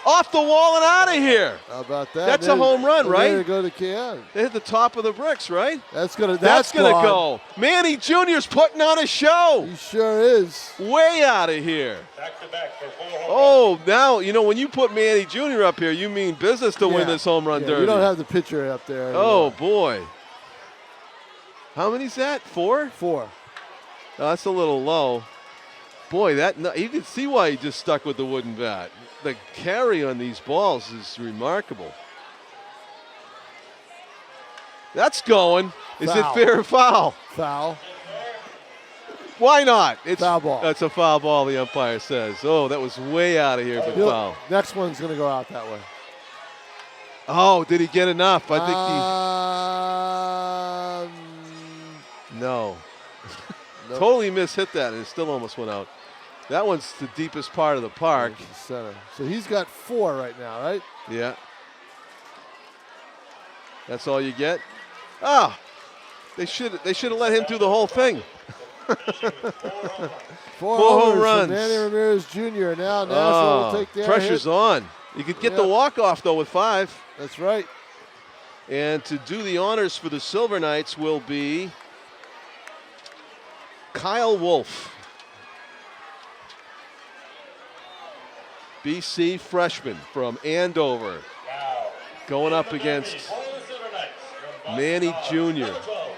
off the wall and out of here. How about that? That's a home run, right? There to go to KN. They hit the top of the bricks, right? That's gonna go. Manny Jr.'s putting on a show. He sure is. Way out of here. Back to back for 4 home runs. Oh, now when you put Manny Jr. up here, you mean business to win this home run derby. You don't have the pitcher up there anymore. Oh boy. How many's that? 4? 4. Oh, that's a little low. Boy, you can see why he just stuck with the wooden bat. The carry on these balls is remarkable. That's going. Is it fair or foul? Foul. Why not? It's foul ball. That's a foul ball, the umpire says. Oh, that was way out of here, but foul. Next one's going to go out that way. Oh, did he get enough? I think no. Nope. Totally mishit that, and it still almost went out. That one's the deepest part of the park. Center. So he's got 4 right now, right? Yeah. That's all you get? Ah, they should have let him do the whole thing. 4 home runs. Manny Ramirez Jr. Now Nashua will take the pressure's on. You could get the walk-off, though, with 5. That's right. And to do the honors for the Silver Knights will be Kyle Wolf. BC freshman from Andover, Wow. going up For the against Derby, for the Silver Knights, from Manny Brockton, Jr., number 12,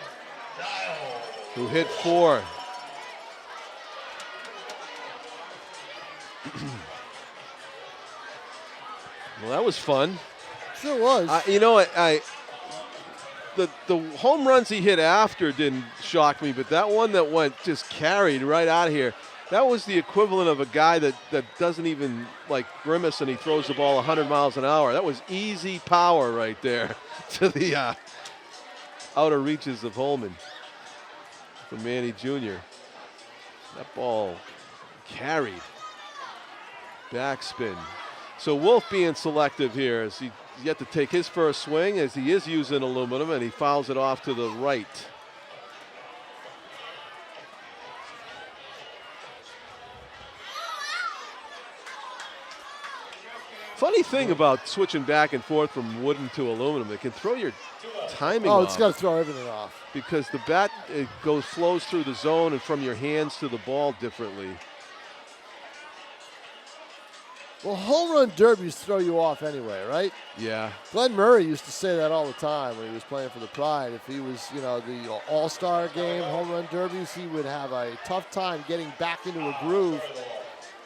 Giles. who hit 4. Well, that was fun. Sure was. You know what? The home runs he hit after didn't shock me, but that one that went just carried right out of here, that was the equivalent of a guy that doesn't even like grimace and he throws the ball 100 miles an hour. That was easy power right there to the outer reaches of Holman from Manny Jr. That ball carried. Backspin. So Wolf being selective here as he's yet to take his first swing as he is using aluminum and he fouls it off to the right. Funny thing about switching back and forth from wooden to aluminum, it can throw your timing off. It's got to throw everything off. Because the bat flows through the zone and from your hands to the ball differently. Well, home run derbies throw you off anyway, right? Yeah. Glenn Murray used to say that all the time when he was playing for the Pride. If he was, the All-Star game, home run derbies, he would have a tough time getting back into a groove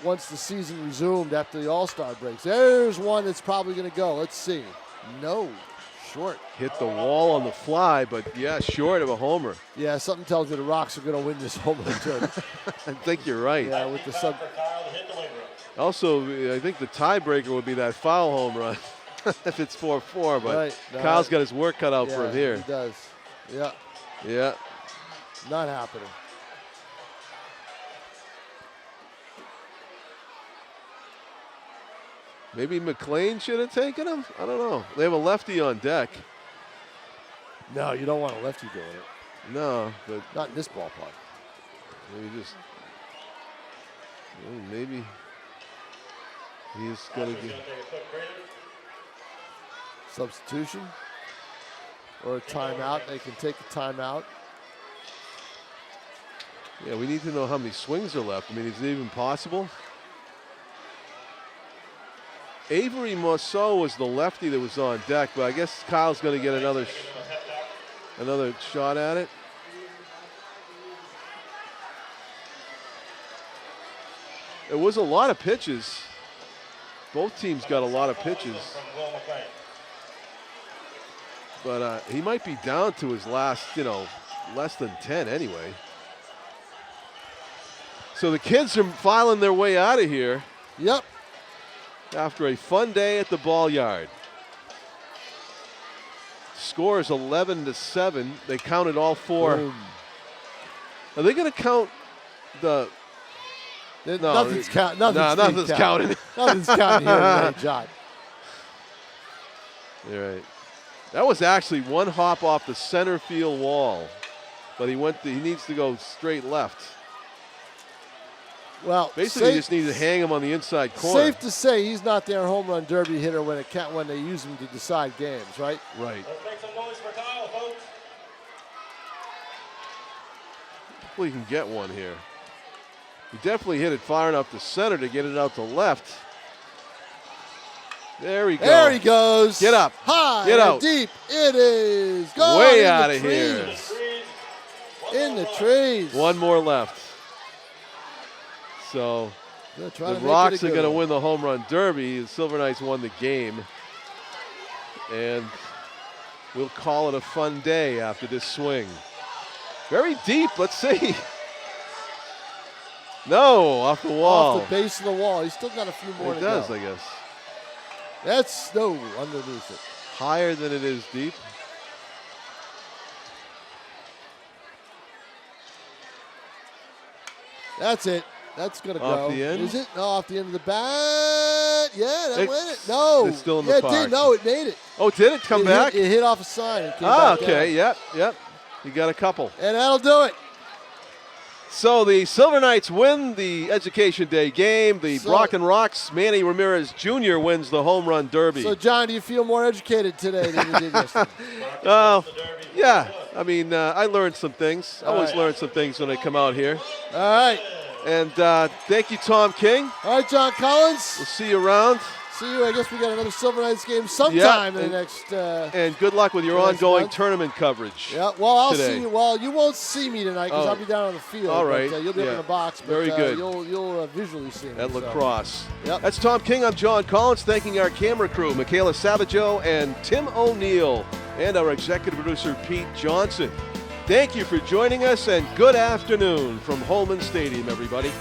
once the season resumed after the All-Star breaks. There's one that's probably going to go. Let's see. No. Short. Hit the wall on the fly, but yeah, short of a homer. Yeah, something tells me the Rocks are going to win this home run derby. I think you're right. Yeah, with the sub. Also, I think the tiebreaker would be that foul home run if it's 4-4, but Right. No, Kyle's got his work cut out for him here. He does. Yeah. Yeah. Not happening. Maybe McLean should have taken him? I don't know. They have a lefty on deck. No, you don't want a lefty doing it. No, but Not in this ballpark. maybe he's going to get Substitution or a timeout. They can take a timeout. Yeah, we need to know how many swings are left. I mean, is it even possible? Avery Mousseau was the lefty that was on deck, but I guess Kyle's going to get another shot at it. It was a lot of pitches. Both teams got a lot of pitches. But he might be down to his last, less than 10 anyway. So the kids are filing their way out of here. Yep. After a fun day at the ball yard. Score is 11-7. They counted all 4. Boom. Are they going to count the? Nothing's counting. Nothing's counting. Nothing's counting here today, John. You're right. That was actually one hop off the center field wall, but he needs to go straight left. Well, basically, you just need to hang him on the inside corner. Safe to say he's not their home run derby hitter when they use him to decide games, right? Right. Let's make some noise for Kyle, folks. Hopefully he can get one here. He definitely hit it far enough to center to get it out to left. There we go. There he goes. Get up. High Get and out. deep. It is gone. Way in out the of here. trees. In the trees. One more left. So the Rocks are going to win the home run derby. The Silver Knights won the game. And we'll call it a fun day after this swing. Very deep. Let's see. No, off the wall. Off the base of the wall. He's still got a few more to go. It does, I guess. That's underneath it. Higher than it is deep. That's it. That's going to go. Off the end? Is it? No, off the end of the bat. Yeah, that went it. No. It's still in the park. It did. No, it made it. Oh, did it come back? It hit off a sign. It came back okay. down. Yep. You got a couple. And that'll do it. So the Silver Knights win the Education Day game. The Brockton Rocks, Manny Ramirez Jr. wins the home run derby. So, John, do you feel more educated today than you did yesterday? Yeah. I mean, I learned some things. I always learn some things when I come out here. All right. And thank you, Tom King. All right, John Collins. We'll see you around. See you. I guess we got another Silver Knights game sometime in the next. And good luck with your next ongoing month. tournament coverage. Yeah, well, I'll today. see you. Well, you won't see me tonight because Oh. I'll be down on the field. All right. But, you'll be up in the box. But, Very good. You'll visually see me. At so. lacrosse. Yep. That's Tom King. I'm John Collins, thanking our camera crew, Michaela Savageau and Tim O'Neill, and our executive producer, Pete Johnson. Thank you for joining us, and good afternoon from Holman Stadium, everybody.